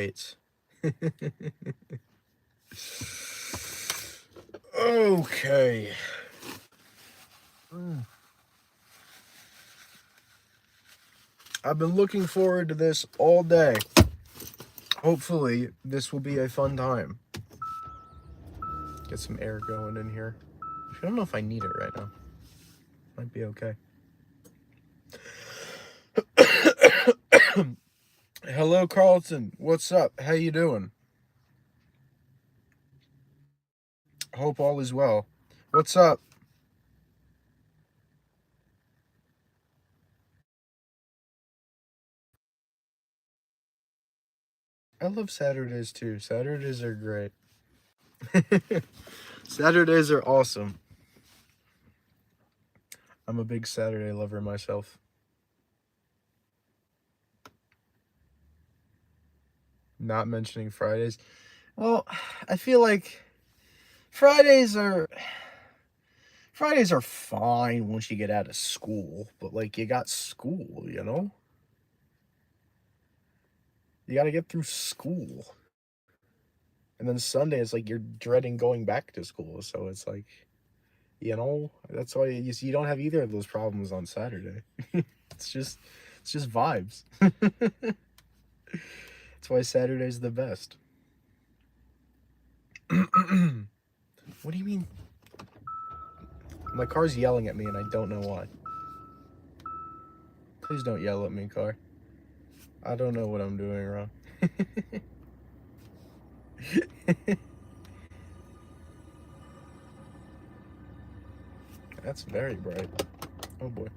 right. Okay. I've been looking forward to this all day. Hopefully, this will be a fun time. Get some air going in here. I don't know if I need it right now. Might be okay. Hello, Carlton. What's up? How you doing? Hope all is well. What's up? I love Saturdays too. Saturdays are great. Saturdays are awesome. I'm a big Saturday lover myself. Not mentioning Fridays. Well, I feel like Fridays are Fridays are fine once you get out of school, but like you got school, you know? You got to get through school. And then Sunday is like you're dreading going back to school, so it's like, you know, that's why you don't have either of those problems on Saturday. it's just it's just vibes. That's why Saturday's the best. What do you mean? My car's yelling at me and I don't know why. Please don't yell at me, car. I don't know what I'm doing wrong. That's very bright. Oh boy.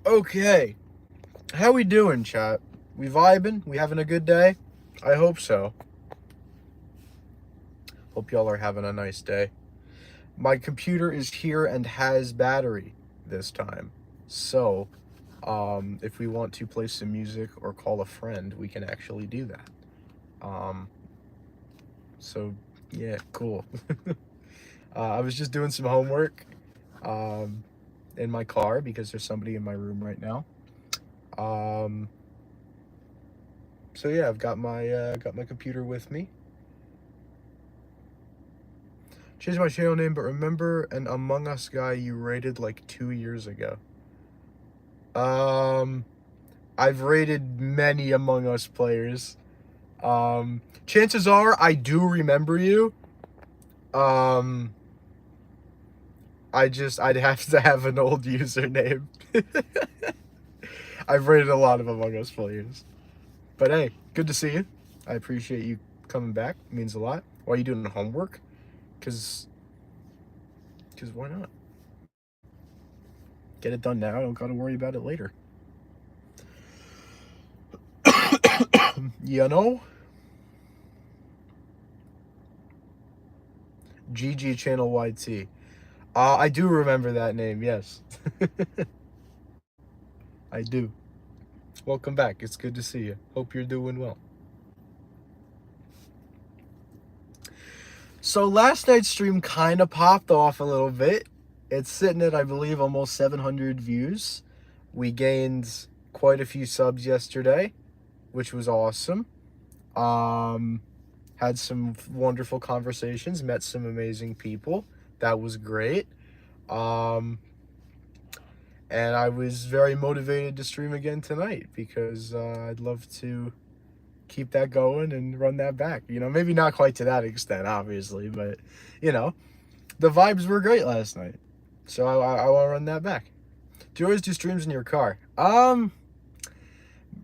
Okay. How we doing, chat? We vibing? We having a good day? I hope so. Hope y'all are having a nice day. My computer is here and has battery this time. So, if we want to play some music or call a friend, we can actually do that. So, yeah, cool. I was just doing some homework in my car because there's somebody in my room right now. So yeah, I've got my computer with me. Changed my channel name, but remember an Among Us guy you rated like 2 years ago? I've rated many Among Us players. Chances are I do remember you. I'd have to have an old username. I've rated a lot of Among Us players. But hey, good to see you. I appreciate you coming back. It means a lot. Why are you doing homework? Because why not? Get it done now. Don't gotta worry about it later. You know? GG Channel YT. I do remember that name, yes. I do. Welcome back. It's good to see you. Hope you're doing well. So last night's stream kind of popped off a little bit. It's sitting at, I believe, almost 700 views. We gained quite a few subs yesterday, which was awesome. Had some wonderful conversations, met some amazing people. That was great. And I was very motivated to stream again tonight because I'd love to keep that going and run that back. You know, maybe not quite to that extent, obviously, but, you know, the vibes were great last night. So I want to run that back. Do you always do streams in your car?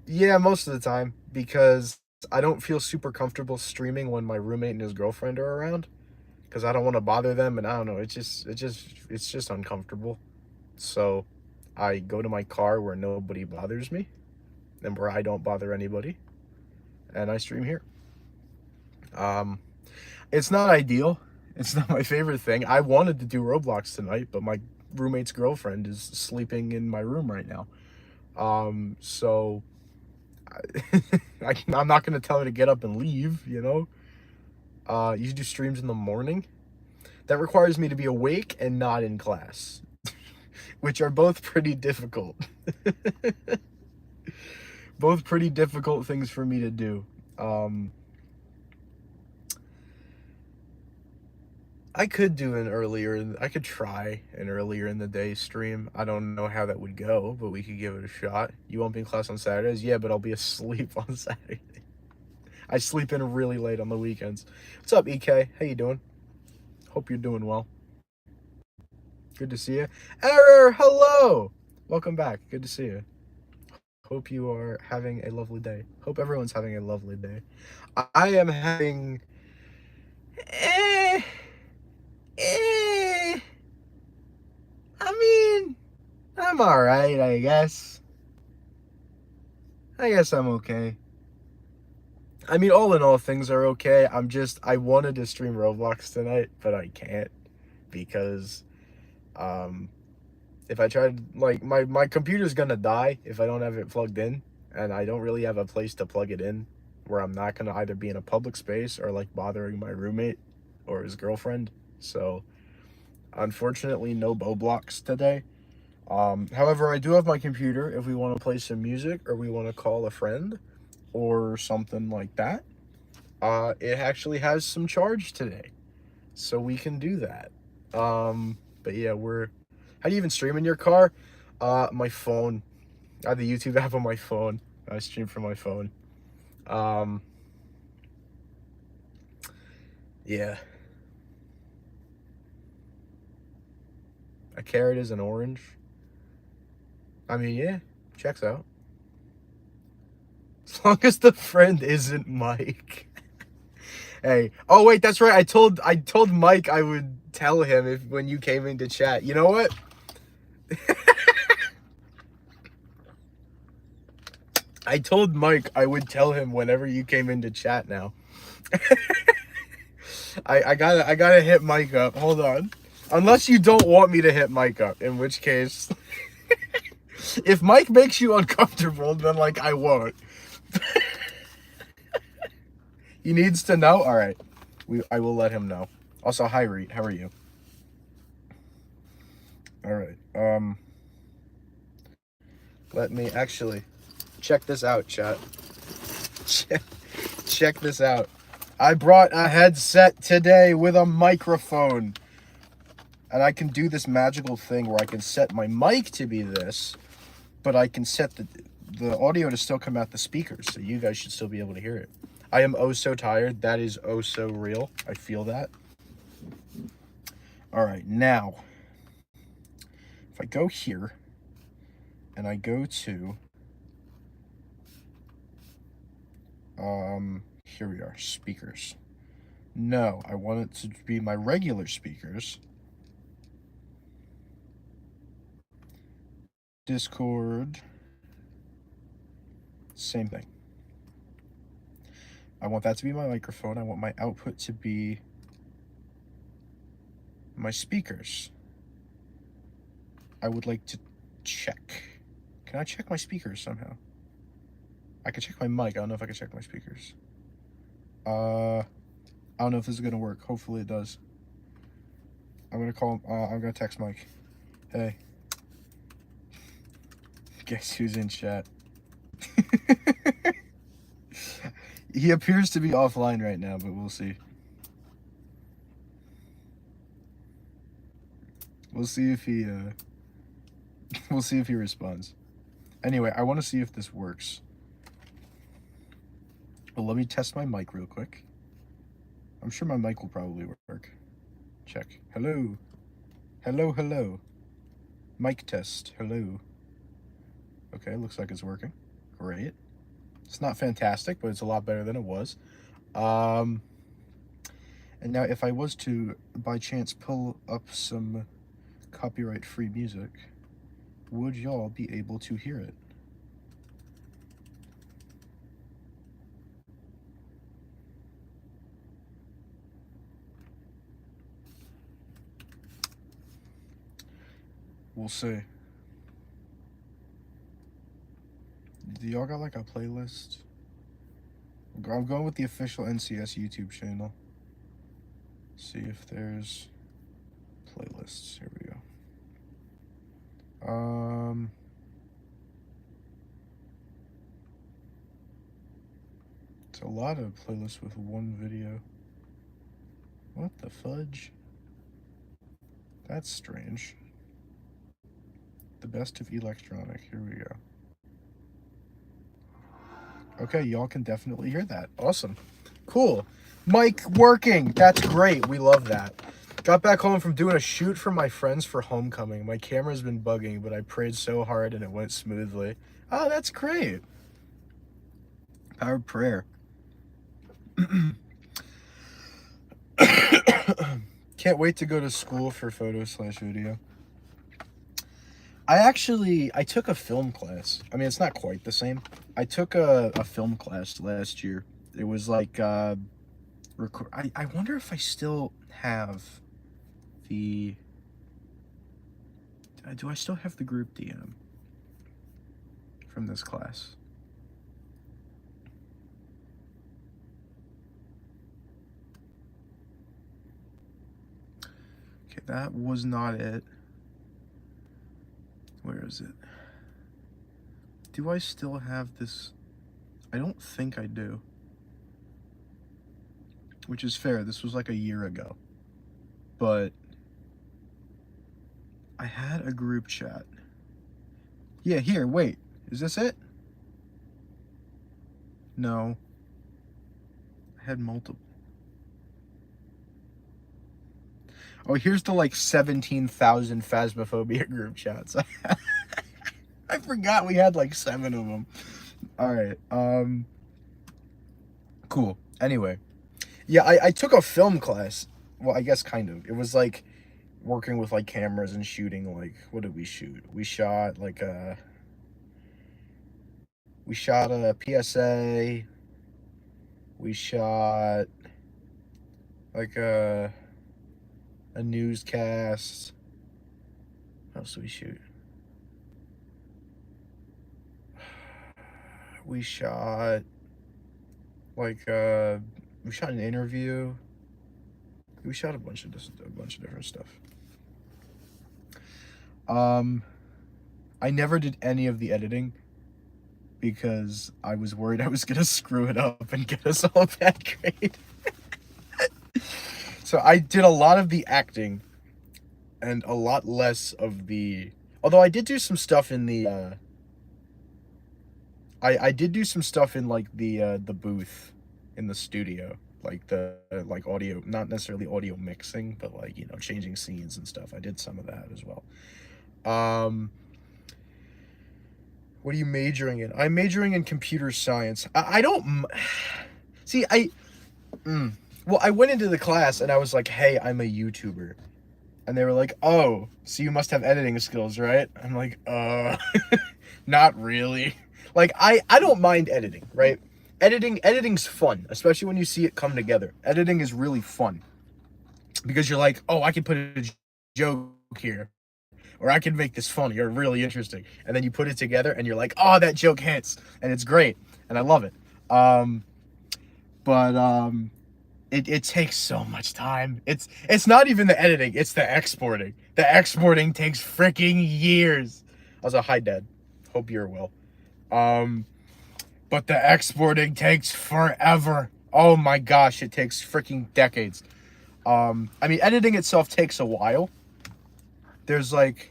Yeah, most of the time, because I don't feel super comfortable streaming when my roommate and his girlfriend are around, because I don't want to bother them, and I don't know, it's just uncomfortable. So I go to my car where nobody bothers me, and where I don't bother anybody, and I stream here. It's not ideal. It's not my favorite thing. I wanted to do Roblox tonight, but my roommate's girlfriend is sleeping in my room right now. So I'm not going to tell her to get up and leave, you know? You do streams in the morning. That requires me to be awake and not in class. which are both pretty difficult. Both pretty difficult things for me to do. I could I could try an earlier in the day stream. I don't know how that would go, but we could give it a shot. You won't be in class on Saturdays? Yeah, but I'll be asleep on Saturday. I sleep in really late on the weekends. What's up, EK? How you doing? Hope you're doing well. Good to see you. Error, hello! Welcome back. Good to see you. Hope you are having a lovely day. Hope everyone's having a lovely day. I am having... Eh... Eh... I mean... I'm alright, I guess. I guess I'm okay. I mean, all in all, things are okay. I wanted to stream Roblox tonight, but I can't because, if I tried, like, my computer's gonna die if I don't have it plugged in, and I don't really have a place to plug it in where I'm not gonna either be in a public space or, like, bothering my roommate or his girlfriend. So, unfortunately, no Roblox today. However, I do have my computer if we want to play some music or we want to call a friend or something like that. It actually has some charge today, so we can do that. But yeah, how do you even stream in your car? My phone. I have the YouTube app on my phone. I stream from my phone. Yeah. A carrot is an orange. I mean, yeah, checks out. As long as the friend isn't Mike. Hey, oh wait, that's right. I told Mike I would tell him if when you came into chat. You know what? I told Mike I would tell him whenever you came into chat now. I gotta hit Mike up. Hold on. Unless you don't want me to hit Mike up, in which case if Mike makes you uncomfortable, then like I won't. He needs to know? Alright. I will let him know. Also, hi Reed, how are you? Alright. Let me actually check this out, chat. Check this out. I brought a headset today with a microphone. And I can do this magical thing where I can set my mic to be this, but I can set the audio to still come out the speakers, so you guys should still be able to hear it. I am oh so tired. That is oh so real. I feel that. All right, now, if I go here, and I go to, here we are, speakers. No, I want it to be my regular speakers. Discord, same thing. I want that to be my microphone. I want my output to be my speakers. I would like to check. Can I check my speakers somehow? I can check my mic. I don't know if I can check my speakers. I don't know if this is gonna work. Hopefully it does. I'm gonna call him. I'm gonna text Mike. Hey. Guess who's in chat? He appears to be offline right now, but we'll see. We'll see if he we'll see if he responds. Anyway, I want to see if this works. Well, let me test my mic real quick. I'm sure my mic will probably work. Check. Hello. Hello, hello. Mic test. Hello. Okay, looks like it's working. Great. It's not fantastic, but it's a lot better than it was. And now if I was to, by chance, pull up some copyright-free music, would y'all be able to hear it? We'll see. Do y'all got like a playlist? I'm going with the official NCS YouTube channel. See if there's playlists. Here we go. It's a lot of playlists with one video. What the fudge? That's strange. The best of electronic. Here we go. Okay, y'all can definitely hear that. Awesome. Cool. Mic working. That's great. We love that. Got back home from doing a shoot for my friends for homecoming. My camera's been bugging, but I prayed so hard and it went smoothly. Oh, that's great. Power of prayer. Can't wait to go to school for photo/video. I took a film class. I mean, it's not quite the same. I took a film class last year. It was like, I wonder if I still have the, do I still have the group DM from this class? Okay, that was not it. Where is it? Do I still have this? I don't think I do. Which is fair. This was like a year ago. But I had a group chat. Yeah, here, wait. Is this it? No. I had multiple. Oh, here's the like 17,000 Phasmophobia group chats. I forgot we had like 7 of them. All right. Cool. Anyway. Yeah, I took a film class. Well, I guess kind of. It was like working with like cameras and shooting like, what did we shoot? We shot like a PSA. We shot like a newscast. What else did we shoot? We shot like we shot an interview. We shot a bunch of different stuff. I never did any of the editing because I was worried I was gonna screw it up and get us all a bad grade. So I did a lot of the acting and a lot less of the, although I did do some stuff in the I did do some stuff in like the booth in the studio, like the like audio, not necessarily audio mixing, but like, you know, changing scenes and stuff. I did some of that as well. What are you majoring in? I'm majoring in computer science. I don't see. Well, I went into the class and I was like, "Hey, I'm a YouTuber," and they were like, "Oh, so you must have editing skills, right?" I'm like, not really. Like, I don't mind editing, right? Editing's fun, especially when you see it come together. Editing is really fun because you're like, oh, I can put a joke here, or I can make this funny or really interesting, and then you put it together and you're like, oh, that joke hits, and it's great, and I love it. It takes so much time. It's not even the editing, it's the exporting. The exporting takes freaking years. Also, hi, Dad. Hope you're well. But the exporting takes forever. Oh my gosh, it takes freaking decades. I mean, editing itself takes a while. There's like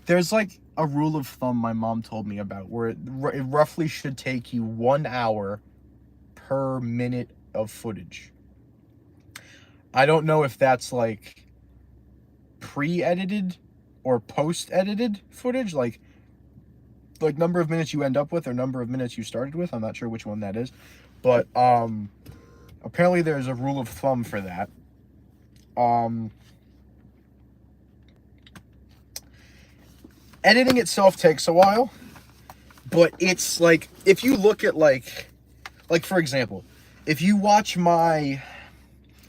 a rule of thumb my mom told me about where it roughly should take you 1 hour per minute of footage. I don't know if that's like pre-edited or post-edited footage, like number of minutes you end up with or number of minutes you started with. I'm not sure which one that is, but apparently there's a rule of thumb for that. Editing itself takes a while, but it's like, if you look at like for example, if you watch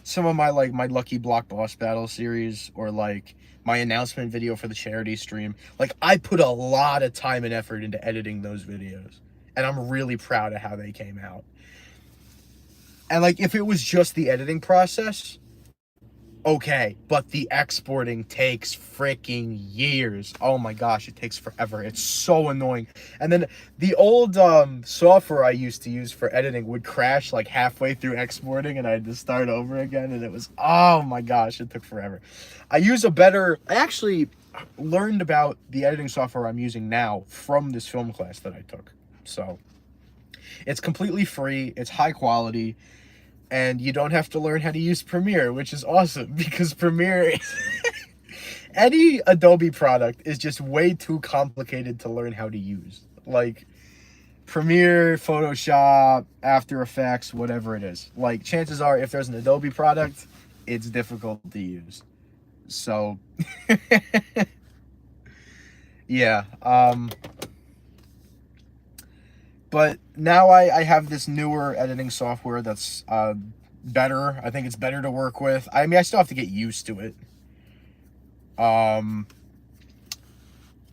some of my like my Lucky Block Boss Battle series, or like my announcement video for the charity stream, like I put a lot of time and effort into editing those videos, and I'm really proud of how they came out. And like, if it was just the editing process, okay, but the exporting takes freaking years. Oh my gosh, it takes forever. It's so annoying. And then the old software I used to use for editing would crash like halfway through exporting, and I had to start over again, and it was, oh my gosh, it took forever. I actually learned about the editing software I'm using now from this film class that I took. So it's completely free, it's high quality, and you don't have to learn how to use Premiere, which is awesome, because Premiere any Adobe product is just way too complicated to learn how to use. Like Premiere, Photoshop, After Effects, whatever it is. Like, chances are, if there's an Adobe product, it's difficult to use. So yeah, but now I have this newer editing software that's better. I think it's better to work with. I mean, I still have to get used to it. I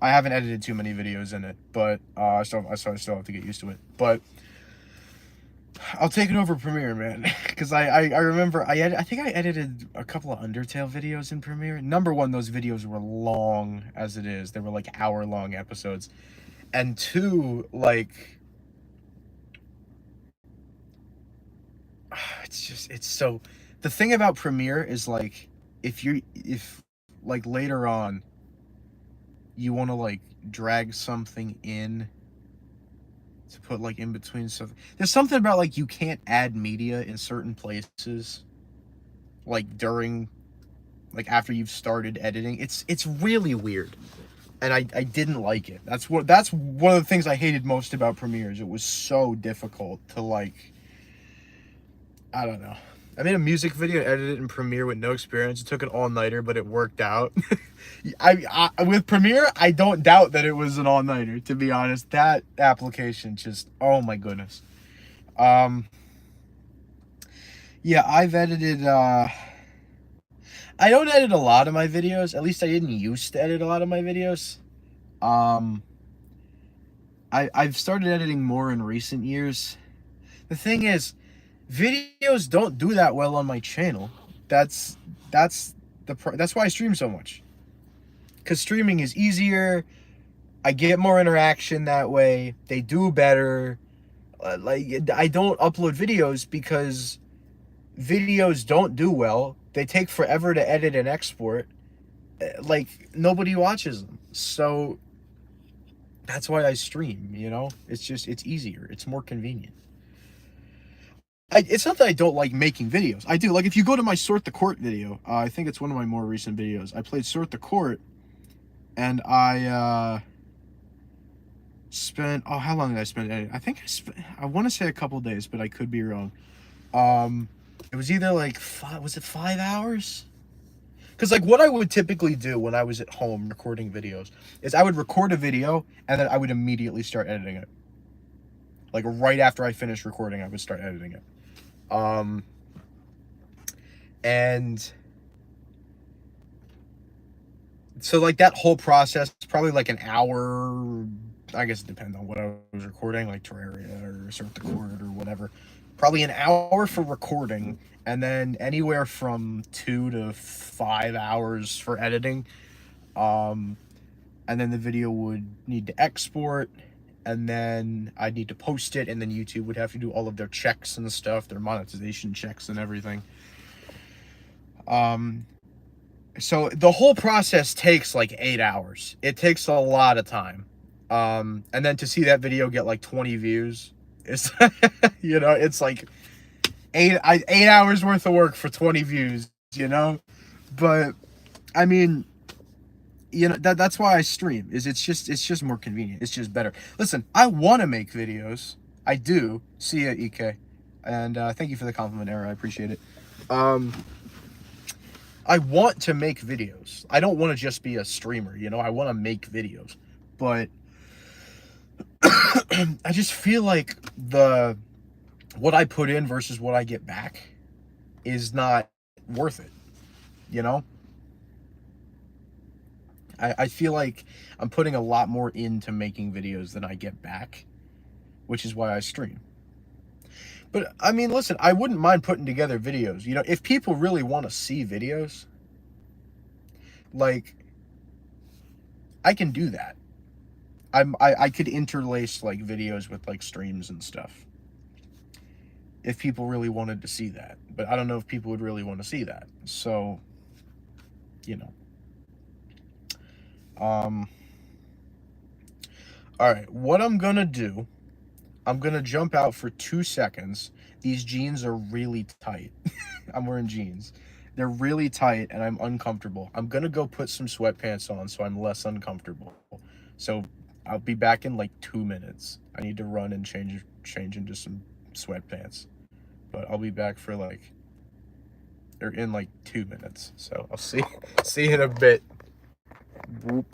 haven't edited too many videos in it, but I still have to get used to it. But I'll take it over Premiere, man, because I remember I think I edited a couple of Undertale videos in Premiere. Number one, those videos were long as it is. They were like hour-long episodes. And two, like, it's so, the thing about Premiere is, like, if like later on you want to like drag something in to put like in between stuff, there's something about like you can't add media in certain places, like during, like after you've started editing. It's really weird, and I didn't like it. That's one of the things I hated most about Premiere, is it was so difficult to, like, I don't know. I made a music video and edited it in Premiere with no experience. It took an all-nighter, but it worked out. With Premiere, I don't doubt that it was an all-nighter, to be honest. That application just, oh my goodness. Yeah, I've edited, I don't edit a lot of my videos. At least I didn't used to edit a lot of my videos. I've started editing more in recent years. The thing is, videos don't do that well on my channel. That's that's why I stream so much. Because streaming is easier. I get more interaction that way. They do better. Like, I don't upload videos because videos don't do well. They take forever to edit and export. Like, nobody watches them. So that's why I stream, you know? It's just, it's easier. It's more convenient. It's not that I don't like making videos. I do. Like, if you go to my Sort the Court video, I think it's one of my more recent videos. I played Sort the Court, and I spent, oh, how long did I spend editing? I think I want to say a couple days, but I could be wrong. It was either like was it 5 hours? Because, like, what I would typically do when I was at home recording videos is I would record a video, and then I would immediately start editing it. Like, right after I finished recording, I would start editing it. And so, like, that whole process is probably like an hour. I guess it depends on what I was recording, like Terraria or Sort the Court or whatever. Probably an hour for recording, and then anywhere from 2 to 5 hours for editing. And then the video would need to export, and then I'd need to post it, and then YouTube would have to do all of their checks and stuff, their monetization checks and everything. So the whole process takes like 8 hours. It takes a lot of time. And then to see that video get like 20 views, it's, you know, it's like 8 hours worth of work for 20 views, you know? But I mean, you know, that's why I stream, is it's just more convenient. It's just better. Listen, I want to make videos. I do. See ya, EK. And thank you for the compliment, Era. I appreciate it. I want to make videos. I don't want to just be a streamer, you know? I want to make videos. But I just feel like what I put in versus what I get back is not worth it, you know? I feel like I'm putting a lot more into making videos than I get back, which is why I stream. But I mean, listen, I wouldn't mind putting together videos. You know, if people really want to see videos, like, I can do that. I could interlace like videos with like streams and stuff if people really wanted to see that. But I don't know if people would really want to see that. So, you know. Um all right, what I'm going to do, I'm going to jump out for 2 seconds. These jeans are really tight. I'm wearing jeans. They're really tight and I'm uncomfortable. I'm going to go put some sweatpants on so I'm less uncomfortable. So, I'll be back in like 2 minutes. I need to run and change into some sweatpants. But I'll be back for like, or in like 2 minutes. So I'll see you in a bit. Boop.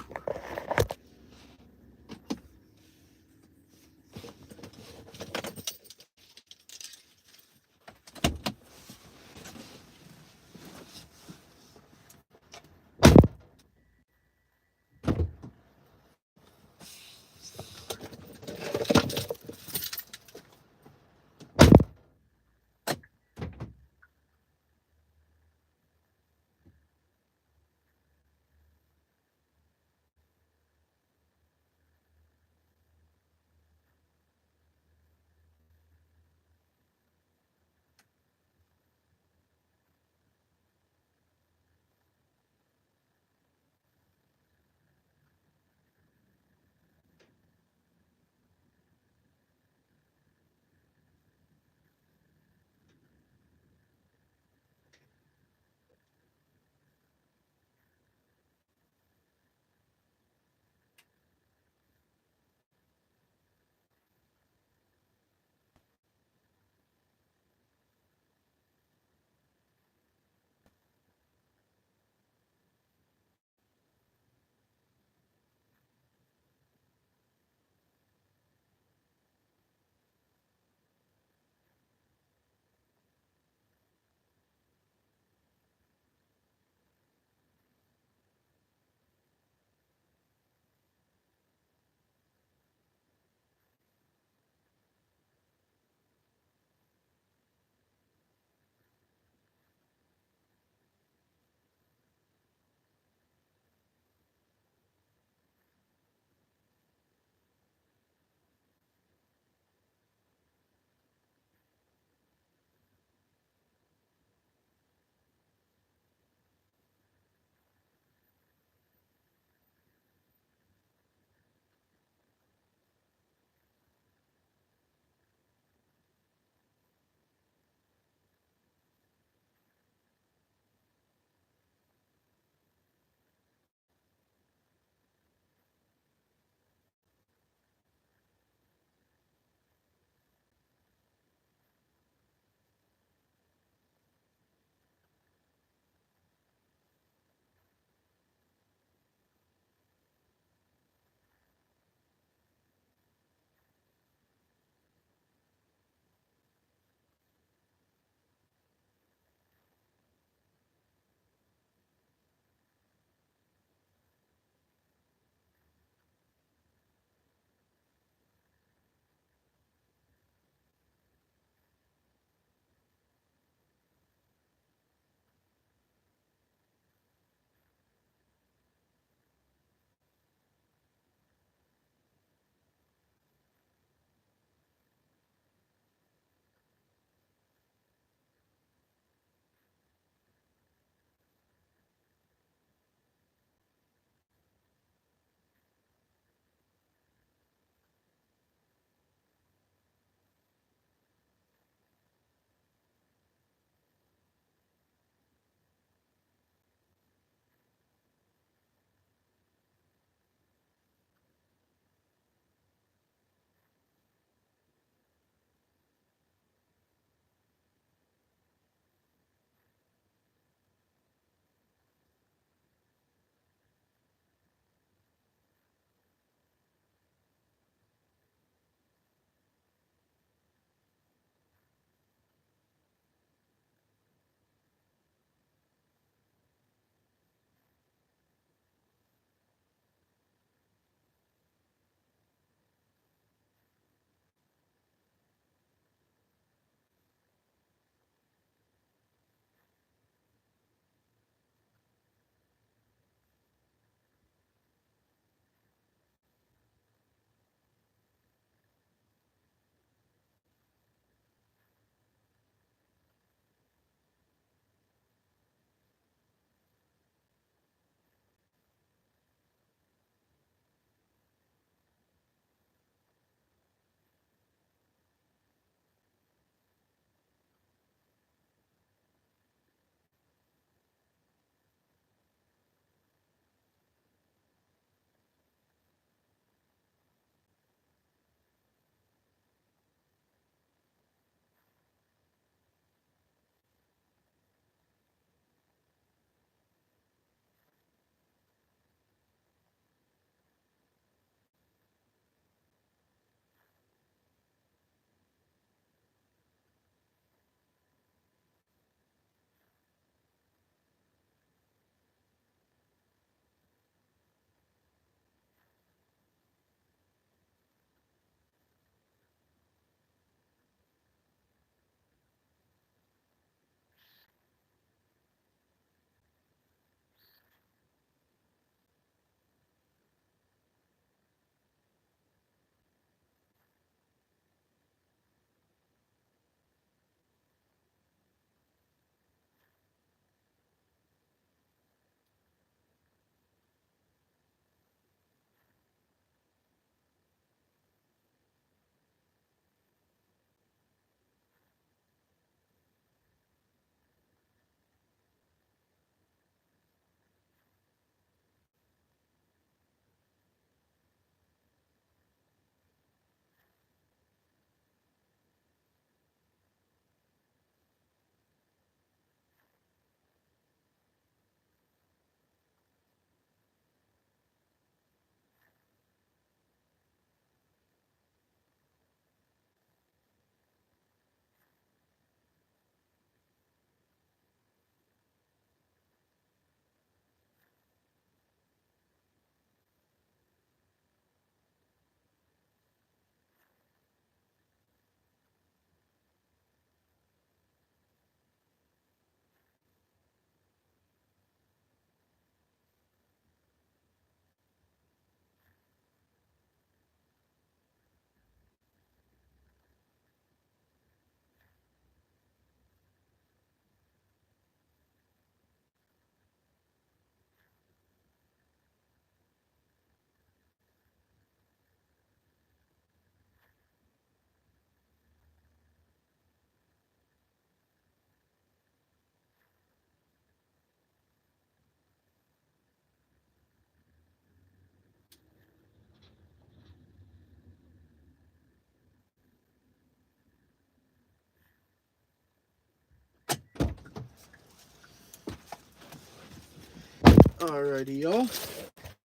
Alrighty, y'all.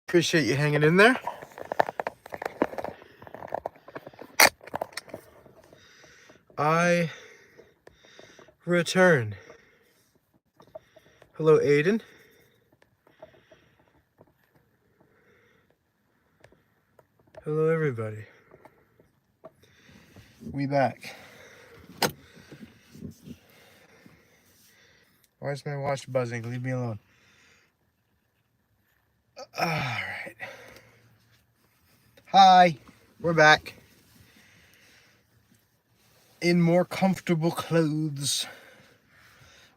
Appreciate you hanging in there. I return. Hello, Aiden. Hello, everybody. We back. Why is my watch buzzing? Leave me alone. Alright. Hi. We're back. In more comfortable clothes.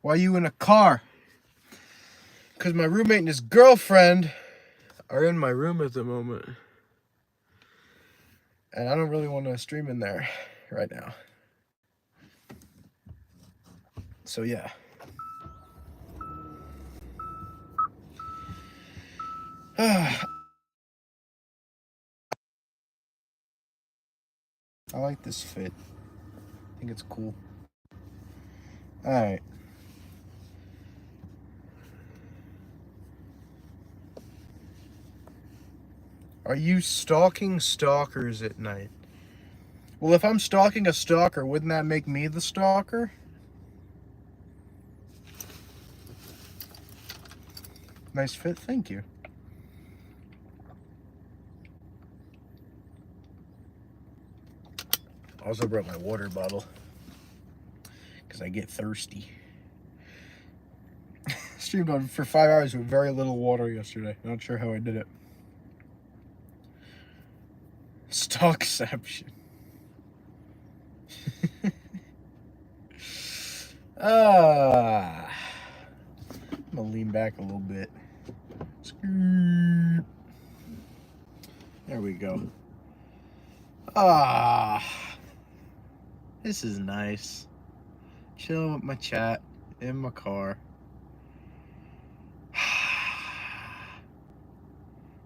Why are you in a car? Because my roommate and his girlfriend are in my room at the moment. And I don't really want to stream in there right now. So yeah. I like this fit. I think it's cool. Alright. Are you stalking stalkers at night? Well, if I'm stalking a stalker, wouldn't that make me the stalker? Nice fit, thank you. Also brought my water bottle because I get thirsty. Streamed on for 5 hours with very little water yesterday. Not sure how I did it. Stalkception. I'm gonna lean back a little bit. There we go. This is nice. Chilling with my chat in my car.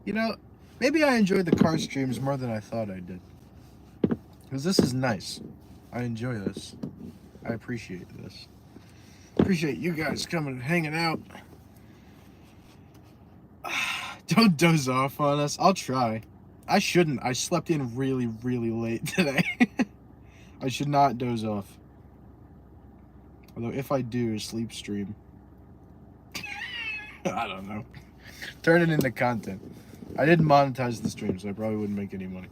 You know, maybe I enjoyed the car streams more than I thought I did. Because this is nice. I enjoy this. I appreciate this. Appreciate you guys coming and hanging out. Don't doze off on us. I'll try. I shouldn't. I slept in really, really late today. I should not doze off. Although if I do, sleep stream. I don't know. Turn it into content. I didn't monetize the stream, so I probably wouldn't make any money.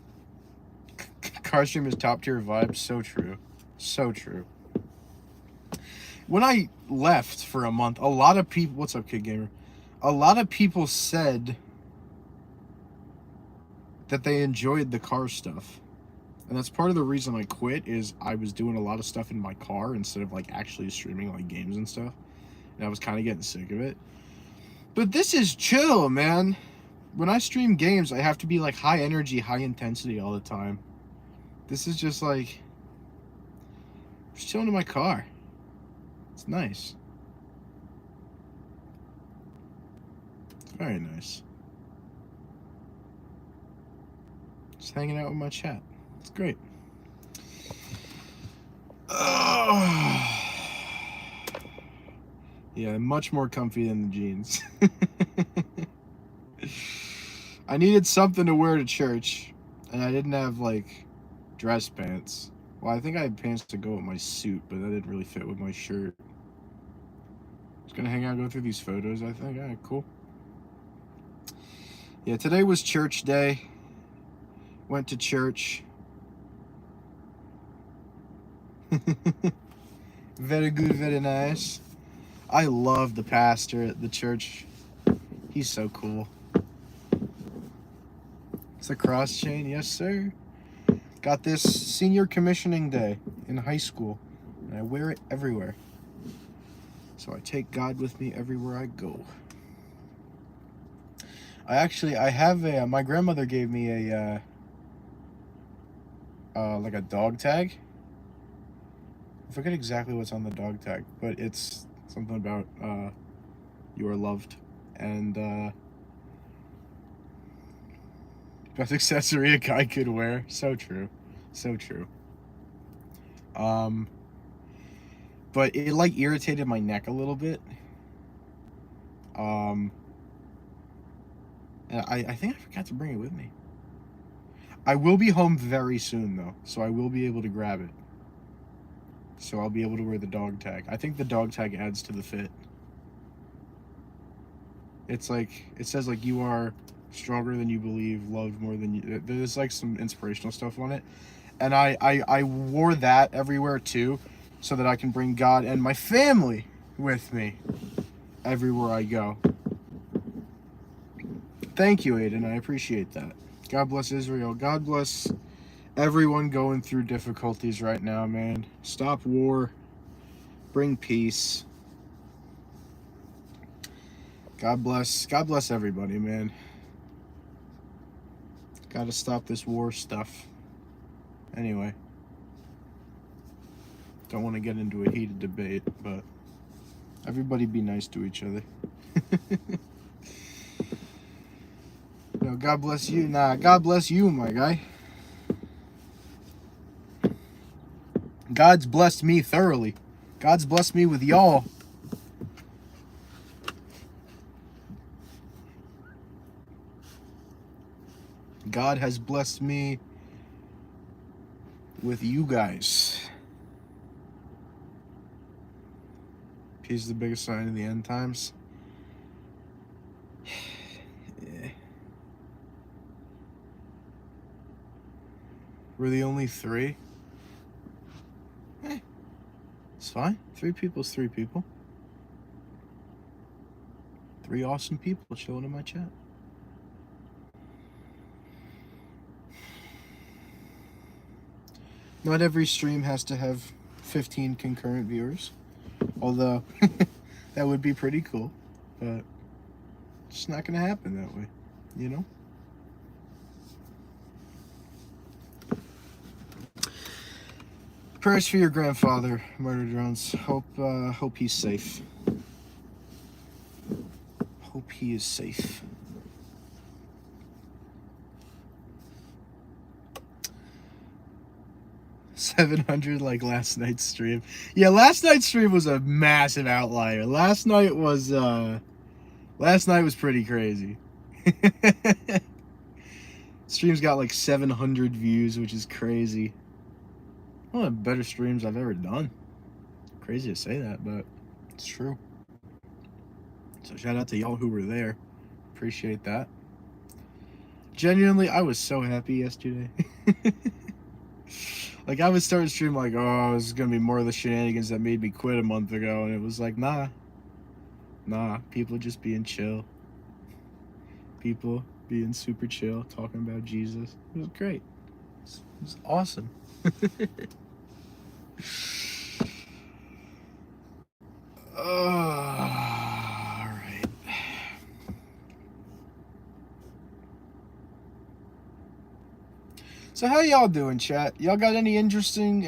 Car stream is top tier vibes. So true. So true. When I left for a month, a lot of people... What's up, Kid Gamer? A lot of people said that they enjoyed the car stuff. And that's part of the reason I quit, is I was doing a lot of stuff in my car instead of like actually streaming like games and stuff. And I was kind of getting sick of it. But this is chill, man. When I stream games, I have to be like high energy, high intensity all the time. This is just like... just chilling in my car. It's nice. It's very nice. Just hanging out with my chat. It's great. Yeah, much more comfy than the jeans. I needed something to wear to church, and I didn't have like dress pants. Well, I think I had pants to go with my suit, but that didn't really fit with my shirt. Just gonna hang out, go through these photos, I think. Alright, cool. Yeah, today was church day. Went to church. Very good, very nice. I love the pastor at the church. He's so cool. It's a cross chain, yes sir. Got this senior commissioning day in high school, and I wear it everywhere. So I take God with me everywhere I go. I have a, my grandmother gave me a, like a dog tag. I forget exactly what's on the dog tag, but it's something about, you are loved, and, best accessory a guy could wear. So true. So true. But it like irritated my neck a little bit. And I think I forgot to bring it with me. I will be home very soon, though, so I will be able to grab it. So I'll be able to wear the dog tag. I think the dog tag adds to the fit. It's like, it says like, you are stronger than you believe, loved more than you. There's like some inspirational stuff on it. And I wore that everywhere too, so that I can bring God and my family with me everywhere I go. Thank you, Aiden. I appreciate that. God bless Israel. God bless everyone going through difficulties right now, man. Stop war. Bring peace. God bless everybody, man. Gotta stop this war stuff. Anyway. Don't want to get into a heated debate, but everybody be nice to each other. No, God bless you. Nah, God bless you, my guy. God's blessed me thoroughly. God's blessed me with y'all. God has blessed me with you guys. Peace is the biggest sign of the end times. Yeah. We're the only three. It's fine. 3 people is 3 people. 3 awesome people chilling in my chat. Not every stream has to have 15 concurrent viewers, although that would be pretty cool, but it's not going to happen that way, you know? Prayers for your grandfather, Murder Drones. Hope he's safe. Hope he is safe. $700 like last night's stream. Yeah, last night's stream was a massive outlier. Last night was pretty crazy. Stream's got like 700 views, which is crazy. One of the better streams I've ever done. Crazy to say that, but it's true. So shout out to y'all who were there. Appreciate that. Genuinely, I was so happy yesterday. Like, I was starting stream like, oh, this is gonna be more of the shenanigans that made me quit a month ago, and it was like, nah, people just being chill. People being super chill, talking about Jesus. It was great. It was awesome. All right. So how y'all doing, chat? Y'all got any interesting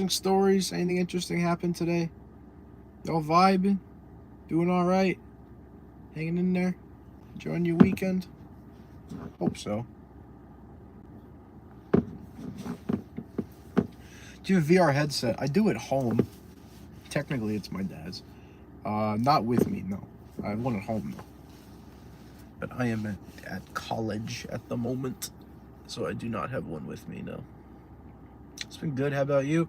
stories? Anything interesting happened today? Y'all vibing? Doing all right? Hanging in there? Enjoying your weekend? Hope so. Do you have a VR headset? I do at home. Technically, it's my dad's. Not with me, no. I have one at home, though. But I am at college at the moment, so I do not have one with me, no. It's been good. How about you?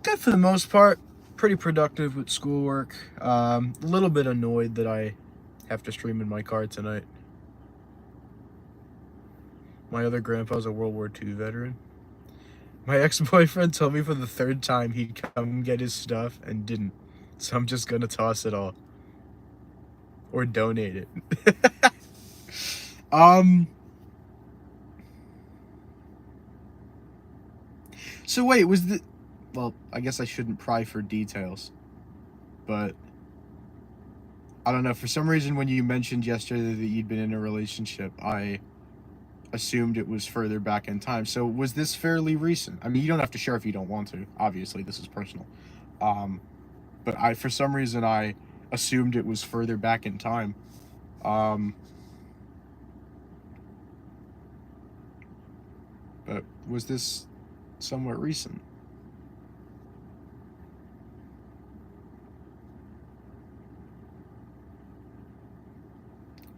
Good for the most part. Pretty productive with schoolwork. A little bit annoyed that I have to stream in my car tonight. My other grandpa's a World War II veteran. My ex-boyfriend told me for the 3rd time he'd come get his stuff and didn't. So I'm just gonna toss it all. Or donate it. So wait, was the... Well, I guess I shouldn't pry for details. But... I don't know, for some reason when you mentioned yesterday that you'd been in a relationship, I assumed it was further back in time. So was this fairly recent? I mean, you don't have to share if you don't want to. Obviously, this is personal. But for some reason, I assumed it was further back in time. But was this somewhat recent?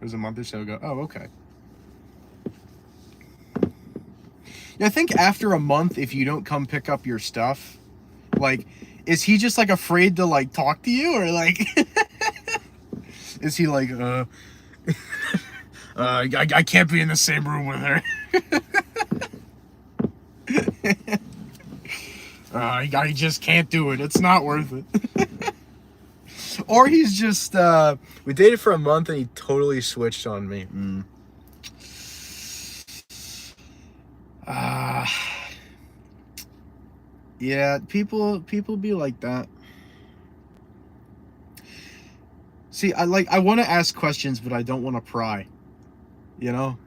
It was a month or so ago. Oh, okay. Yeah, I think after a month, if you don't come pick up your stuff, like, is he just like afraid to like talk to you, or like, is he like, I can't be in the same room with her. I just can't do it. It's not worth it. Or he's just, we dated for a month and he totally switched on me. Yeah, people be like that. See, I want to ask questions, but I don't want to pry. You know?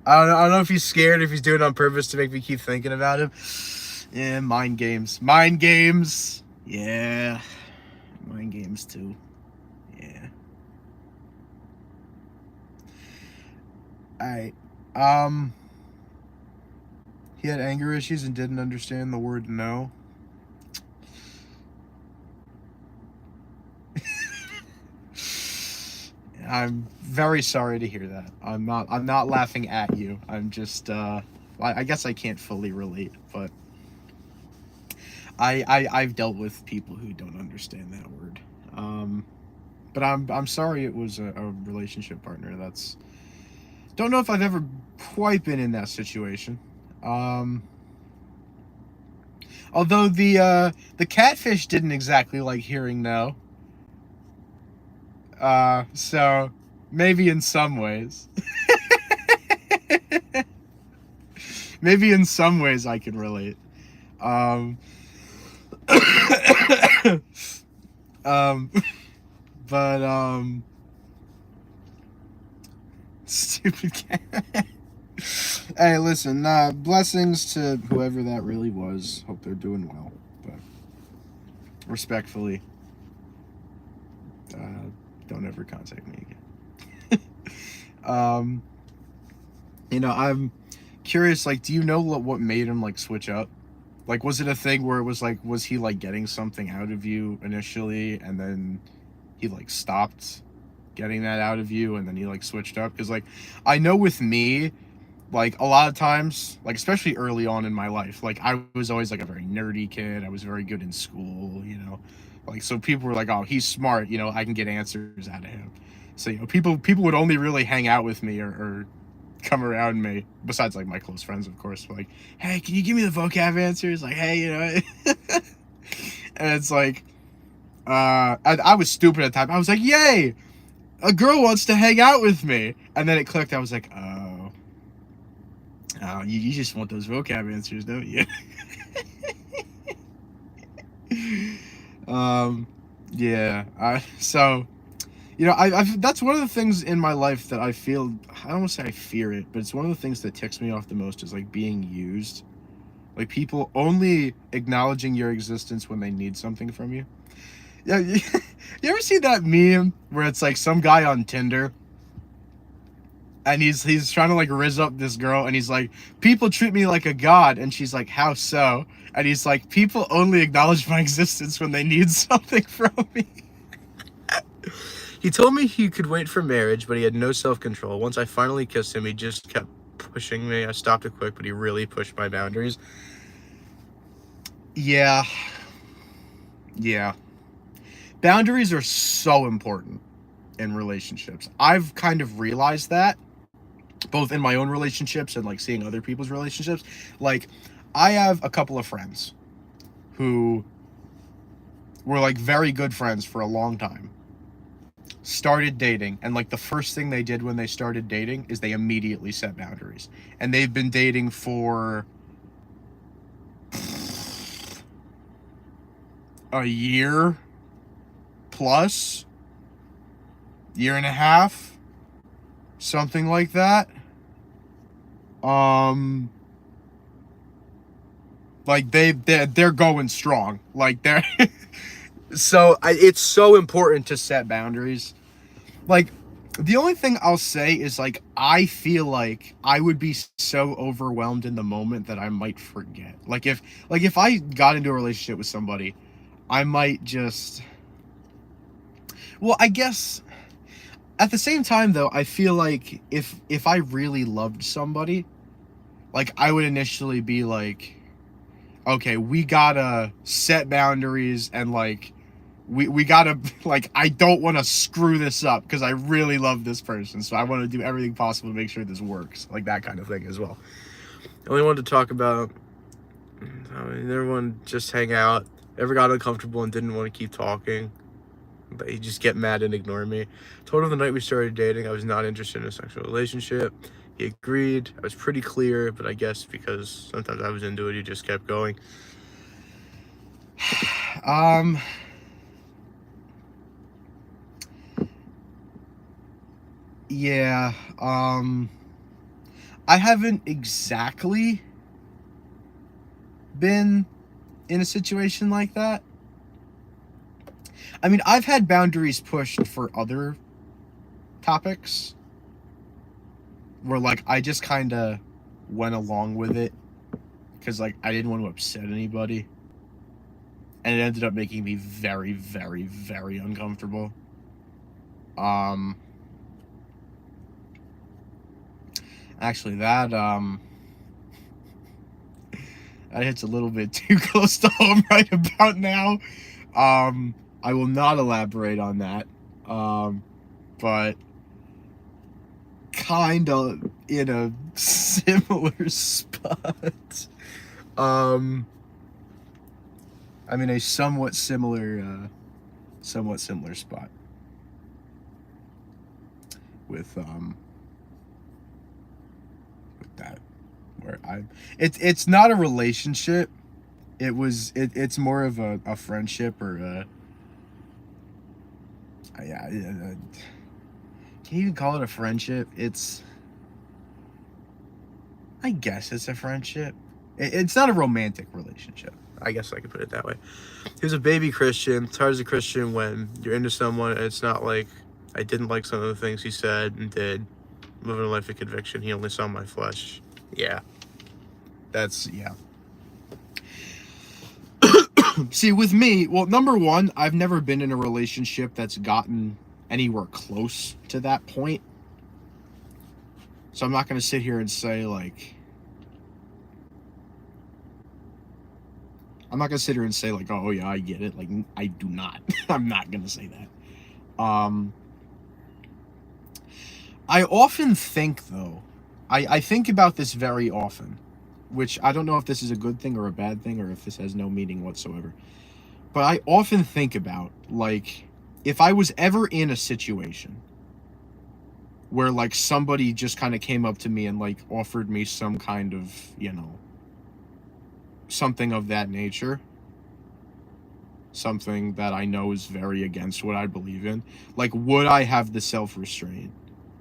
I don't know if he's scared, if he's doing it on purpose to make me keep thinking about him. Yeah, mind games. Mind games. Yeah. Mind games too. Yeah. Alright. He had anger issues and didn't understand the word no. I'm very sorry to hear that. I'm not laughing at you. I'm just I guess I can't fully relate, but I've dealt with people who don't understand that word. But I'm sorry it was a relationship partner. That's, don't know if I've ever quite been in that situation. Although the catfish didn't exactly like hearing no. So maybe in some ways. Maybe in some ways I can relate. But stupid cat. Hey, listen, blessings to whoever that really was. Hope they're doing well, but respectfully, don't ever contact me again. You know, I'm curious, like, do you know what made him like switch up? Like, was it a thing where it was like, was he like getting something out of you initially, and then he like stopped getting that out of you, and then he like switched up? Because like, I know with me, like a lot of times, like especially early on in my life, like I was always like a very nerdy kid. I was very good in school, you know, like, so people were like, oh, he's smart, you know, I can get answers out of him. So, you know, people would only really hang out with me or come around me, besides like my close friends, of course, like, hey, can you give me the vocab answers? Like, hey, you know. And it's like, I was stupid at the time. I was like, yay, a girl wants to hang out with me. And then it clicked. I was like, oh, you just want those vocab answers, don't you? Yeah. So, you know, I've that's one of the things in my life that I feel, I don't want to say I fear it, but it's one of the things that ticks me off the most, is like being used. Like people only acknowledging your existence when they need something from you. Yeah, you ever see that meme where it's like some guy on Tinder and he's trying to like rizz up this girl, and he's like, people treat me like a god, and she's like, how so? And he's like, people only acknowledge my existence when they need something from me. He told me he could wait for marriage, but he had no self-control. Once I finally kissed him, he just kept pushing me. I stopped it quick, but he really pushed my boundaries. Yeah. Boundaries are so important in relationships. I've kind of realized that, both in my own relationships and like seeing other people's relationships. Like, I have a couple of friends who were like very good friends for a long time, started dating, and like the first thing they did when they started dating is they immediately set boundaries. And they've been dating for a year plus, year and a half, something like that. Like they're going strong. Like they're so it's so important to set boundaries. Like, the only thing I'll say is, like, I feel like I would be so overwhelmed in the moment that I might forget. Like if I got into a relationship with somebody, I might just, well, I guess At the same time, though, I feel like if I really loved somebody, like, I would initially be like, okay, we gotta set boundaries, and like, we gotta, like, I don't want to screw this up because I really love this person, so I want to do everything possible to make sure this works, like that kind of thing as well. I only wanted to talk about, everyone just hang out. Ever got uncomfortable and didn't want to keep talking, but he just get mad and ignore me. Told him the night we started dating I was not interested in a sexual relationship. He agreed. I was pretty clear, but I guess because sometimes I was into it, he just kept going. Yeah, I haven't exactly been in a situation like that. I mean, I've had boundaries pushed for other topics where, like, I just kind of went along with it because, like, I didn't want to upset anybody, and it ended up making me very, very, very uncomfortable. Actually, that hits a little bit too close to home right about now. I will not elaborate on that, but kind of in a similar spot. I'm in a somewhat similar spot with that, where it's not a relationship. It's more of a friendship, or yeah, can you even call it a friendship? I guess it's a friendship. It's not a romantic relationship. I guess I could put it that way. He was a baby Christian. It's hard as a Christian when you're into someone, and it's not like I didn't like some of the things he said and did. Living a life of conviction. He only saw my flesh. Yeah. Yeah. See, with me, well, number one, I've never been in a relationship that's gotten anywhere close to that point. So I'm not going to sit here and say, like, oh yeah, I get it. Like, I do not. I'm not going to say that. I often think, though, I think about this very often, which I don't know if this is a good thing or a bad thing, or if this has no meaning whatsoever. But I often think about, like, if I was ever in a situation where, like, somebody just kind of came up to me and, like, offered me some kind of, something of that nature, something that I know is very against what I believe in, like, would I have the self-restraint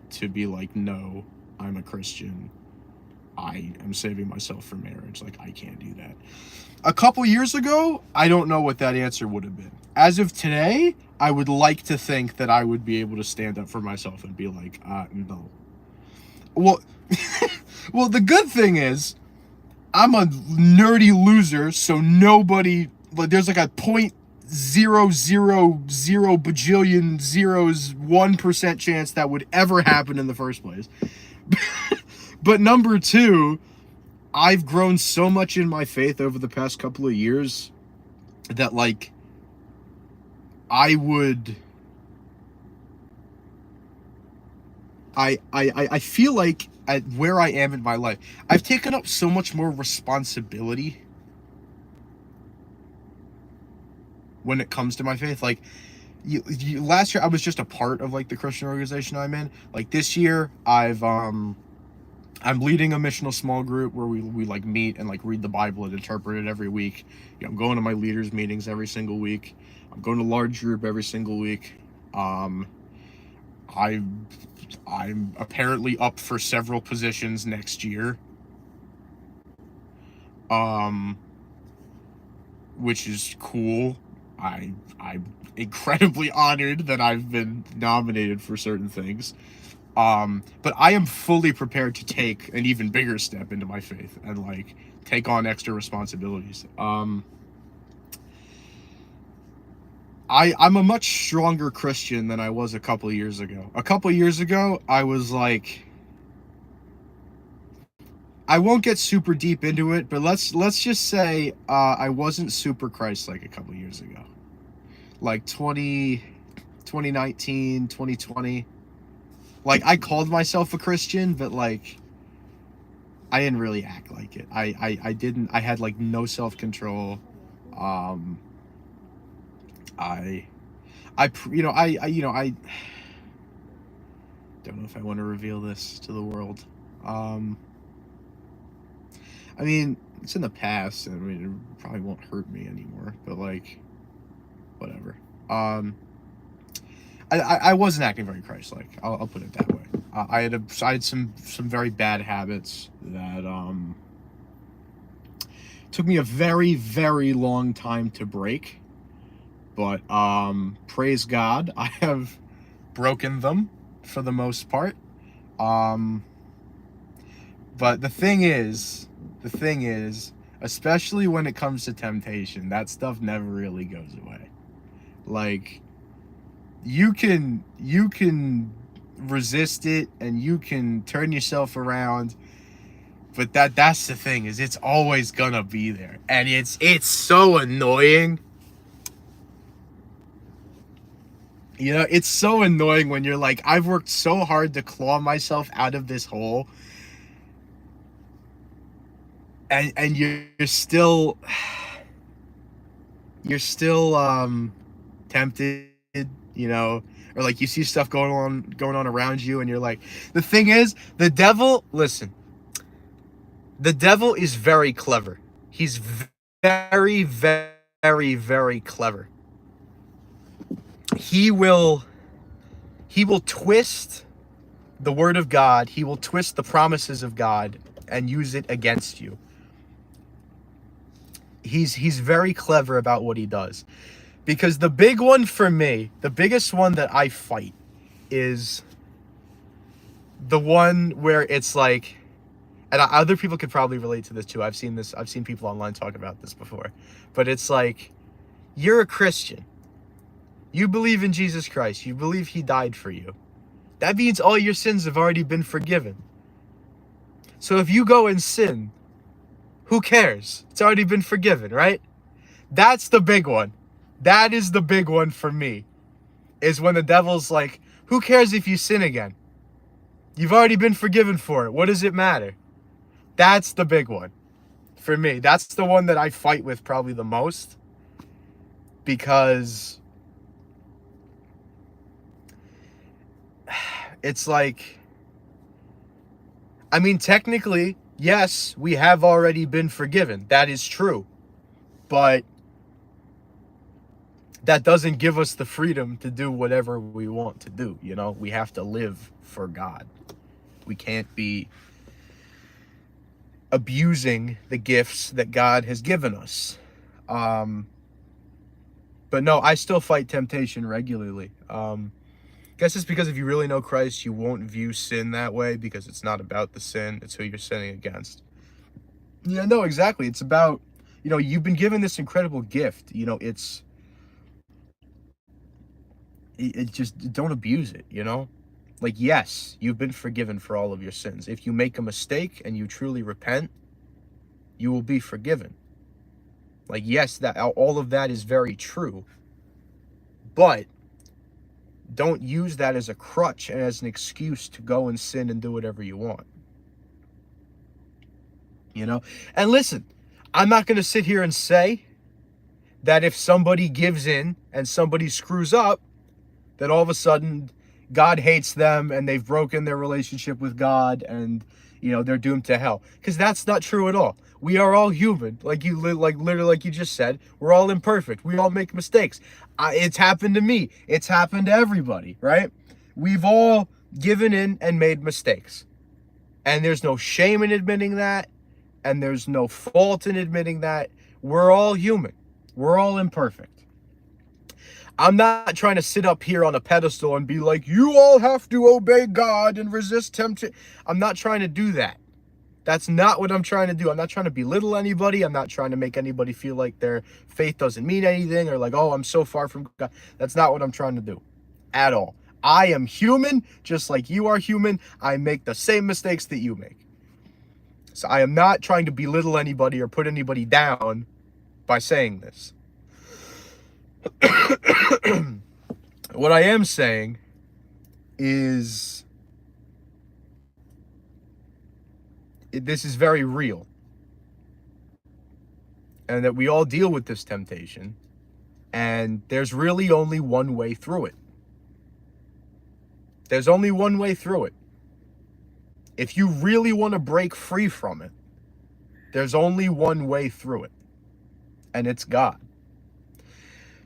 to be like, no, I'm a Christian, I am saving myself for marriage, like, I can't do that? A couple years ago, I don't know what that answer would have been. As of today, I would like to think that I would be able to stand up for myself and be like, no. Well, well, the good thing is, I'm a nerdy loser, so nobody, like, there's like a 0.000 bajillion zeros 1% chance that would ever happen in the first place. But number two, I've grown so much in my faith over the past couple of years that, like, I feel like at where I am in my life, I've taken up so much more responsibility when it comes to my faith. Like, last year I was just a part of, like, the Christian organization I'm in. Like, this year I'm leading a missional small group where we like meet and, like, read the Bible and interpret it every week. I'm going to my leaders meetings every single week. I'm going to large group every single week. I'm apparently up for several positions next year, which is cool. I'm incredibly honored that I've been nominated for certain things. But I am fully prepared to take an even bigger step into my faith and, like, take on extra responsibilities. I'm a much stronger Christian than I was a couple of years ago. A couple of years ago, I was like, I won't get super deep into it, but let's just say I wasn't super Christ-like a couple of years ago. Like 2019, 2020. Like, I called myself a Christian, but like I didn't really act like it. I didn't. I had like no self-control. I I don't know if I want to reveal this to the world. I mean, it's in the past. I mean, it probably won't hurt me anymore. But like, whatever. I wasn't acting very Christ-like. I'll put it that way. I had some very bad habits that took me a very, very long time to break. But praise God, I have broken them for the most part. But the thing is, especially when it comes to temptation, that stuff never really goes away. Like, you can resist it and you can turn yourself around, but that's the thing, is it's always gonna be there. And it's so annoying. You know, it's so annoying when you're like, I've worked so hard to claw myself out of this hole, and you're still tempted, you know, or like you see stuff going on around you, and you're like, the thing is, the devil is very clever. He's very, very, very clever. He will twist the word of God. He will twist the promises of God and use it against you. He's very clever about what he does. Because the big one for me, the biggest one that I fight, is the one where it's like, and other people could probably relate to this too. I've seen people online talk about this before. But it's like, you're a Christian. You believe in Jesus Christ. You believe he died for you. That means all your sins have already been forgiven. So if you go and sin, who cares? It's already been forgiven, right? That's the big one. That is the big one for me. Is when the devil's like, who cares if you sin again? You've already been forgiven for it. What does it matter? That's the big one for me. That's the one that I fight with probably the most. Because it's like, I mean, technically, yes, we have already been forgiven. That is true. But that doesn't give us the freedom to do whatever we want to do. You know, we have to live for God. We can't be abusing the gifts that God has given us. But no, I still fight temptation regularly. I guess it's because if you really know Christ, you won't view sin that way, because it's not about the sin, it's who you're sinning against. Yeah, no, exactly. It's about, you know, you've been given this incredible gift. You know, it just, don't abuse it, you know? Like, yes, you've been forgiven for all of your sins. If you make a mistake and you truly repent, you will be forgiven. Like, yes, that all of that is very true. But don't use that as a crutch and as an excuse to go and sin and do whatever you want. You know? And listen, I'm not going to sit here and say that if somebody gives in and somebody screws up, that all of a sudden God hates them and they've broken their relationship with God and, you know, they're doomed to hell. Because that's not true at all. We are all human. Literally, like you just said, we're all imperfect. We all make mistakes. It's happened to me. It's happened to everybody, right? We've all given in and made mistakes. And there's no shame in admitting that. And there's no fault in admitting that. We're all human. We're all imperfect. I'm not trying to sit up here on a pedestal and be like, you all have to obey God and resist temptation. I'm not trying to do that. That's not what I'm trying to do. I'm not trying to belittle anybody. I'm not trying to make anybody feel like their faith doesn't mean anything or like, oh, I'm so far from God. That's not what I'm trying to do at all. I am human, just like you are human. I make the same mistakes that you make. So I am not trying to belittle anybody or put anybody down by saying this. What I am saying is this is very real. And that we all deal with this temptation. And there's really only one way through it. There's only one way through it. If you really want to break free from it, there's only one way through it. And it's God.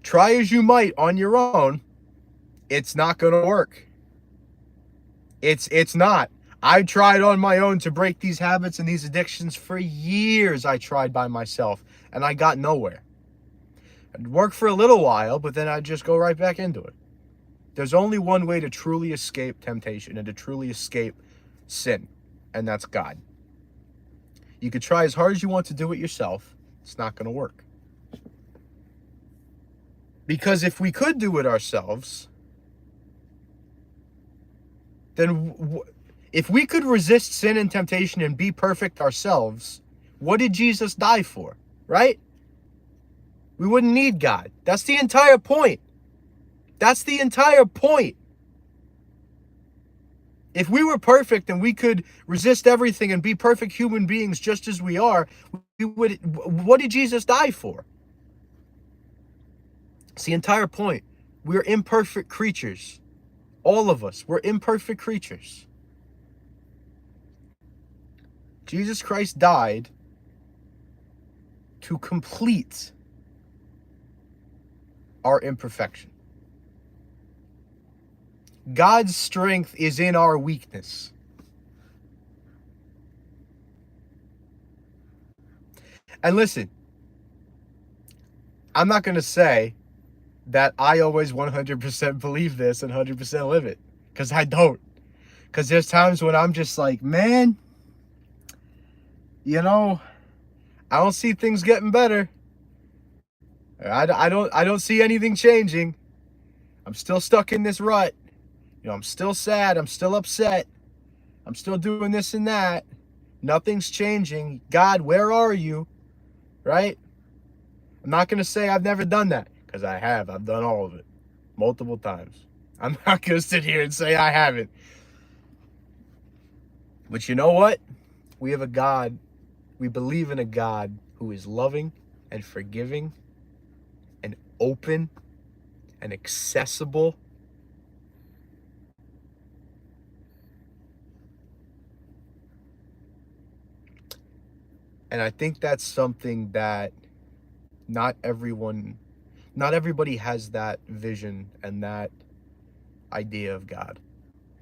Try as you might on your own, it's not going to work. It's not. I tried on my own to break these habits and these addictions for years. I tried by myself and I got nowhere. It'd work for a little while, but then I'd just go right back into it. There's only one way to truly escape temptation and to truly escape sin, and that's God. You could try as hard as you want to do it yourself. It's not going to work. Because if we could do it ourselves, then if we could resist sin and temptation and be perfect ourselves, what did Jesus die for, right? We wouldn't need God. That's the entire point. That's the entire point. If we were perfect and we could resist everything and be perfect human beings just as we are, what did Jesus die for? It's the entire point. We're imperfect creatures. All of us, we're imperfect creatures. Jesus Christ died to complete our imperfection. God's strength is in our weakness. And listen, I'm not going to say that I always 100% believe this and 100% live it, because I don't. Because there's times when I'm just like, man, I don't see things getting better. I don't see anything changing. I'm still stuck in this rut. I'm still sad. I'm still upset. I'm still doing this and that. Nothing's changing. God, where are you? Right? I'm not going to say I've never done that, because I have. I've done all of it multiple times. I'm not going to sit here and say I haven't. But you know what? We have a God. We believe in a God who is loving and forgiving and open and accessible. And I think that's something that not everybody has that vision and that idea of God.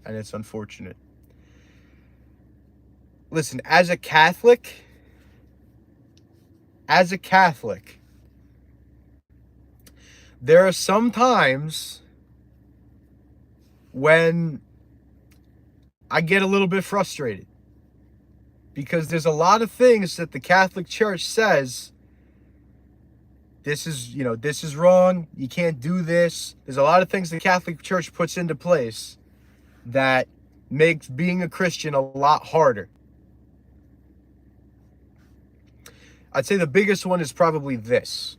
And it's unfortunate. Listen, as a Catholic, there are some times when I get a little bit frustrated. Because there's a lot of things that the Catholic Church says, this is wrong, you can't do this. There's a lot of things the Catholic Church puts into place that makes being a Christian a lot harder. I'd say the biggest one is probably this.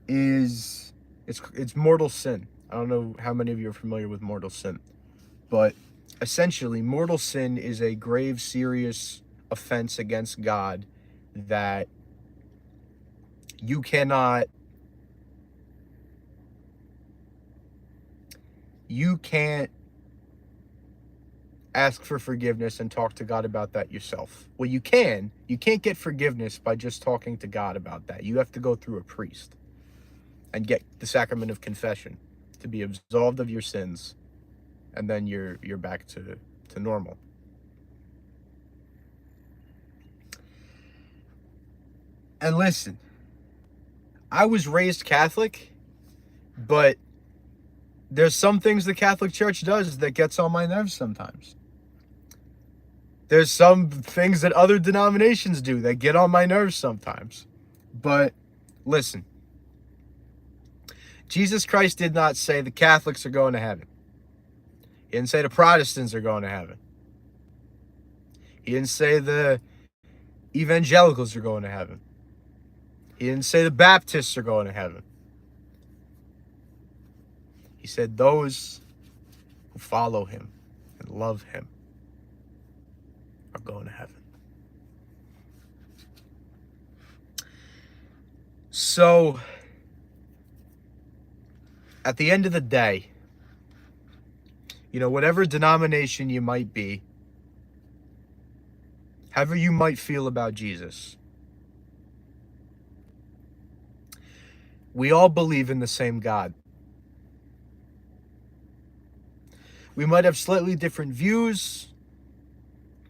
It's mortal sin. I don't know how many of you are familiar with mortal sin, but essentially, mortal sin is a grave, serious offense against God that you can't ask for forgiveness and talk to God about that yourself. Well, you can't get forgiveness by just talking to God about that. You have to go through a priest and get the sacrament of confession to be absolved of your sins. And then you're back to normal. And listen, I was raised Catholic, but there's some things the Catholic Church does that gets on my nerves sometimes. There's some things that other denominations do that get on my nerves sometimes. But listen, Jesus Christ did not say the Catholics are going to heaven. He didn't say the Protestants are going to heaven. He didn't say the evangelicals are going to heaven. He didn't say the Baptists are going to heaven. He said those who follow him and love him are going to heaven. So, at the end of the day, whatever denomination you might be, however you might feel about Jesus, we all believe in the same God. We might have slightly different views.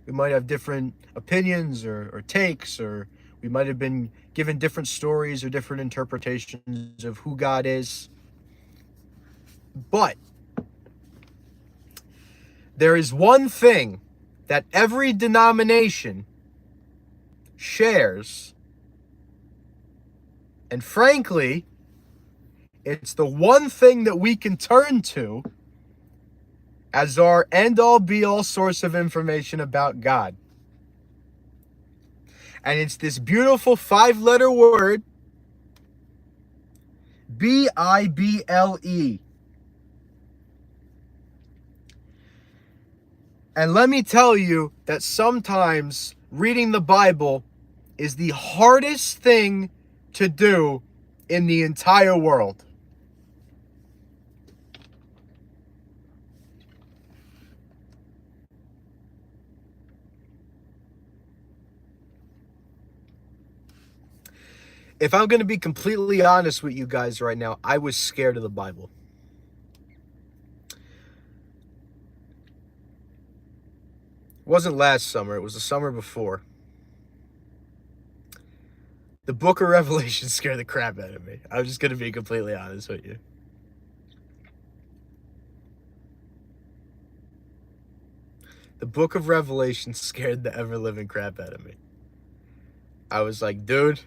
We might have different opinions or takes, or we might have been given different stories or different interpretations of who God is. But there is one thing that every denomination shares, and frankly, it's the one thing that we can turn to as our end-all be-all source of information about God. And it's this beautiful 5-letter word, B-I-B-L-E. And let me tell you that sometimes reading the Bible is the hardest thing to do in the entire world. If I'm going to be completely honest with you guys right now, I was scared of the Bible. It wasn't last summer, it was the summer before. The book of Revelation scared the crap out of me. I'm just going to be completely honest with you. The book of Revelation scared the ever-living crap out of me. I was like, dude,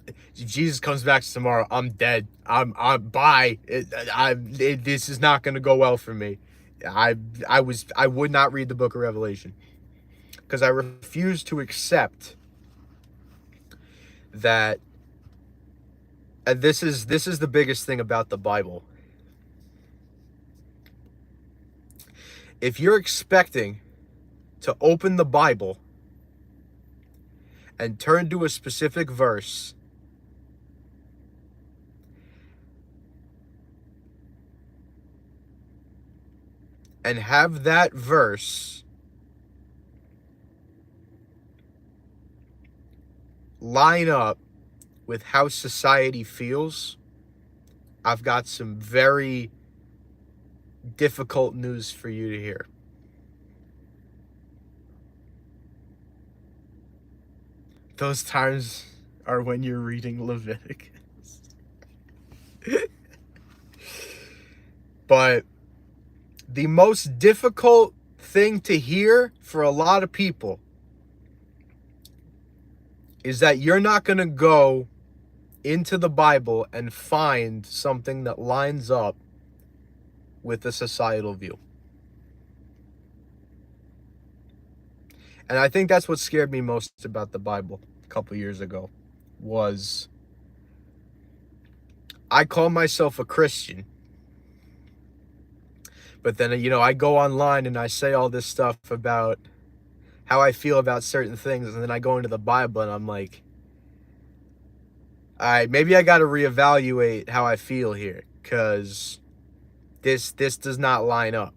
if Jesus comes back tomorrow, I'm dead. Bye. This is not going to go well for me. I would not read the book of Revelation because I refuse to accept that. And this is the biggest thing about the Bible. If you're expecting to open the Bible and turn to a specific verse and have that verse line up with how society feels, I've got some very difficult news for you to hear. Those times are when you're reading Leviticus. But the most difficult thing to hear for a lot of people is that you're not going to go into the Bible and find something that lines up with the societal view. And I think that's what scared me most about the Bible a couple years ago, was I call myself a Christian, but then, I go online and I say all this stuff about how I feel about certain things, and then I go into the Bible and I'm like, maybe I got to reevaluate how I feel here, because this does not line up.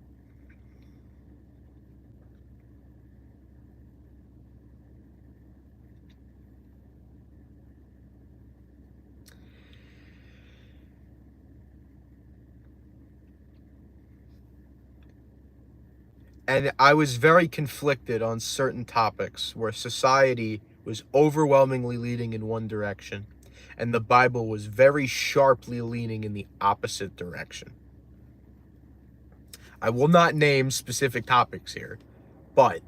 And I was very conflicted on certain topics where society was overwhelmingly leaning in one direction and the Bible was very sharply leaning in the opposite direction. I will not name specific topics here, but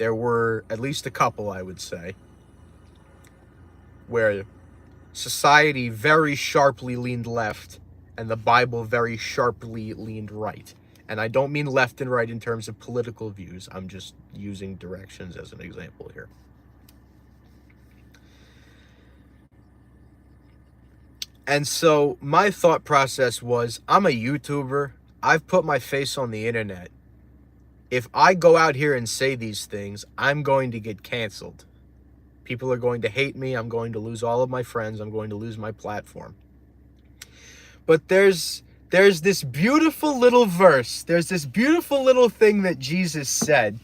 there were at least a couple, I would say, where society very sharply leaned left and the Bible very sharply leaned right. And I don't mean left and right in terms of political views. I'm just using directions as an example here. And so my thought process was, I'm a YouTuber. I've put my face on the internet. If I go out here and say these things, I'm going to get canceled. People are going to hate me. I'm going to lose all of my friends. I'm going to lose my platform. But there's this beautiful little verse. There's this beautiful little thing that Jesus said.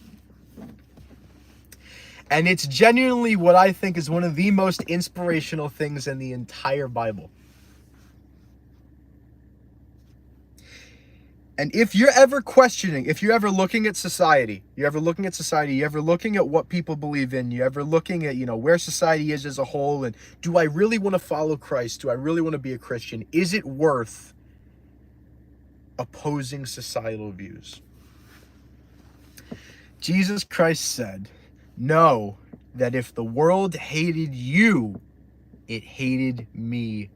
And it's genuinely what I think is one of the most inspirational things in the entire Bible. And if you're ever questioning, if you're ever looking at society, you're ever looking at what people believe in, you're ever looking at, where society is as a whole, and do I really want to follow Christ? Do I really want to be a Christian? Is it worth opposing societal views? Jesus Christ said, "Know that if the world hated you, it hated me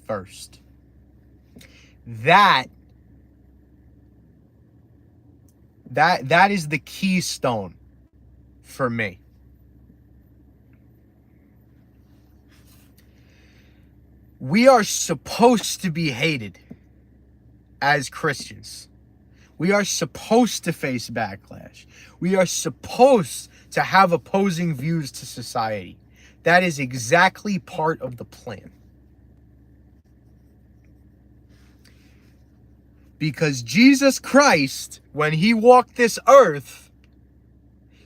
first." That is the keystone for me. We are supposed to be hated as Christians. We are supposed to face backlash. We are supposed to have opposing views to society. That is exactly part of the plan. Because Jesus Christ, when he walked this earth,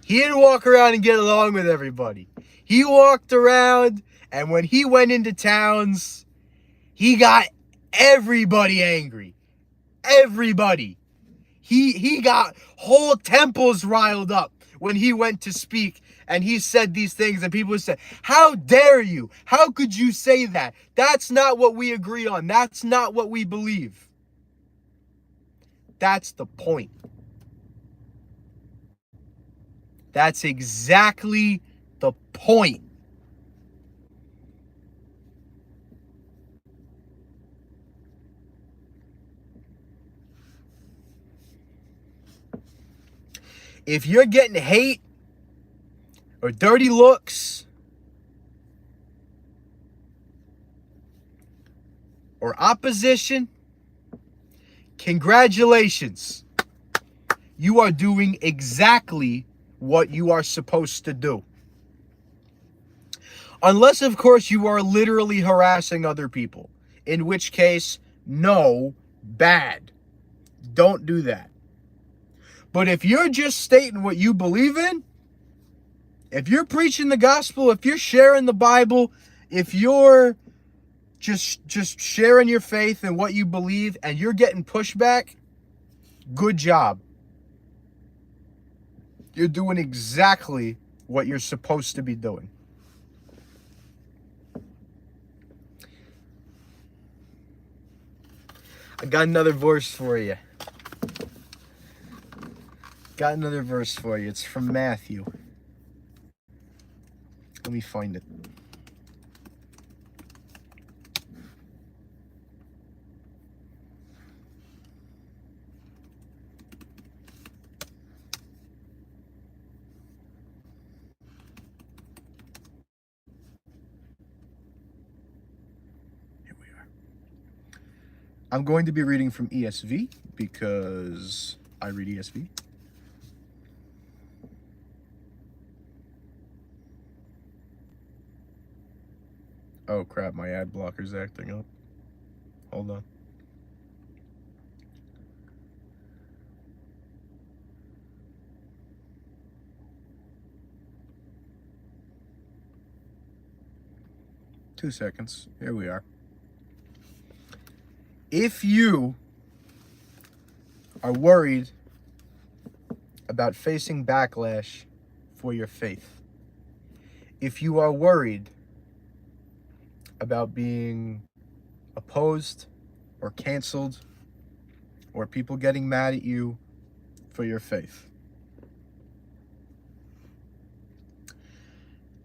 he didn't walk around and get along with everybody. He walked around, and when he went into towns, he got everybody angry. Everybody. He got whole temples riled up when he went to speak and he said these things, and people said, "How dare you? How could you say that? That's not what we agree on. That's not what we believe." That's the point. That's exactly the point. If you're getting hate or dirty looks or opposition, congratulations. You are doing exactly what you are supposed to do. Unless, of course, you are literally harassing other people. In which case, no, bad. Don't do that. But if you're just stating what you believe in, if you're preaching the gospel, if you're sharing the Bible, if you're just sharing your faith and what you believe and you're getting pushback, good job. You're doing exactly what you're supposed to be doing. I got another verse for you. It's from Matthew. Let me find it. Here we are. I'm going to be reading from ESV because I read ESV. Oh crap, my ad blocker's acting up. Hold on. Two seconds. Here we are. If you are worried about facing backlash for your faith, if you are worried about being opposed or canceled or people getting mad at you for your faith,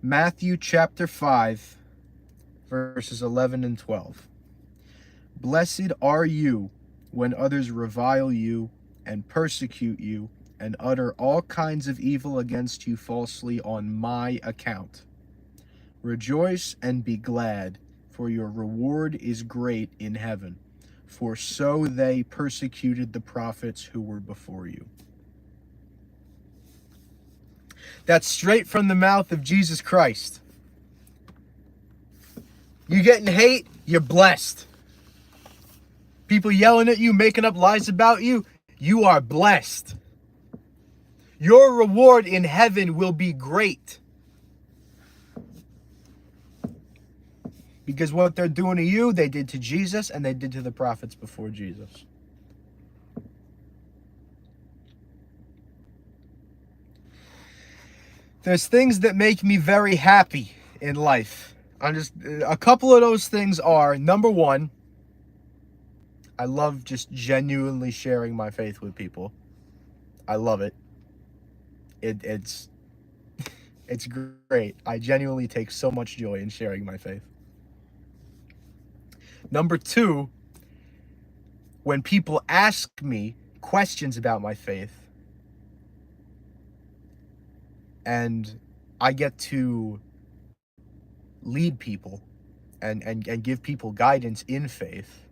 Matthew chapter 5, verses 11 and 12. Blessed are you when others revile you and persecute you and utter all kinds of evil against you falsely on my account. Rejoice and be glad, for your reward is great in heaven, for so they persecuted the prophets who were before you. That's straight from the mouth of Jesus Christ. You getting hate, you're blessed. People yelling at you, making up lies about you, you are blessed. Your reward in heaven will be great. Because what they're doing to you, they did to Jesus and they did to the prophets before Jesus. There's things that make me very happy in life. A couple of those things are, number one, I love just genuinely sharing my faith with people. I love it. It's great. I genuinely take so much joy in sharing my faith. Number two, when people ask me questions about my faith, and I get to lead people and give people guidance in faith,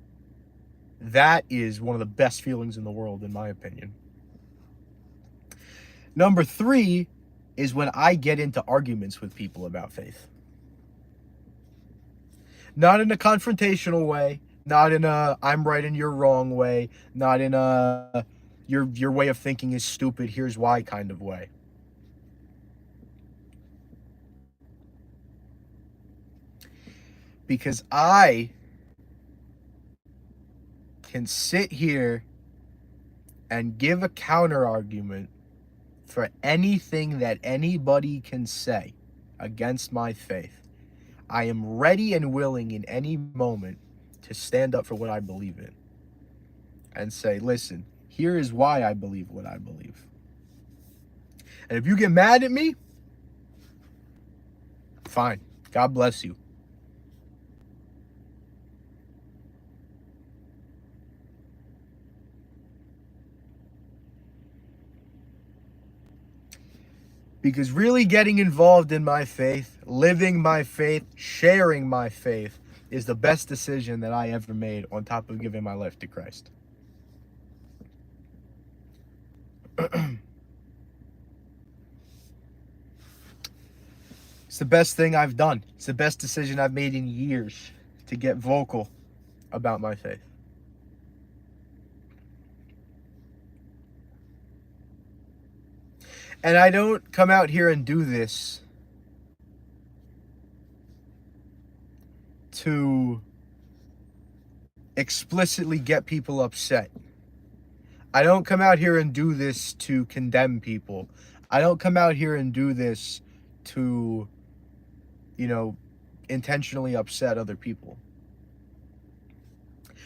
that is one of the best feelings in the world, in my opinion. Number three is when I get into arguments with people about faith. Not in a confrontational way, not in a I'm right and you're wrong way, not in a your way of thinking is stupid, here's why kind of way. Because I can sit here and give a counter argument for anything that anybody can say against my faith. I am ready and willing in any moment to stand up for what I believe in and say, listen, here is why I believe what I believe. And if you get mad at me, fine. God bless you. Because really getting involved in my faith, living my faith, sharing my faith is the best decision that I ever made on top of giving my life to Christ. It's the best thing I've done. It's the best decision I've made in years to get vocal about my faith. And I don't come out here and do this to explicitly get people upset. I don't come out here and do this to condemn people. I don't come out here and do this to, intentionally upset other people.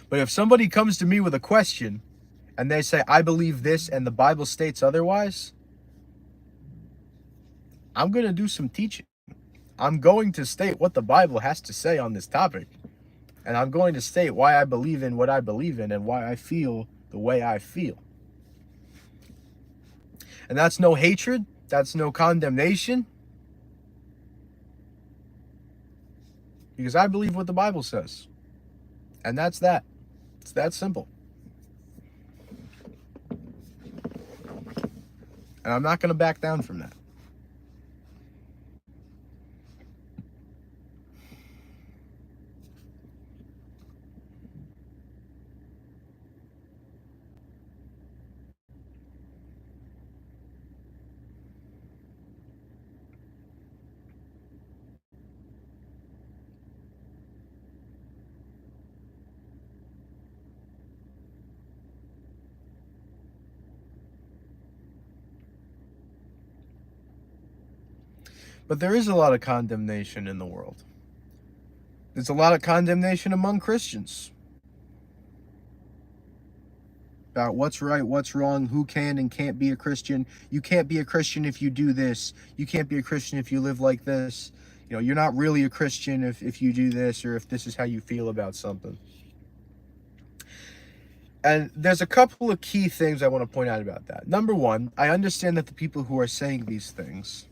But if somebody comes to me with a question and they say, I believe this and the Bible states otherwise, I'm going to do some teaching. I'm going to state what the Bible has to say on this topic. And I'm going to state why I believe in what I believe in and why I feel the way I feel. And that's no hatred. That's no condemnation. Because I believe what the Bible says. And that's that. It's that simple. And I'm not going to back down from that. But there is a lot of condemnation in the world. There's a lot of condemnation among Christians. about what's right, what's wrong, who can and can't be a Christian. You can't be a Christian if you do this. You can't be a Christian if you live like this. You know, you're not really a Christian if you do this, or if this is how you feel about something. And there's a couple of key things I want to point out about that. Number one, I understand that the people who are saying these things,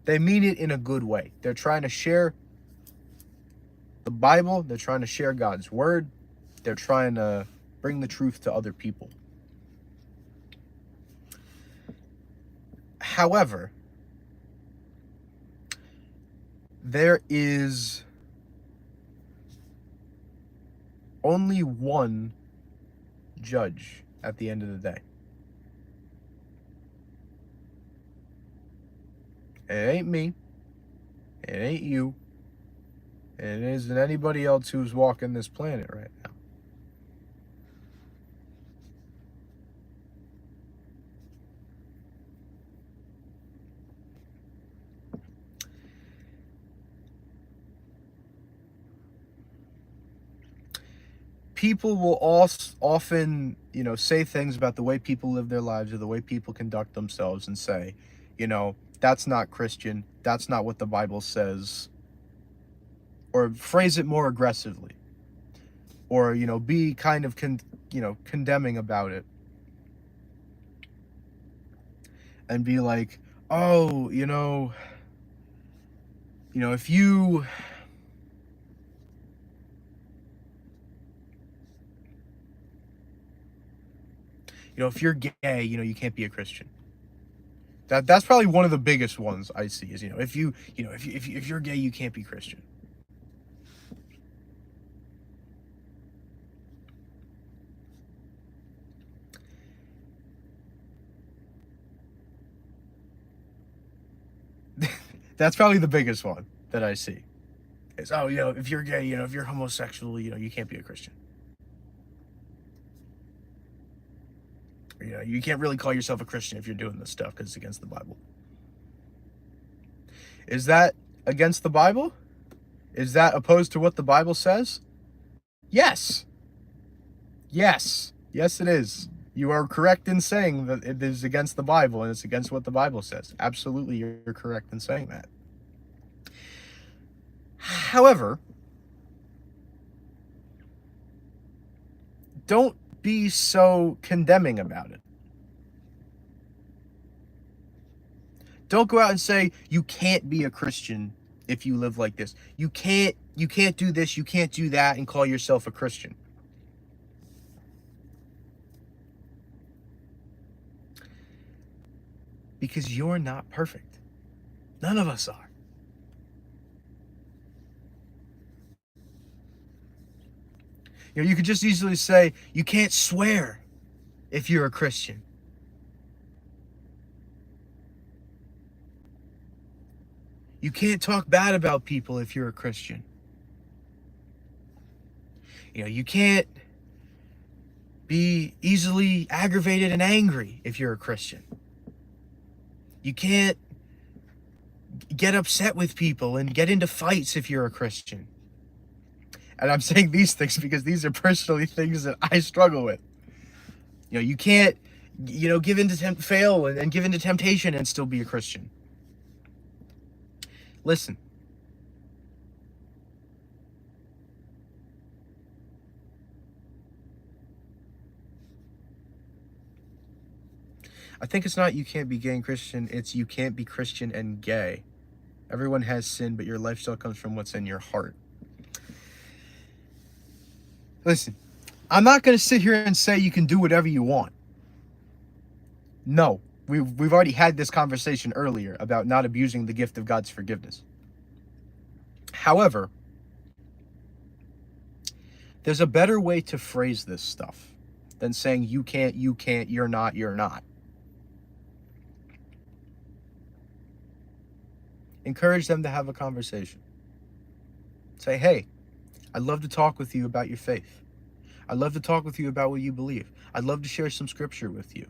they mean it in a good way. They're trying to share the Bible. They're trying to share God's word. They're trying to bring the truth to other people. However, there is only one judge at the end of the day. It ain't me. It ain't you. And it isn't anybody else who's walking this planet right now. People will often, say things about the way people live their lives or the way people conduct themselves and say, that's not Christian. That's not what the Bible says. Or phrase it more aggressively. Or, be kind of, condemning about it. And be like, oh, if you... if you're gay, you can't be a Christian. That's probably one of the biggest ones I see is, if you're gay, you can't be Christian. That's probably the biggest one that I see. Is, oh, if you're gay, if you're homosexual, you can't be a Christian. You can't really call yourself a Christian if you're doing this stuff because it's against the Bible. Is that against the Bible? Is that opposed to what the Bible says? Yes. Yes. Yes, it is. You are correct in saying that it is against the Bible and it's against what the Bible says. Absolutely, you're correct in saying that. However, don't be so condemning about it. Don't go out and say you can't be a Christian if you live like this. You can't do this, you can't do that and call yourself a Christian. Because you're not perfect. None of us are. You could just easily say, you can't swear if you're a Christian. You can't talk bad about people if you're a Christian. You can't be easily aggravated and angry if you're a Christian. You can't get upset with people and get into fights if you're a Christian. And I'm saying these things because these are personally things that I struggle with. You can't, give in to fail and give in to temptation and still be a Christian. Listen. I think it's not you can't be gay and Christian, it's you can't be Christian and gay. Everyone has sin, but your lifestyle comes from what's in your heart. Listen, I'm not going to sit here and say you can do whatever you want. No, we've already had this conversation earlier about not abusing the gift of God's forgiveness. However, there's a better way to phrase this stuff than saying you can't, you're not. Encourage them to have a conversation. Say, hey, I'd love to talk with you about your faith. I'd love to talk with you about what you believe. I'd love to share some scripture with you.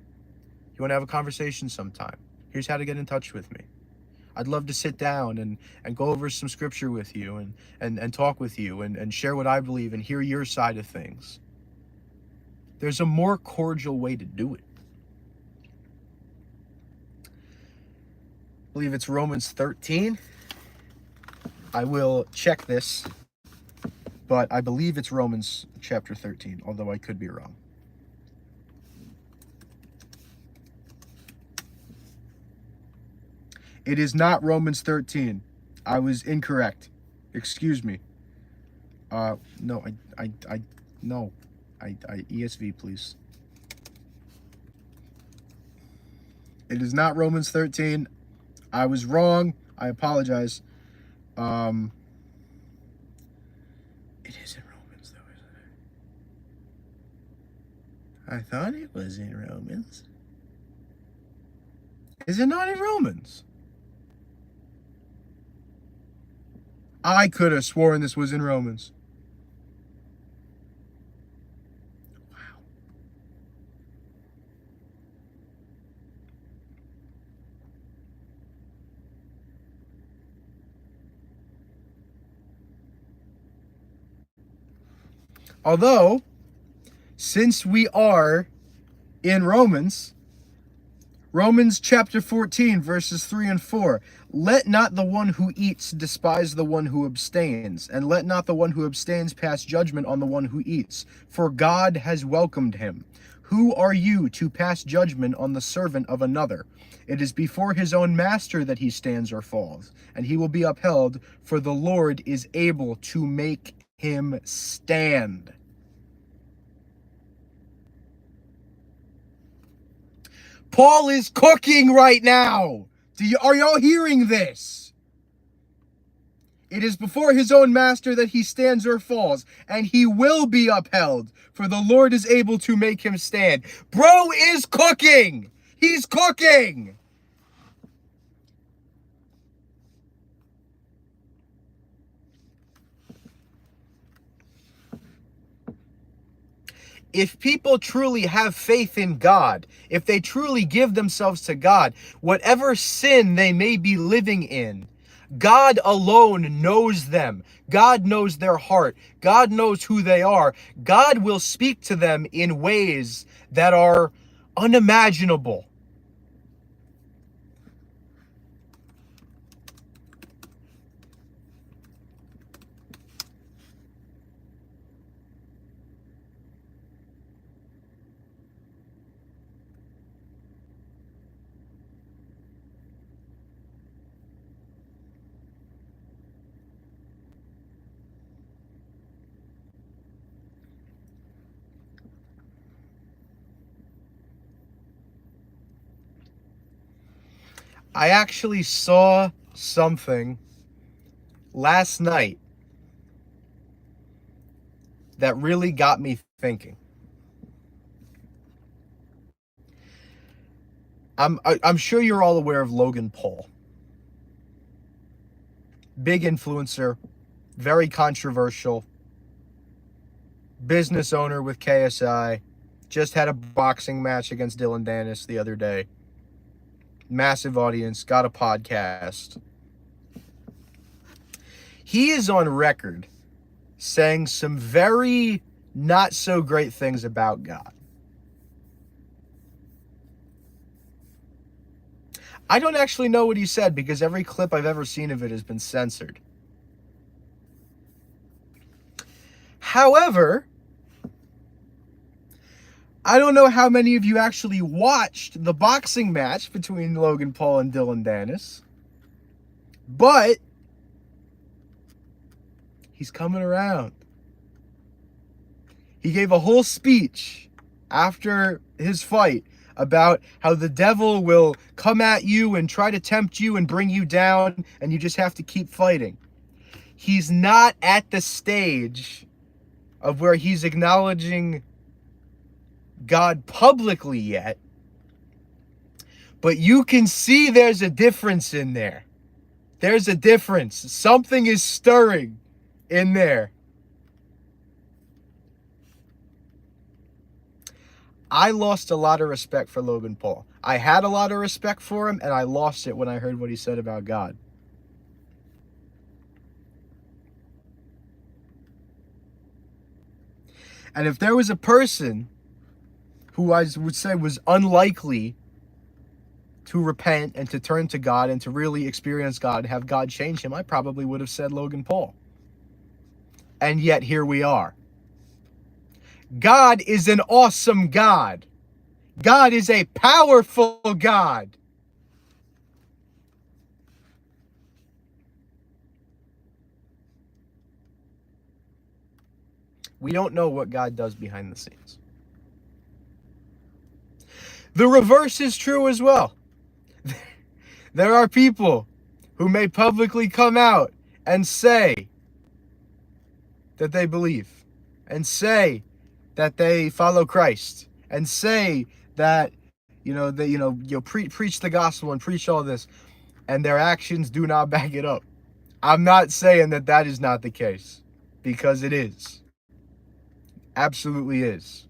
You want to have a conversation sometime? Here's how to get in touch with me. I'd love to sit down and go over some scripture with you and talk with you and share what I believe and hear your side of things. There's a more cordial way to do it. I believe it's Romans 13. I will check this, but I believe it's Romans chapter 13, although I could be wrong. It is not Romans 13. I was incorrect. Excuse me. No, ESV, please. It is not Romans 13. I was wrong. I apologize. It is in Romans, though, isn't it? I thought it was in Romans. Is it not in Romans? I could have sworn this was in Romans. Wow. Although, since we are in Romans chapter 14, verses 3 and 4, let not the one who eats despise the one who abstains, and let not the one who abstains pass judgment on the one who eats, for God has welcomed him. Who are you to pass judgment on the servant of another? It is before his own master that he stands or falls, and he will be upheld, for the Lord is able to make him stand. Paul is cooking right now. Are y'all hearing this? It is before his own master that he stands or falls, and he will be upheld, for the Lord is able to make him stand. Bro is cooking. He's cooking. If people truly have faith in God, if they truly give themselves to God, whatever sin they may be living in, God alone knows them. God knows their heart. God knows who they are. God will speak to them in ways that are unimaginable. I actually saw something last night that really got me thinking. I'm sure you're all aware of Logan Paul. Big influencer, very controversial, business owner with KSI, just had a boxing match against Dylan Dennis the other day. Massive audience, got a podcast. He is on record saying some very not so great things about God. I don't actually know what he said because every clip I've ever seen of it has been censored. However, I don't know how many of you actually watched the boxing match between Logan Paul and Dylan Dennis, but he's coming around. He gave a whole speech after his fight about how the devil will come at you and try to tempt you and bring you down, and you just have to keep fighting. He's not at the stage of where he's acknowledging God publicly yet, but you can see there's a difference in there. There's a difference. Something is stirring in there. I lost a lot of respect for Logan Paul. I had a lot of respect for him, and I lost it when I heard what he said about God. And if there was a person who I would say was unlikely to repent and to turn to God and to really experience God, have God change him, I probably would have said Logan Paul. And yet here we are. God is an awesome God. God is a powerful God. We don't know what God does behind the scenes. The reverse is true as well. There are people who may publicly come out and say that they believe, and say that they follow Christ, and say that preach the gospel and preach all this, and their actions do not back it up. I'm not saying that that is not the case, because it is. Absolutely is.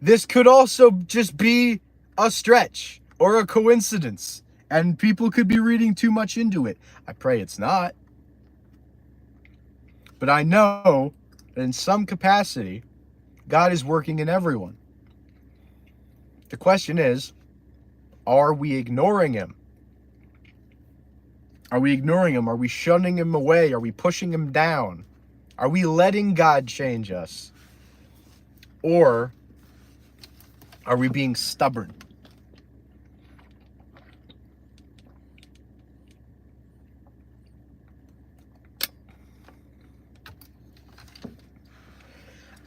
This could also just be a stretch or a coincidence, and people could be reading too much into it. I pray it's not. But I know that in some capacity, God is working in everyone. The question is, are we ignoring him? Are we ignoring him? Are we shunning him away? Are we pushing him down? Are we letting God change us? Or are we being stubborn?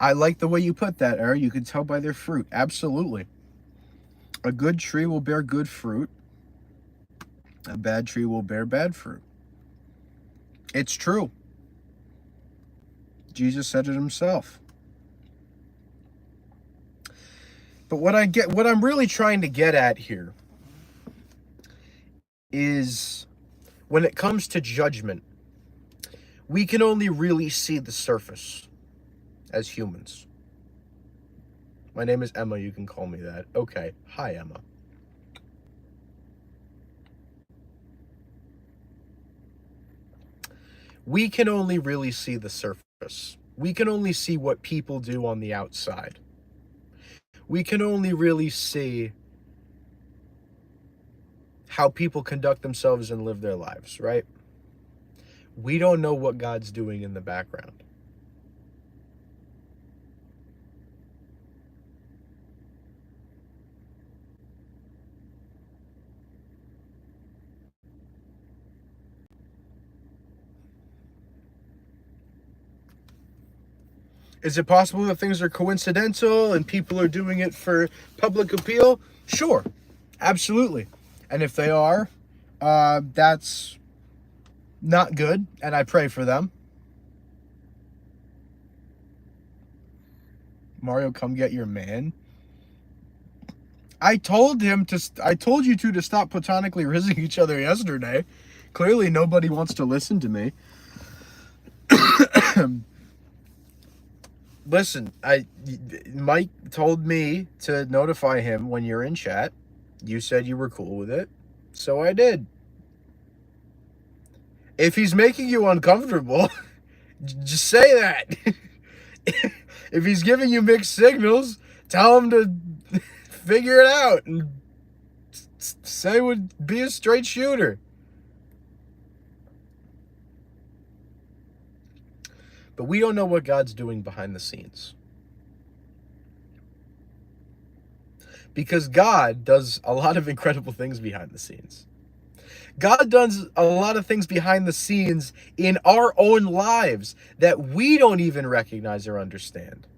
I like the way you put that, Eric. You can tell by their fruit. Absolutely. A good tree will bear good fruit. A bad tree will bear bad fruit. It's true. Jesus said it himself. But what I'm really trying to get at here is, when it comes to judgment, we can only really see the surface as humans. My name is Emma, you can call me that. Okay, hi Emma. We can only really see the surface. We can only see what people do on the outside. We can only really see how people conduct themselves and live their lives, right? We don't know what God's doing in the background. Is it possible that things are coincidental and people are doing it for public appeal? Sure, absolutely. And if they are, that's not good, and I pray for them. Mario, come get your man. I told you to stop platonically rizzing each other yesterday. Clearly nobody wants to listen to me. Listen, Mike told me to notify him when you're in chat. You said you were cool with it, so I did. If he's making you uncomfortable, just say that. If he's giving you mixed signals, tell him to figure it out and say would be a straight shooter. But we don't know what God's doing behind the scenes. Because God does a lot of incredible things behind the scenes. God does a lot of things behind the scenes in our own lives that we don't even recognize or understand.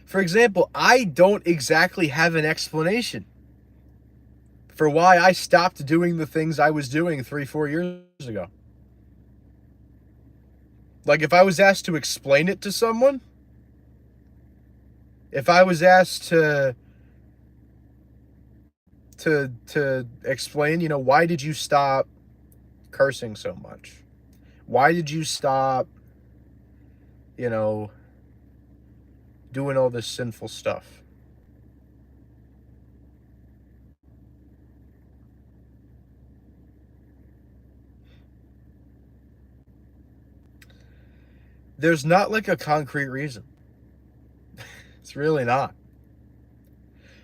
For example, I don't exactly have an explanation for why I stopped doing the things I was doing 3-4 years ago. Like, if I was asked to explain it to someone, if I was asked to explain, why did you stop cursing so much? Why did you stop, doing all this sinful stuff? There's not like a concrete reason. It's really not.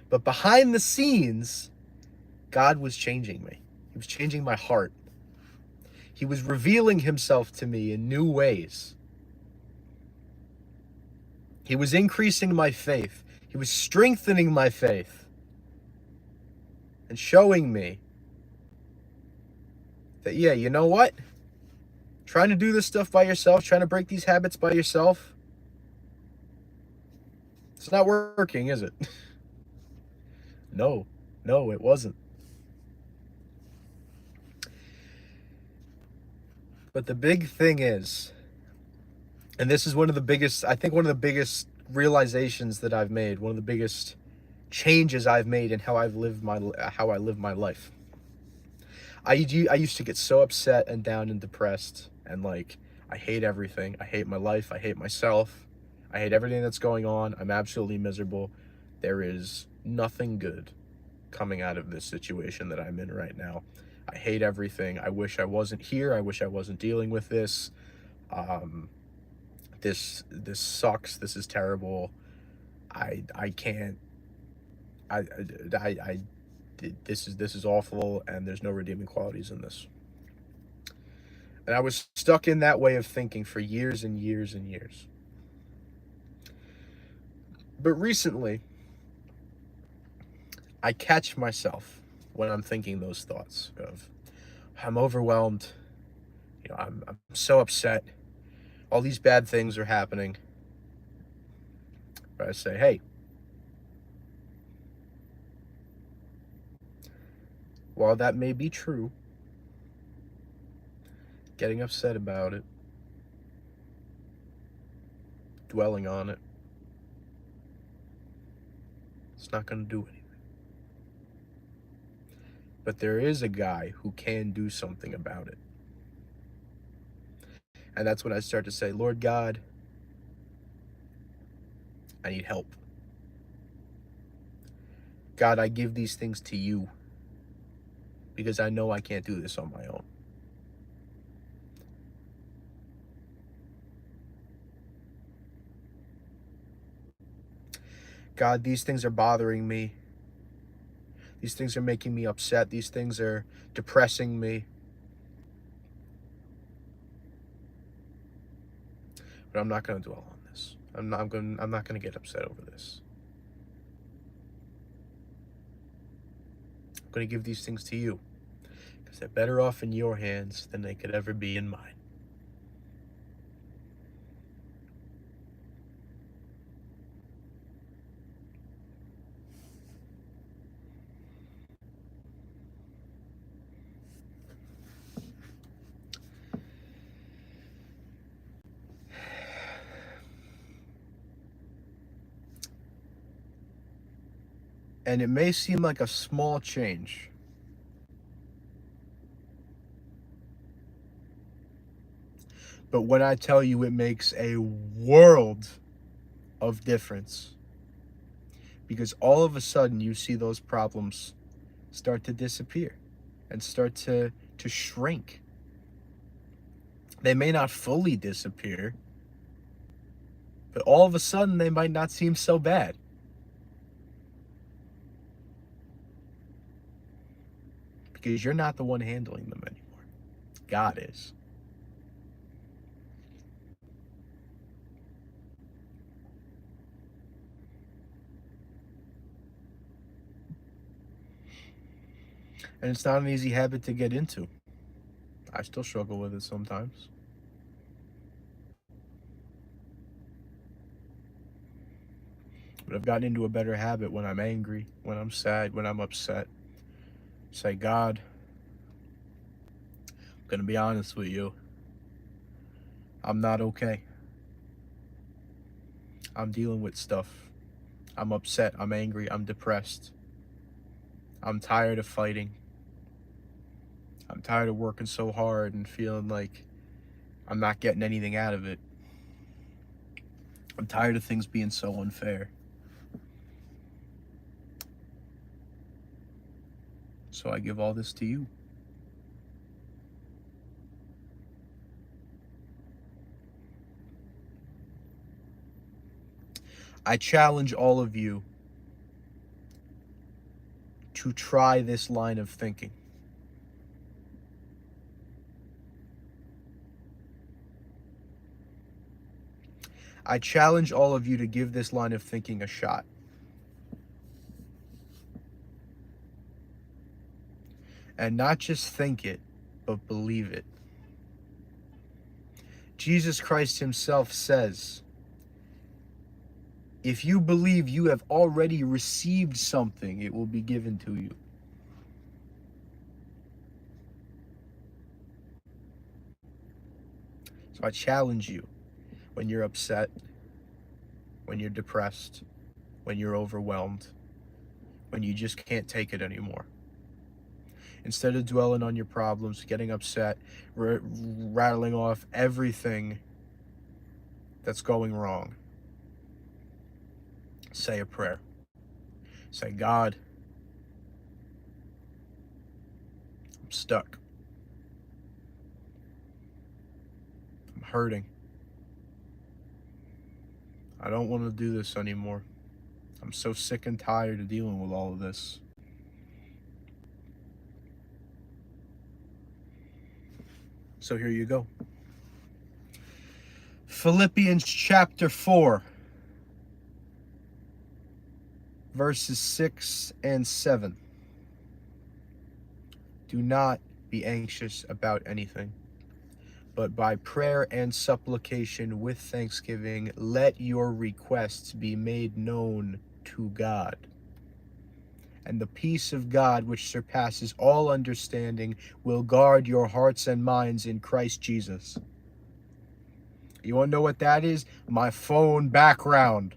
But behind the scenes, God was changing me. He was changing my heart. He was revealing himself to me in new ways. He was increasing my faith. He was strengthening my faith and showing me that, yeah, you know what? Trying to do this stuff by yourself, trying to break these habits by yourself, it's not working, is it? No, it wasn't. But the big thing is, and this is one of the biggest, I think one of the biggest realizations that I've made, one of the biggest changes I've made in how I live my life. I used to get so upset and down and depressed and like, I hate everything. I hate my life. I hate myself. I hate everything that's going on. I'm absolutely miserable. There is nothing good coming out of this situation that I'm in right now. I hate everything. I wish I wasn't here. I wish I wasn't dealing with this. This sucks. This is terrible. I can't. I this is awful, and there's no redeeming qualities in this. And I was stuck in that way of thinking for years and years and years. But recently, I catch myself when I'm thinking those thoughts of, I'm overwhelmed, I'm so upset, all these bad things are happening. But I say, hey, while that may be true, getting upset about it, dwelling on it, it's not going to do anything. But there is a guy who can do something about it. And that's when I start to say, Lord God, I need help. God, I give these things to you because I know I can't do this on my own. God, these things are bothering me. These things are making me upset. These things are depressing me. But I'm not going to dwell on this. I'm not going to get upset over this. I'm going to give these things to you because they're better off in your hands than they could ever be in mine. And it may seem like a small change, but when I tell you, it makes a world of difference, because all of a sudden you see those problems start to disappear and start to shrink. They may not fully disappear, but all of a sudden they might not seem so bad. Because you're not the one handling them anymore. God is. And it's not an easy habit to get into. I still struggle with it sometimes. But I've gotten into a better habit when I'm angry, when I'm sad, when I'm upset. Say, God, I'm going to be honest with you. I'm not okay. I'm dealing with stuff. I'm upset. I'm angry. I'm depressed. I'm tired of fighting. I'm tired of working so hard and feeling like I'm not getting anything out of it. I'm tired of things being so unfair. So I give all this to you. I challenge all of you to try this line of thinking. I challenge all of you to give this line of thinking a shot. And not just think it, but believe it. Jesus Christ himself says, if you believe you have already received something, it will be given to you. So I challenge you, when you're upset, when you're depressed, when you're overwhelmed, when you just can't take it anymore, instead of dwelling on your problems, getting upset, rattling off everything that's going wrong, say a prayer. Say, God, I'm stuck. I'm hurting. I don't want to do this anymore. I'm so sick and tired of dealing with all of this. So here you go. Philippians chapter 4, verses 6 and 7. Do not be anxious about anything, but by prayer and supplication with thanksgiving, let your requests be made known to God. And the peace of God, which surpasses all understanding, will guard your hearts and minds in Christ Jesus. You want to know what that is? My phone background.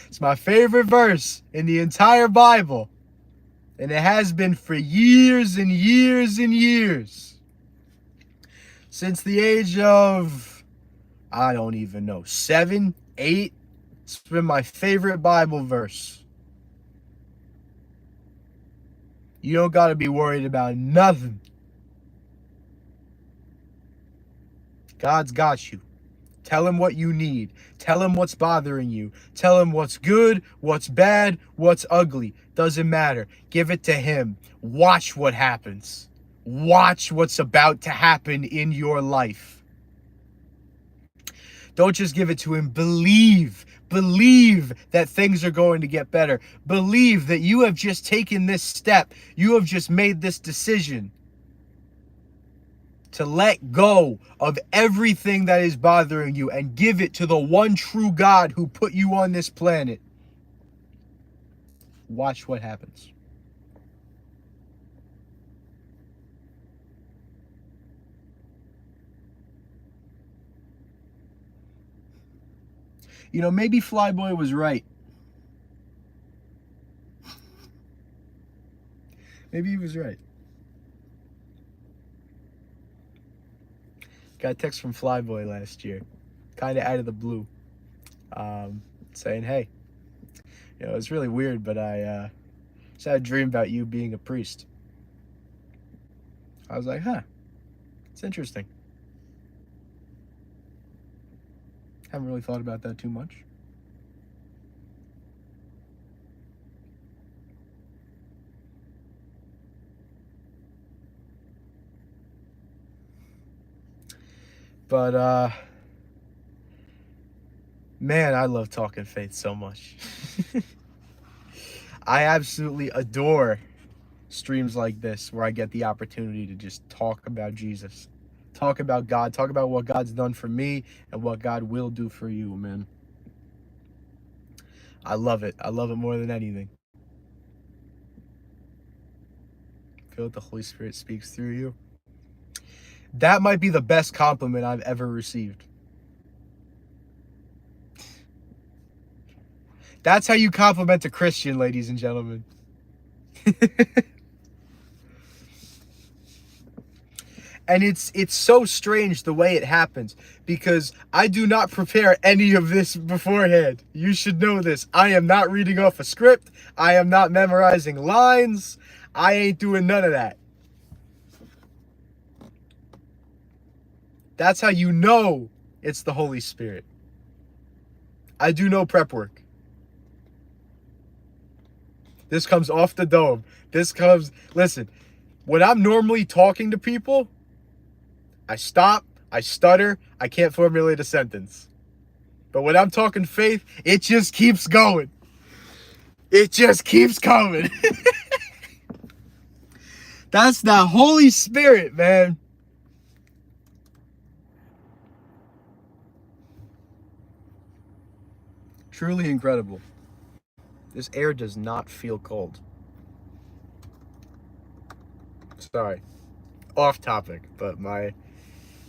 It's my favorite verse in the entire Bible. And it has been for years and years and years. Since the age of, I don't even know, 7, 8. It's been my favorite Bible verse. You don't got to be worried about nothing. God's got you. Tell him what you need. Tell him what's bothering you. Tell him what's good, what's bad, what's ugly. Doesn't matter. Give it to him. Watch what happens. Watch what's about to happen in your life. Don't just give it to him. Believe. Believe that things are going to get better. Believe that you have just taken this step. You have just made this decision to let go of everything that is bothering you and give it to the one true God who put you on this planet. Watch what happens. You know, maybe Flyboy was right. Maybe he was right. Got a text from Flyboy last year, kind of out of the blue, saying, hey, you know, it's really weird, but I just had a dream about you being a priest. I was like, huh, it's interesting. Haven't really thought about that too much. But, man, I love talking faith so much. I absolutely adore streams like this where I get the opportunity to just talk about Jesus. Talk about God. Talk about what God's done for me and what God will do for you, man. I love it. I love it more than anything. Feel that the Holy Spirit speaks through you. That might be the best compliment I've ever received. That's how you compliment a Christian, ladies and gentlemen. And it's so strange the way it happens, because I do not prepare any of this beforehand. You should know this. I am not reading off a script. I am not memorizing lines. I ain't doing none of that. That's how you know it's the Holy Spirit. I do no prep work. This comes off the dome. Listen, when I'm normally talking to people, I stop, I stutter, I can't formulate a sentence. But when I'm talking faith, it just keeps going. It just keeps coming. That's the Holy Spirit, man. Truly incredible. This air does not feel cold. Sorry. Off topic, but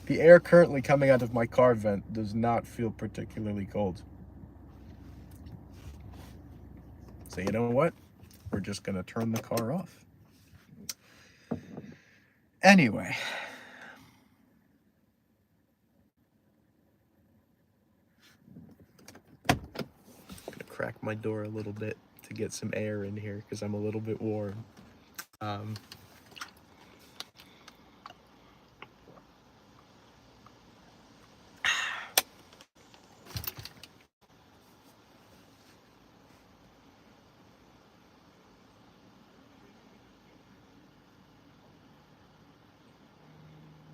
the air currently coming out of my car vent does not feel particularly cold. So you know what? We're just gonna turn the car off. Anyway. I'm gonna crack my door a little bit to get some air in here because I'm a little bit warm.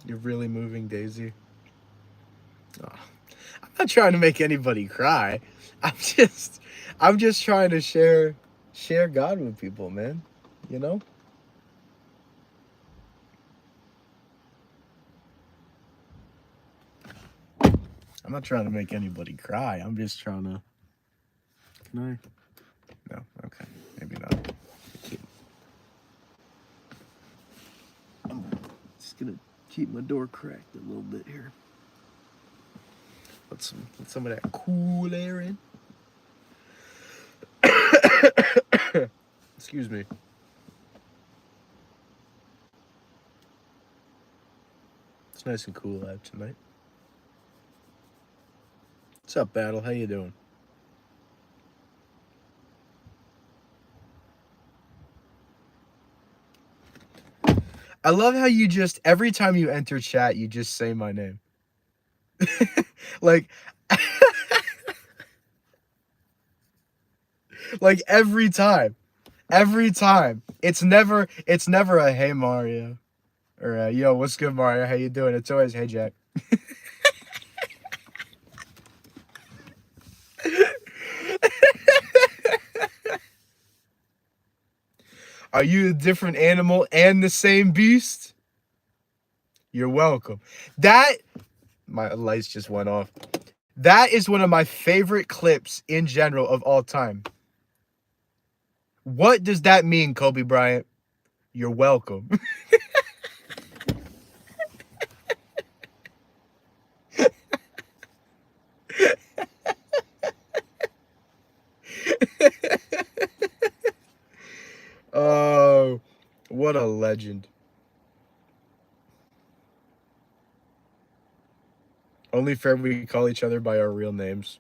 You're really moving, Daisy? Oh, I'm not trying to make anybody cry. I'm just trying to share God with people, man. You know? I'm not trying to make anybody cry. I'm just trying to. Can I? No. Okay. Maybe not. I'm just gonna keep my door cracked a little bit here. Let some of that cool air in. Excuse me. It's nice and cool out tonight. What's up, Battle? How you doing? I love how you just, every time you enter chat, you just say my name. like, like every time. It's never a hey Mario or a, yo, what's good, Mario? How you doing? It's always hey Jack. Are you a different animal and the same beast? You're welcome. My lights just went off. That is one of my favorite clips in general of all time. What does that mean, Kobe Bryant? You're welcome. Oh, what a legend. Only fair we call each other by our real names.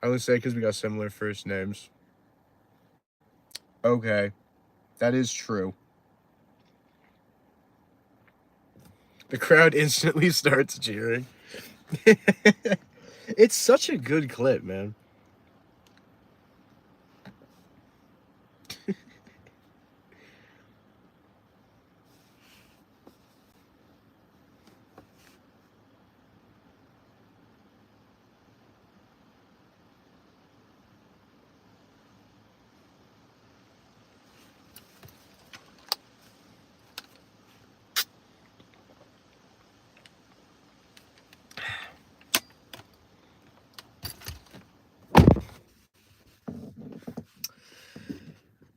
I would say because we got similar first names. Okay, that is true. The crowd instantly starts cheering. It's such a good clip, man.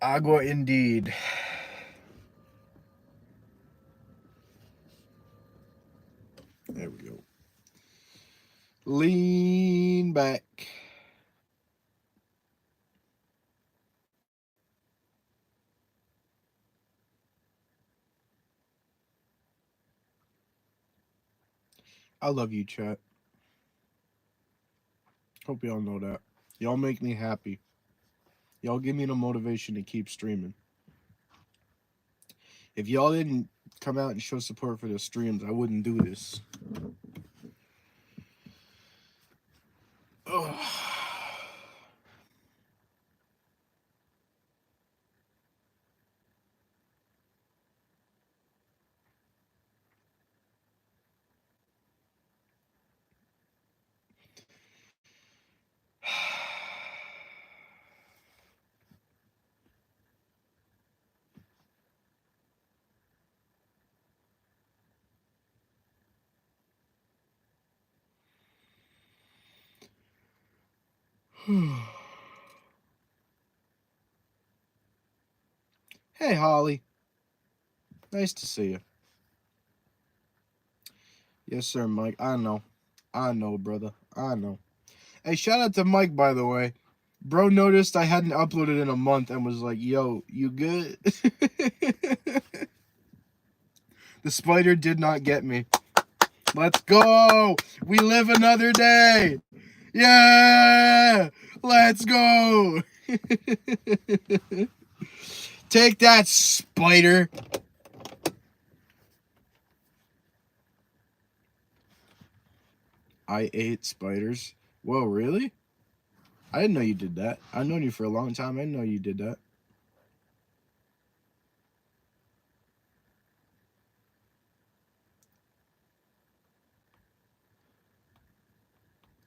Agua indeed. There we go. Lean back. I love you, chat. Hope y'all know that. Y'all make me happy. Y'all give me the motivation to keep streaming. If y'all didn't come out and show support for the streams, I wouldn't do this. Ugh. Hey, Holly. Nice to see you. Yes, sir, Mike. I know, brother. I know. Hey, shout out to Mike, by the way. Bro noticed I hadn't uploaded in a month and was like, yo, you good? The spider did not get me. Let's go. We live another day. Yeah. Let's go. Take that, spider. I ate spiders. Whoa, really? I didn't know you did that. I've known you for a long time. I didn't know you did that.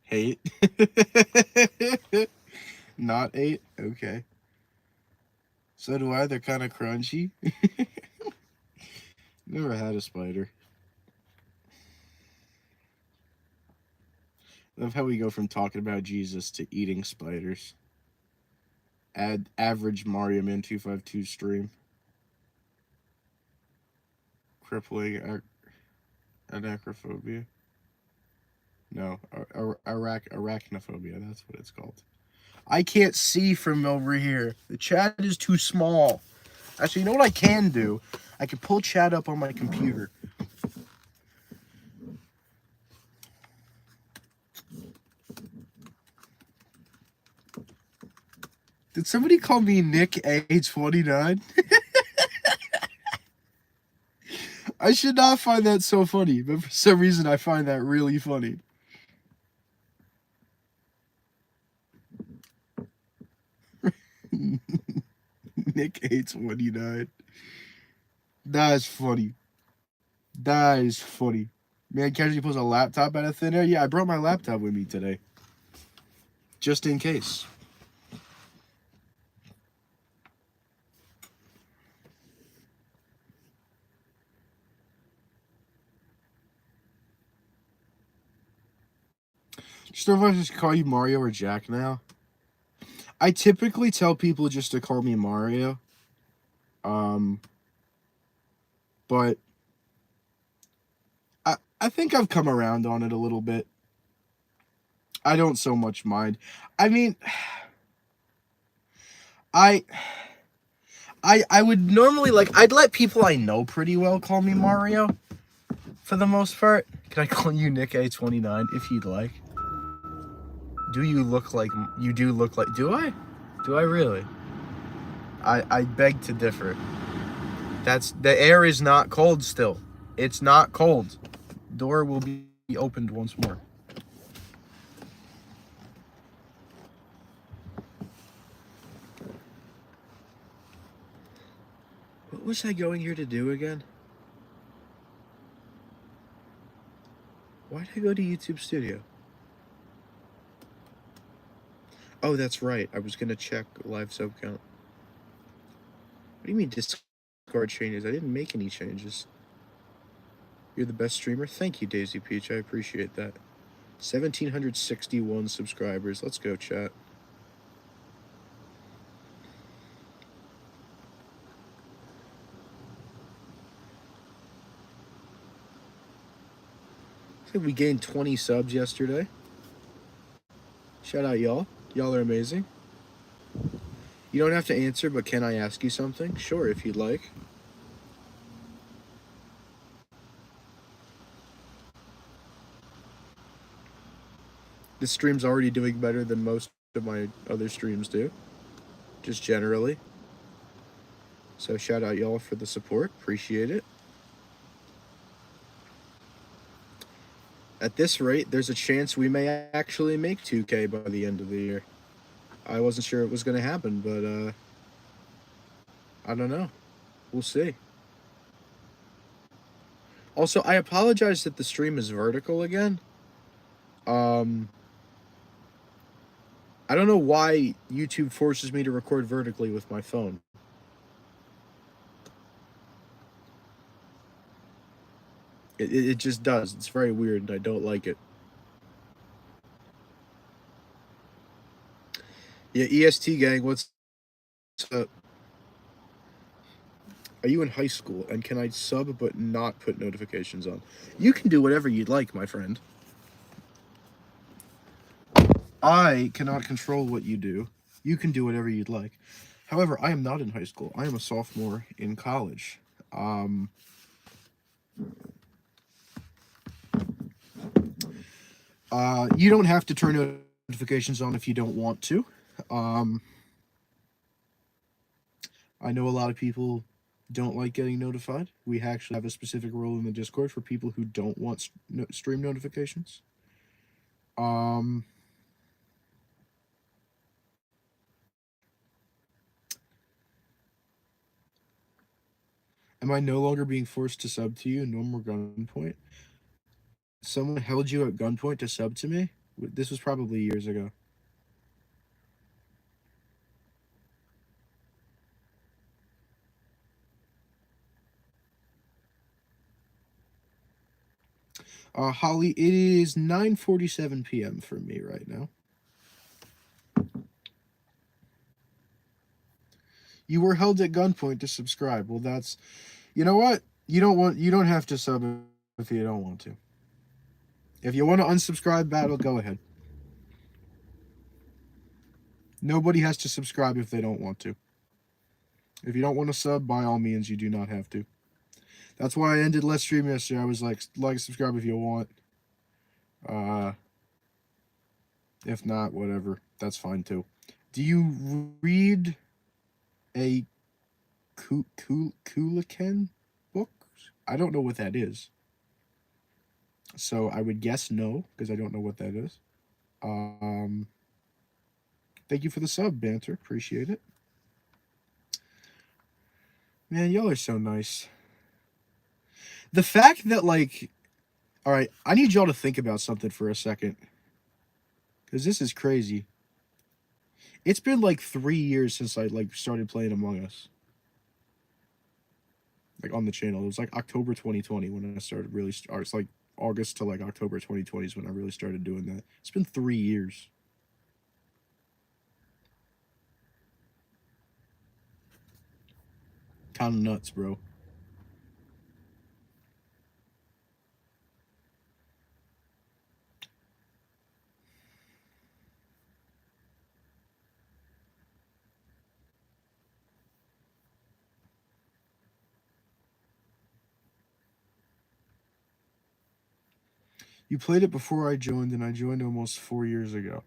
Hate. Not ate? Okay. So do I. They're kind of crunchy. Never had a spider. Love how we go from talking about Jesus to eating spiders. Add average Mario Man 252 stream. Crippling anachrophobia. No, arachnophobia. That's what it's called. I can't see from over here. The chat is too small. Actually, you know what I can do? I can pull chat up on my computer. Did somebody call me Nick A29? I should not find that so funny, but for some reason I find that really funny. Nick A29. That is funny. That is funny. Man, casually pulls a laptop out of thin air. Yeah, I brought my laptop with me today. Just in case. Just know if I just call you Mario or Jack now. I typically tell people just to call me Mario. But I think I've come around on it a little bit. I don't so much mind. I mean, I would normally, like, I'd let people I know pretty well call me Mario for the most part. Can I call you Nick A29 if you'd like? Do you look like, you do look like, do I? Do I really? I beg to differ. The air is not cold still. It's not cold. Door will be opened once more. What was I going here to do again? Why did I go to YouTube Studio? Oh, that's right. I was going to check live sub count. What do you mean Discord changes? I didn't make any changes. You're the best streamer? Thank you, Daisy Peach. I appreciate that. 1,761 subscribers. Let's go, chat. I think we gained 20 subs yesterday. Shout out, y'all. Y'all are amazing. You don't have to answer, but can I ask you something? Sure, if you'd like. This stream's already doing better than most of my other streams do. Just generally. So shout out y'all for the support. Appreciate it. At this rate, there's a chance we may actually make 2K by the end of the year. I wasn't sure it was going to happen, but I don't know. We'll see. Also, I apologize that the stream is vertical again. I don't know why YouTube forces me to record vertically with my phone. It just does. It's very weird, and I don't like it. Yeah, EST gang, what's up? Are you in high school, and can I sub but not put notifications on? You can do whatever you'd like, my friend. I cannot control what you do. You can do whatever you'd like. However, I am not in high school. I am a sophomore in college. You don't have to turn notifications on if you don't want to. I know a lot of people don't like getting notified. We actually have a specific rule in the Discord for people who don't want stream notifications. Am I no longer being forced to sub to you? No more gunpoint. Someone held you at gunpoint to sub to me? This was probably years ago. Holly, it is 9:47 p.m. for me right now. You were held at gunpoint to subscribe. Well, that's, you know what? You don't have to sub if you don't want to. If you want to unsubscribe battle, go ahead. Nobody has to subscribe if they don't want to. If you don't want to sub, by all means, you do not have to. That's why I ended Let's Stream yesterday. I was like, subscribe if you want. If not, whatever. That's fine too. Do you read a Kulikan book? I don't know what that is. So I would guess no, because I don't know what that is. Thank you for the sub, Banter. Appreciate it. Man, y'all are so nice. The fact that, like... Alright, I need y'all to think about something for a second. Because this is crazy. It's been like 3 years since I like started playing Among Us. Like on the channel. It was like October 2020 when I started really... Or it's like August to like October 2020 is when I really started doing that. It's been 3 years. Kind of nuts, bro. You played it before I joined, and I joined almost 4 years ago.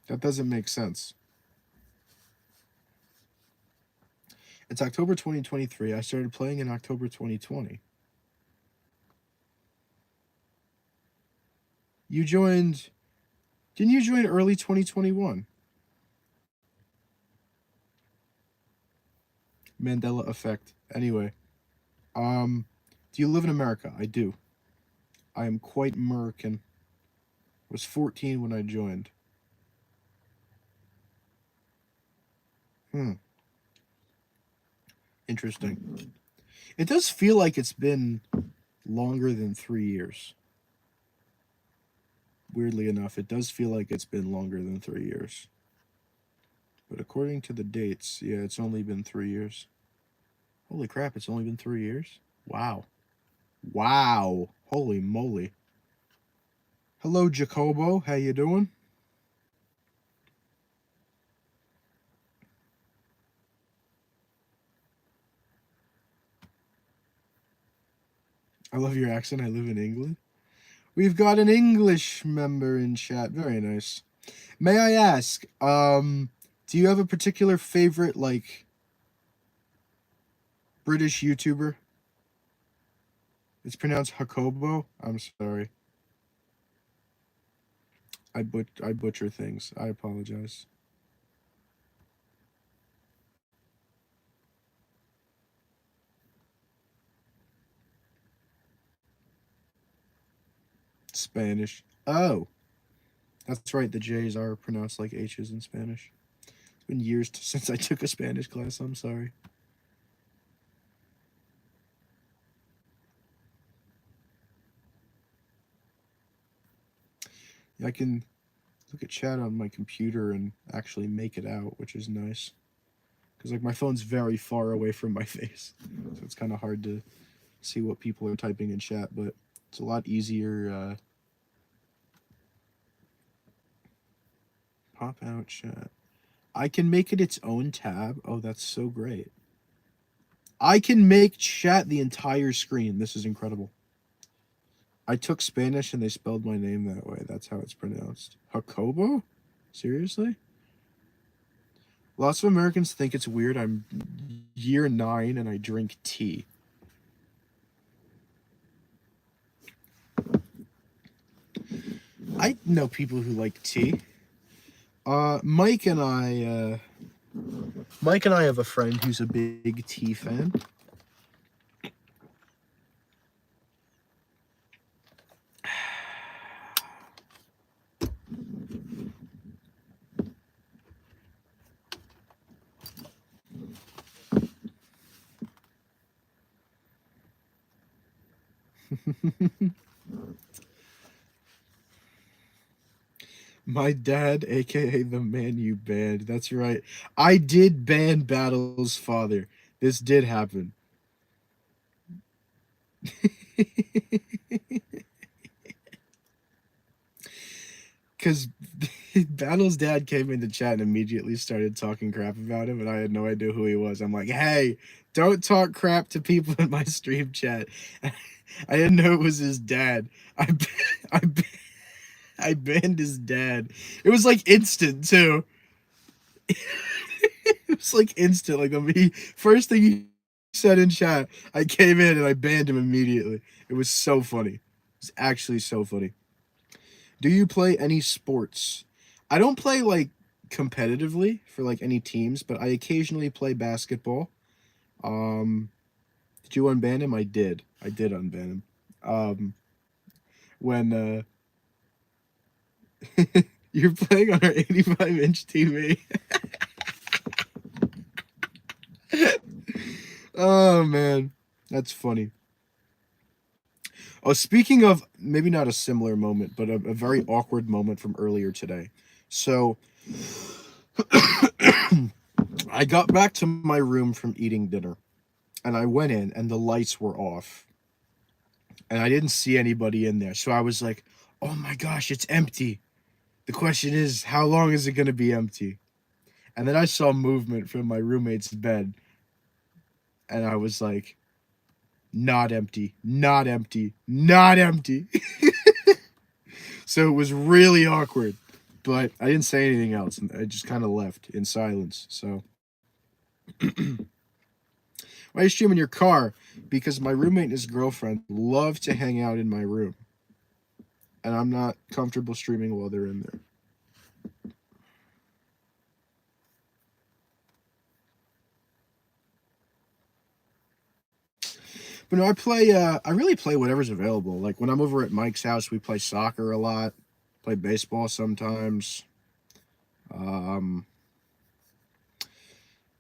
That doesn't make sense. It's October 2023. I started playing in October 2020. You joined... Didn't you join early 2021? Mandela effect. Anyway. Do you live in America? I do. I am quite American. I was 14 when I joined. Interesting. It does feel like it's been longer than 3 years. Weirdly enough, it does feel like it's been longer than 3 years. But according to the dates, yeah, it's only been 3 years. Holy crap, it's only been 3 years? Wow. Wow. Holy moly. Hello, Jacobo. How you doing? I love your accent. I live in England. We've got an English member in chat. Very nice. May I ask, do you have a particular favorite, like, British YouTuber It's pronounced Jacobo. I'm sorry. I butcher things. I apologize. Spanish. Oh, that's right. The J's are pronounced like H's in Spanish. It's been years since I took a Spanish class. I'm sorry. I can look at chat on my computer and actually make it out, which is nice. Because like my phone's very far away from my face, so it's kind of hard to see what people are typing in chat. But it's a lot easier. Pop out chat. I can make it its own tab. Oh, that's so great. I can make chat the entire screen. This is incredible. I took Spanish and they spelled my name that way. That's how it's pronounced. Jacobo? Seriously? Lots of Americans think it's weird. I'm year 9 and I drink tea. I know people who like tea. Mike and I have a friend who's a big tea fan. My dad, aka the man you banned. That's right. I did ban Battle's father. This did happen. Because Battle's dad came into chat and immediately started talking crap about him, and I had no idea who he was. I'm like, hey, don't talk crap to people in my stream chat. I didn't know it was his dad. I, I banned his dad. It was like instant too. It was like instant. Like the first thing he said in chat, I came in and I banned him immediately. It was so funny. It was actually so funny. Do you play any sports? I don't play like competitively for like any teams, but I occasionally play basketball. Um, did you unban him? I did. I did unban him. Um, when you're playing on our 85-inch TV. Oh man, that's funny. Oh, speaking of maybe not a similar moment, but a very awkward moment from earlier today. So I got back to my room from eating dinner and I went in and the lights were off and I didn't see anybody in there. So I was like, oh my gosh, it's empty. The question is, how long is it going to be empty? And then I saw movement from my roommate's bed and I was like, not empty, not empty, not empty. So it was really awkward, but I didn't say anything else. And I just kind of left in silence. So why are you streaming your car? Because my roommate and his girlfriend love to hang out in my room. And I'm not comfortable streaming while they're in there. But no, I really play whatever's available. Like when I'm over at Mike's house, we play soccer a lot, play baseball sometimes. Um,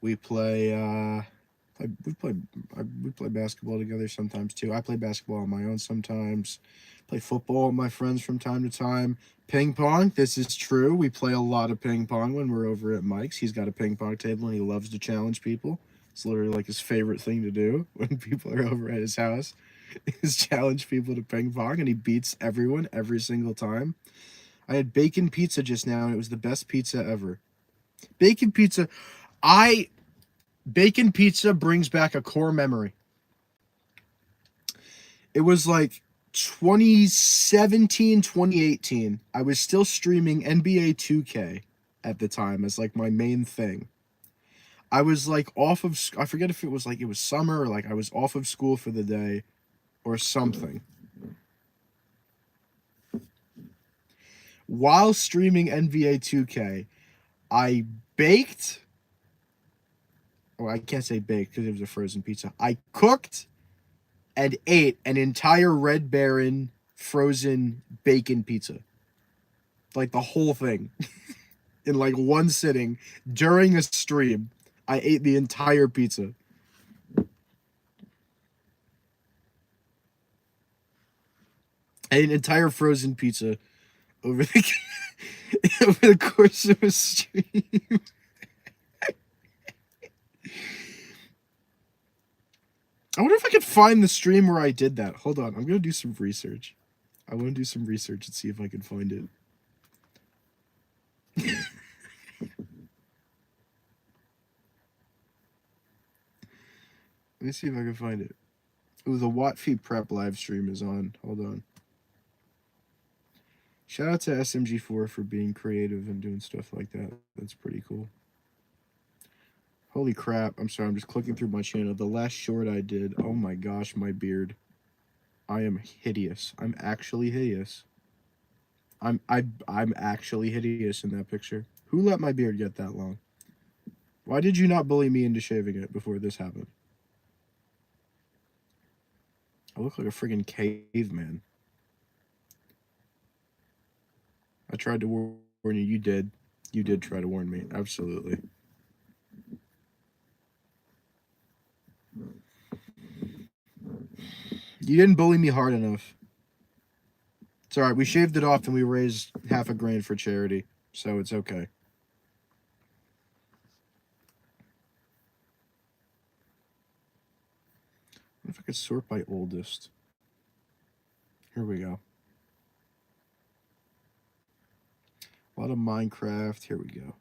we play, we play basketball together sometimes too. I play basketball on my own sometimes. Play football with my friends from time to time. Ping pong, this is true. We play a lot of ping pong when we're over at Mike's. He's got a ping pong table and he loves to challenge people. It's literally like his favorite thing to do when people are over at his house is challenge people to ping pong, and he beats everyone every single time. I had bacon pizza just now and it was the best pizza ever. Bacon pizza, I bacon pizza brings back a core memory. It was like 2017, 2018. I was still streaming NBA 2K at the time as like my main thing. I was like off of, I forget if it was like it was summer or like I was off of school for the day. or something. While streaming NBA 2K, I baked. Oh, I can't say baked because it was a frozen pizza. I cooked and ate an entire Red Baron frozen bacon pizza. Like the whole thing. In like one sitting during a stream. I ate the entire pizza. I ate an entire frozen pizza over the over the course of a stream. I wonder if I could find the stream where I did that. Hold on, I'm gonna do some research. I want to do some research and see if I can find it. Let me see if I can find it. Ooh, the Watt Feet Prep live stream is on. Hold on. Shout out to SMG4 for being creative and doing stuff like that. That's pretty cool. Holy crap. I'm sorry, I'm just clicking through my channel. The last short I did, oh my gosh, my beard. I am hideous. I'm actually hideous. I'm actually hideous in that picture. Who let my beard get that long? Why did you not bully me into shaving it before this happened? I look like a friggin' caveman. I tried to warn you. You did. You did try to warn me. Absolutely. You didn't bully me hard enough. It's alright. We shaved it off and we raised $500,000 for charity. So it's okay. I wonder if I could sort by oldest. Here we go. A lot of Minecraft. Here we go.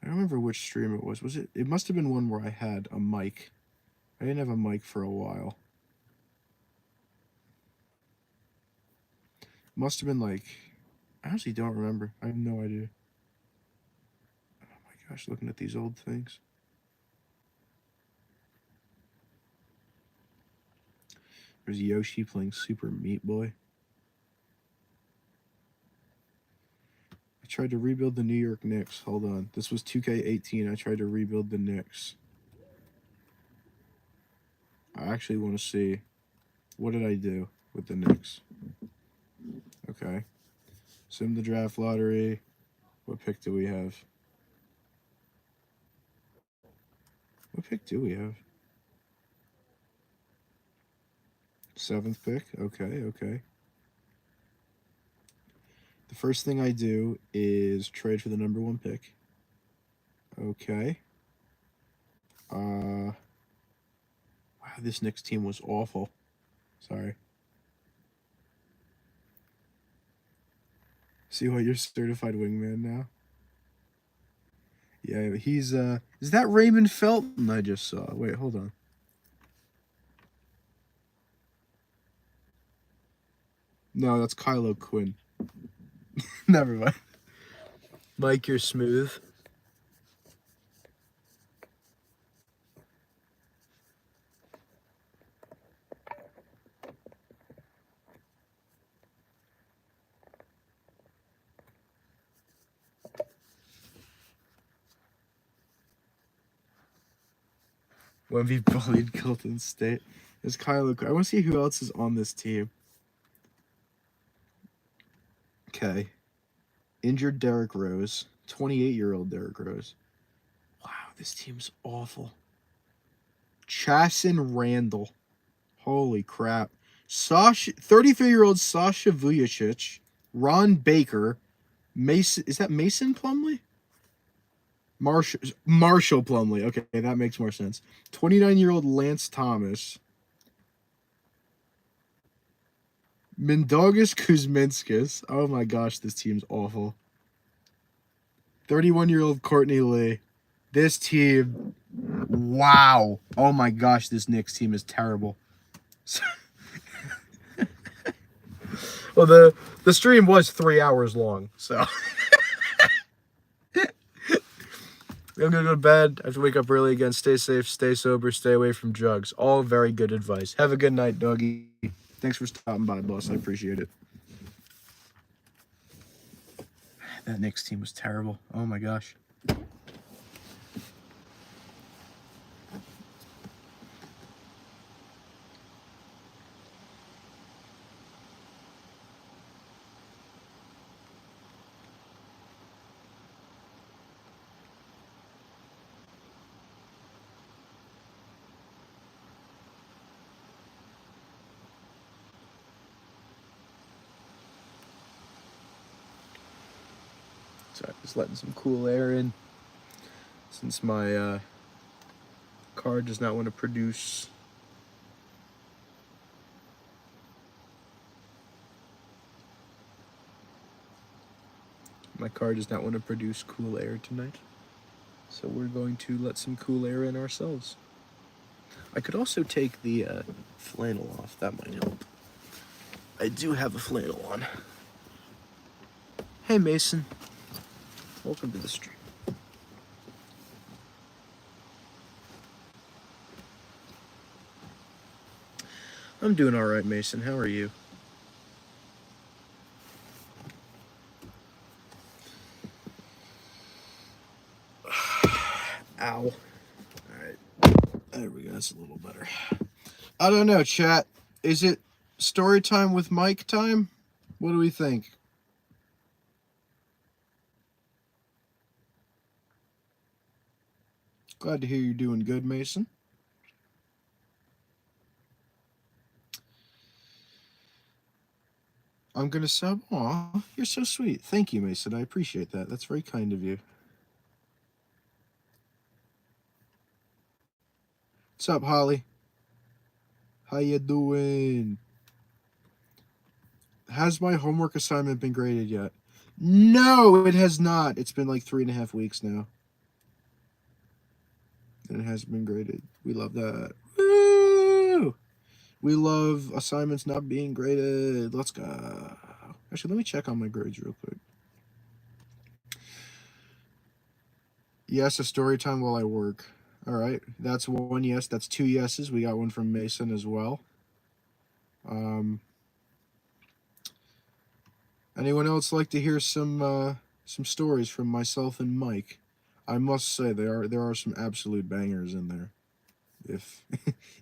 I don't remember which stream it was. Was it? It must have been one where I had a mic. I didn't have a mic for a while. Must have been like... I honestly don't remember. I have no idea. Oh my gosh, looking at these old things. There's Yoshi playing Super Meat Boy. I tried to rebuild the New York Knicks. Hold on. This was 2K18. I tried to rebuild the Knicks. I actually want to see. What did I do with the Knicks? Okay. Sim the draft lottery. What pick do we have? What pick do we have? 7th pick. Okay, okay. The first thing I do is trade for the number 1 pick. Okay. Wow, this Knicks team was awful. Sorry. See what you're certified wingman now? Yeah, he's is that Raymond Felton I just saw? Wait, hold on. No, that's Kylo Quinn. Never mind. Mike, you're smooth. When we bullied Gilton State. Is Kylo Quinn. I want to see who else is on this team. Okay. Injured Derrick Rose. 28-year-old Derrick Rose. Wow, this team's awful. Chasen Randall. Holy crap. 33-year-old Sasha Vujacic. Ron Baker. Mason. Is that Mason Plumlee? Marshall Plumlee. Okay, that makes more sense. 29-year-old Lance Thomas. Mindaugas Kuzminskis. Oh my gosh, this team's awful. 31-year-old Courtney Lee. This team, wow. Oh my gosh, this Knicks team is terrible. Well, the stream was 3 hours long, so I'm gonna go to bed. I have to wake up early again. Stay safe, stay sober, stay away from drugs. All very good advice. Have a good night, doggy. Thanks for stopping by, boss. I appreciate it. That Knicks team was terrible. Oh my gosh. Sorry, just letting some cool air in since my car does not want to produce. My car does not want to produce cool air tonight. So we're going to let some cool air in ourselves. I could also take the flannel off. That might help. I do have a flannel on. Hey, Mason. Welcome to the stream. I'm doing all right, Mason. How are you? Ow. All right. There we go. That's a little better. I don't know, chat. Is it story time with Mike time? What do we think? Glad to hear you're doing good, Mason. I'm gonna sub. Aw, you're so sweet. Thank you, Mason. I appreciate that. That's very kind of you. What's up, Holly? How you doing? Has my homework assignment been graded yet? No, it has not. It's been like 3.5 weeks now. And it hasn't been graded. We love that. Woo! We love assignments not being graded. Let's go. Actually, let me check on my grades real quick. Yes, a story time while I work. All right, that's one yes. That's two yeses. We got one from Mason as well. Anyone else like to hear some stories from myself and Mike? I must say there are some absolute bangers in there. If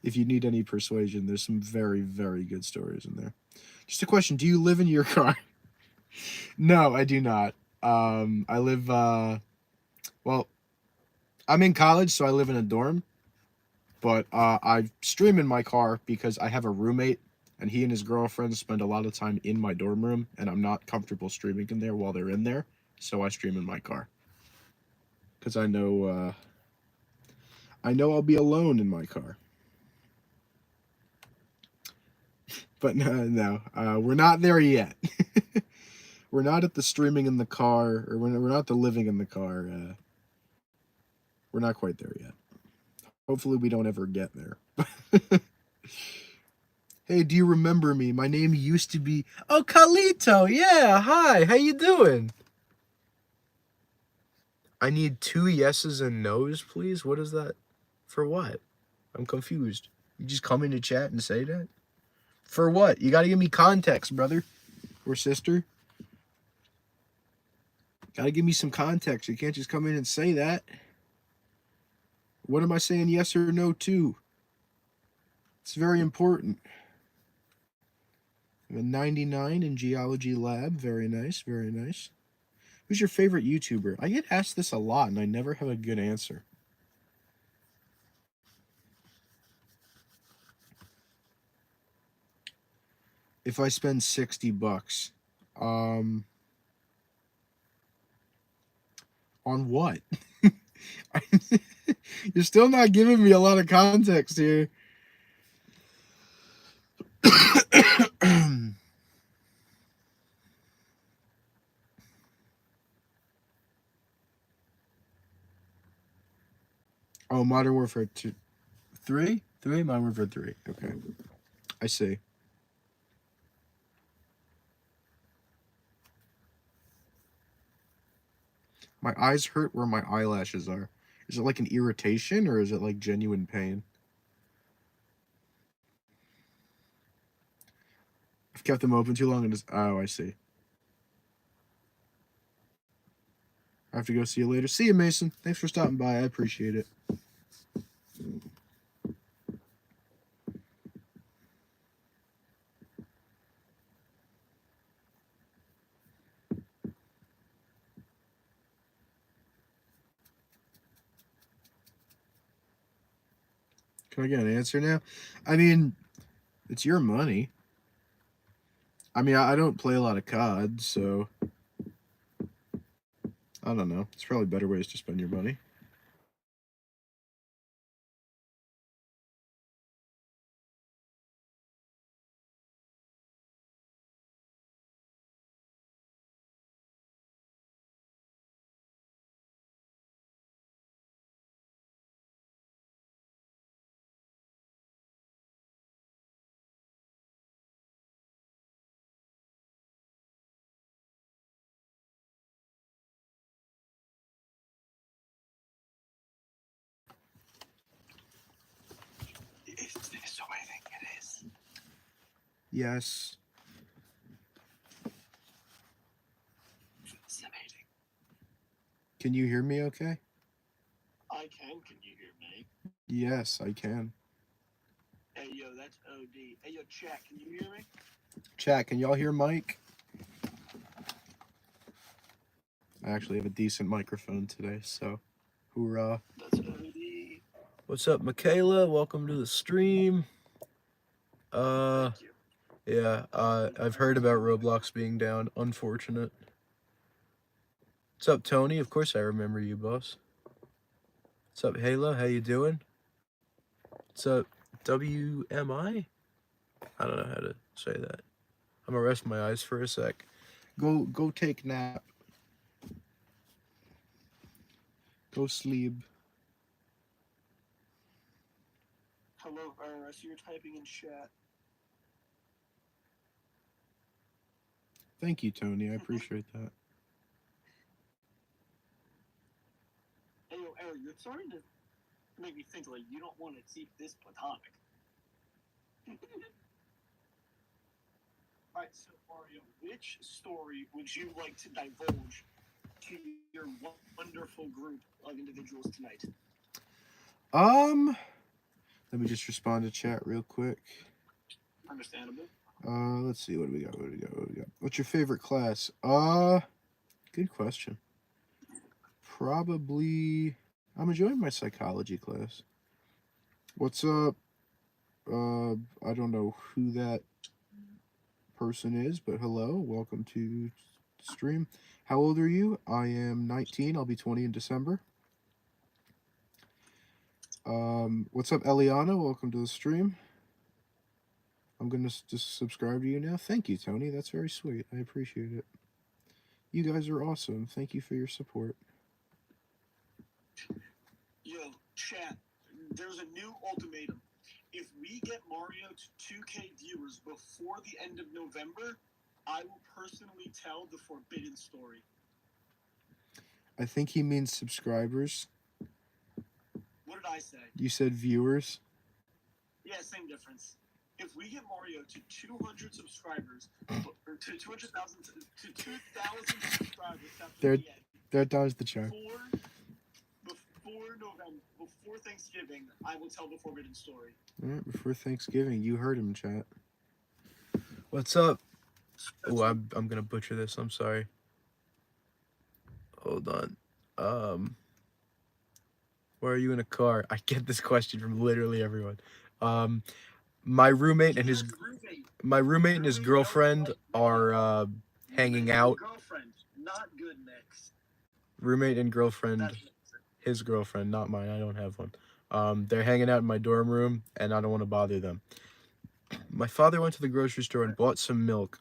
if you need any persuasion, there's some very, very good stories in there. Just a question: do you live in your car? No, I do not. I live. Well, I'm in college, so I live in a dorm. But I stream in my car because I have a roommate, and he and his girlfriend spend a lot of time in my dorm room, and I'm not comfortable streaming in there while they're in there, so I stream in my car. Because I know I'll be alone in my car. But no, we're not there yet. We're not at the streaming in the car, or we're not the living in the car. We're not quite there yet. Hopefully we don't ever get there. Hey, do you remember me? My name used to be... Oh, Carlito! Yeah, hi! How you doing? I need 2 yeses and nos, please? What is that? For what? I'm confused. You just come into chat and say that? For what? You gotta give me context, brother. Or sister. Gotta give me some context. You can't just come in and say that. What am I saying yes or no to? It's very important. I'm a 99 in geology lab. Very nice, very nice. Who's your favorite YouTuber? I get asked this a lot, and I never have a good answer. If I spend $60, on what? You're still not giving me a lot of context here. Oh, Modern Warfare 2. 3? 3? Modern Warfare 3. Okay. I see. My eyes hurt where my eyelashes are. Is it like an irritation or is it like genuine pain? I've kept them open too long and just, oh, I see. I have to go see you later. See you, Mason. Thanks for stopping by. I appreciate it. Can I get an answer now? I mean, it's your money. I mean, I don't play a lot of COD, so I don't know. There's probably better ways to spend your money. Is this the way I think it is? Yes. It's amazing. Can you hear me okay? I can. Can you hear me? Yes, I can. Hey, yo, that's OD. Hey, yo, chat, can you hear me? Chat, can y'all hear Mike? I actually have a decent microphone today, so hoorah. That's OD. What's up, Michaela? Welcome to the stream. Thank you. Yeah, I've heard about Roblox being down. Unfortunate. What's up, Tony? Of course I remember you, boss. What's up, Halo? How you doing? What's up, WMI? I don't know how to say that. I'm gonna rest my eyes for a sec. Go take nap. Go sleep. Hello, I see you're typing in chat. Thank you, Tony. I appreciate that. Hey, yo, Eric, you're starting to make me think like you don't want to keep this platonic. Alright, so Mario, which story would you like to divulge to your wonderful group of individuals tonight? Let me just respond to chat real quick. Understandable. Let's see. What do we got? What's your favorite class? Good question. Probably, I'm enjoying my psychology class. What's up? I don't know who that person is, but hello. Welcome to stream. How old are you? I am 19. I'll be 20 in December. What's up, Eliana? Welcome to the stream. I'm going to just subscribe to you now. Thank you, Tony. That's very sweet. I appreciate it. You guys are awesome. Thank you for your support. Yo, chat, there's a new ultimatum. If we get Mario to 2K viewers before the end of November, I will personally tell the forbidden story. I think he means subscribers. What did I say? You said viewers? Yeah, same difference. If we get Mario to 200 subscribers, or to 200,000 to 2,000 subscribers, that was the chart. Before November, before Thanksgiving, I will tell the forbidden story. All right, before Thanksgiving, you heard him, chat. What's up? Oh, I'm gonna butcher this. I'm sorry. Hold on. Why are you in a car? I get this question from literally everyone. My roommate and his girlfriend are hanging out. Girlfriend, not good mix. Roommate and girlfriend, his girlfriend, not mine. I don't have one. They're hanging out in my dorm room, and I don't want to bother them. My father went to the grocery store and bought some milk.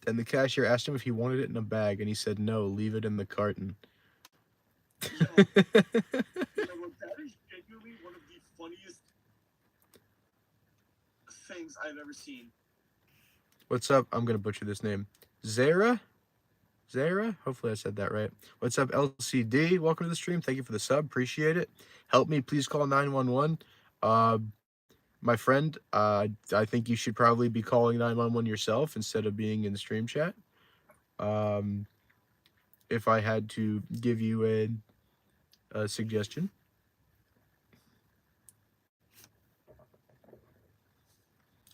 And the cashier asked him if he wanted it in a bag, and he said, no, leave it in the carton. That is genuinely one of the funniest things I've ever seen. What's up? I'm going to butcher this name. Zara? Zara. Hopefully I said that right. What's up, LCD? Welcome to the stream. Thank you for the sub. Appreciate it. Help me, please call 911. My friend, I think you should probably be calling 911 yourself instead of being in the stream chat. If I had to give you a suggestion.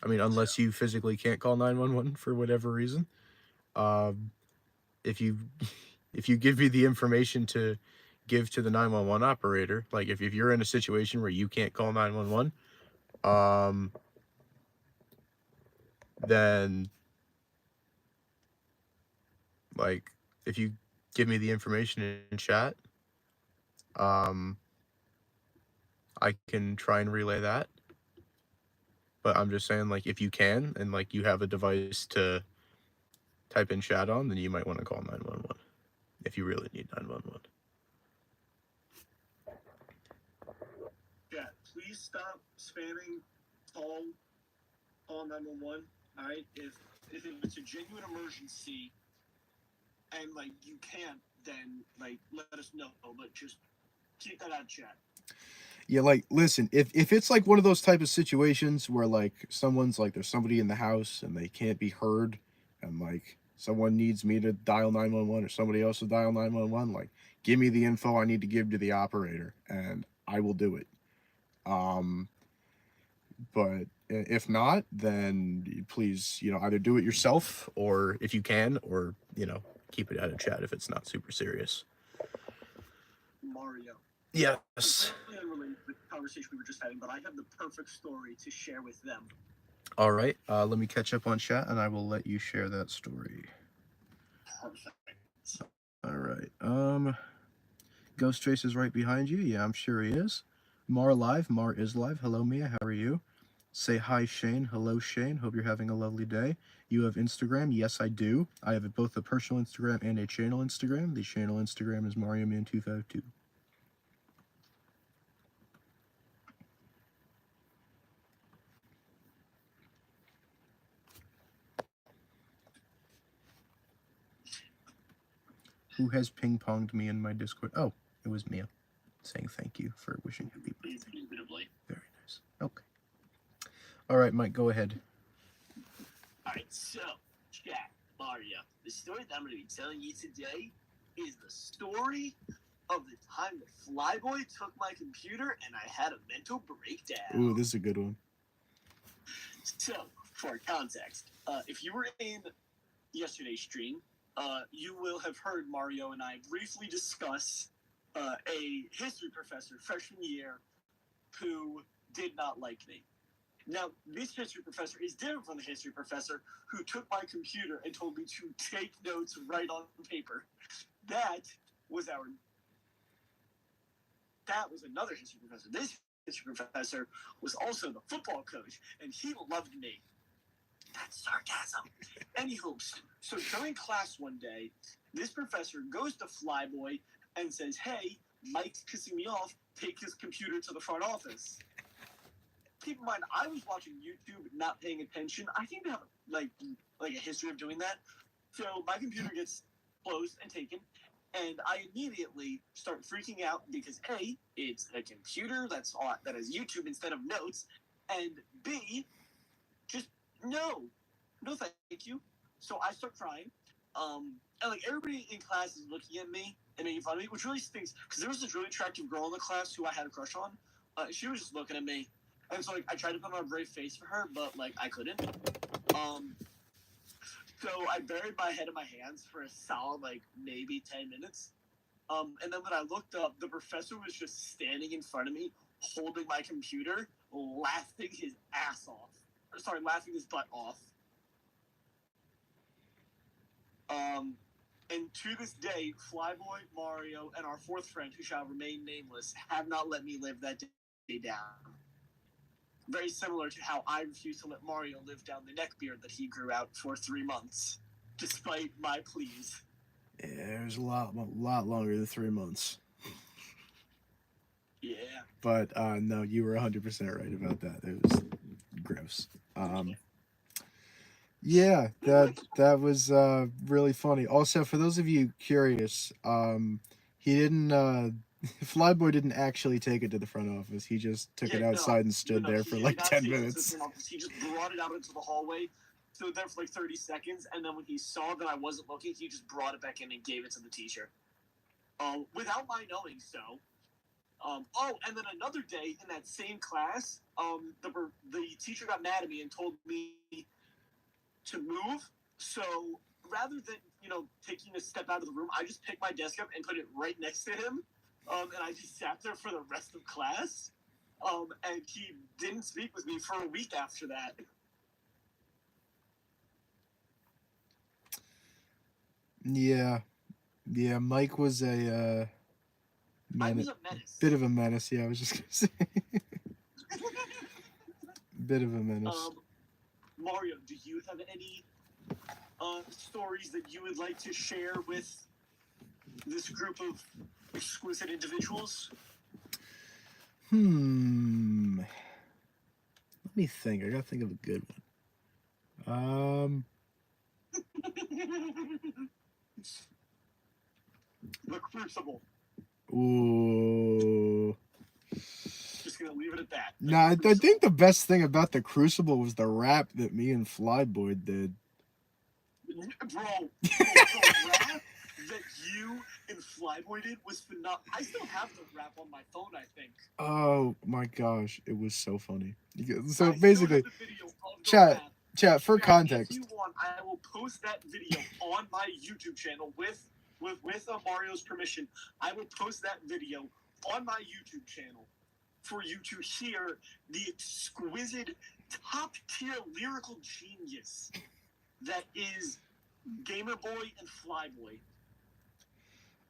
I mean, unless you physically can't call 911 for whatever reason. If you if you give me the information to give to the 911 operator, like if you're in a situation where you can't call 911, then like if you give me the information in chat, I can try and relay that. But I'm just saying, like, if you can and like you have a device to type in chat on, then you might want to call 911 if you really need 911. Yeah, please stop spamming call 911. All right, if it's a genuine emergency and like you can't, then like let us know. But just keep that out of chat. Yeah, like listen, if it's like one of those type of situations where like someone's like there's somebody in the house and they can't be heard and like someone needs me to dial 911 or somebody else to dial 911, like give me the info I need to give to the operator and I will do it. But if not, then please, either do it yourself or if you can, or, keep it out of chat if it's not super serious. Mario. Yes. Unrelated to the conversation we were just having, but I have the perfect story to share with them. All right. Let me catch up on chat and I will let you share that story. Perfect. All right. Ghost Trace is right behind you. Yeah, I'm sure he is. Mar live. Mar is live. Hello, Mia. How are you? Say hi, Shane. Hello, Shane. Hope you're having a lovely day. You have Instagram? Yes, I do. I have both a personal Instagram and a channel Instagram. The channel Instagram is MarioMan252. Who has ping-ponged me in my Discord? Oh, it was Mia saying thank you for wishing happy birthday. Very nice. Okay. All right, Mike, go ahead. All right, so, chat, Mario, the story that I'm going to be telling you today is the story of the time that Flyboy took my computer and I had a mental breakdown. Ooh, this is a good one. So, for context, if you were in yesterday's stream, you will have heard Mario and I briefly discuss a history professor freshman year who did not like me. Now, this history professor is different from the history professor who took my computer and told me to take notes right on paper. That was another history professor. This history professor was also the football coach, and he loved me. That's sarcasm. Anywho, so during class one day, this professor goes to Flyboy and says, "Hey, Mike's pissing me off. Take his computer to the front office." Keep in mind, I was watching YouTube, not paying attention. I think they have like a history of doing that. So my computer gets closed and taken, and I immediately start freaking out because A, it's a computer that has YouTube instead of notes, and B, just no thank you. So I start crying, and like everybody in class is looking at me and making fun of me, which really stinks because there was this really attractive girl in the class who I had a crush on. She was just looking at me. And so, like, I tried to put on a brave face for her, but, like, I couldn't. So I buried my head in my hands for a solid, like, maybe 10 minutes. And then when I looked up, the professor was just standing in front of me, holding my computer, laughing his ass off. Laughing his butt off. And to this day, Flyboy, Mario, and our fourth friend, who shall remain nameless, have not let me live that day down. Very similar to how I refused to let Mario live down the neckbeard that he grew out for 3 months, despite my pleas. Yeah, it was a lot longer than 3 months. Yeah. But no, you were 100% right about that. It was gross. Yeah, that was really funny. Also, for those of you curious, he didn't Flyboy didn't actually take it to the front office. He just took it Yeah, outside and no, stood no. there He for did like not 10 take it to the minutes. front office. He just brought it out into the hallway, stood there for like 30 seconds, and then when he saw that I wasn't looking, he just brought it back in and gave it to the teacher. Without my knowing so. And then another day in that same class, the teacher got mad at me and told me to move. So rather than taking a step out of the room, I just picked my desk up and put it right next to him, and I just sat there for the rest of class. And he didn't speak with me for a week after that. Yeah. Yeah, Mike was a I was a menace. bit of a menace. Yeah, I was just gonna say, bit of a menace. Mario, do you have any stories that you would like to share with this group of exquisite individuals? Let me think. I gotta think of a good one. The Crucible. Ooh. Just gonna leave it at that. No, I think the best thing about the Crucible was the rap that me and Flyboy did. Bro, the rap that you and Flyboy did was phenomenal. I still have the rap on my phone, I think. Oh my gosh, it was so funny. So I basically, still have the video of the chat, rap. for If context. you want, I will post that video on my YouTube channel with Mario's permission. I will post that video on my YouTube channel for you to hear the exquisite, top-tier lyrical genius that is Gamer Boy and Flyboy.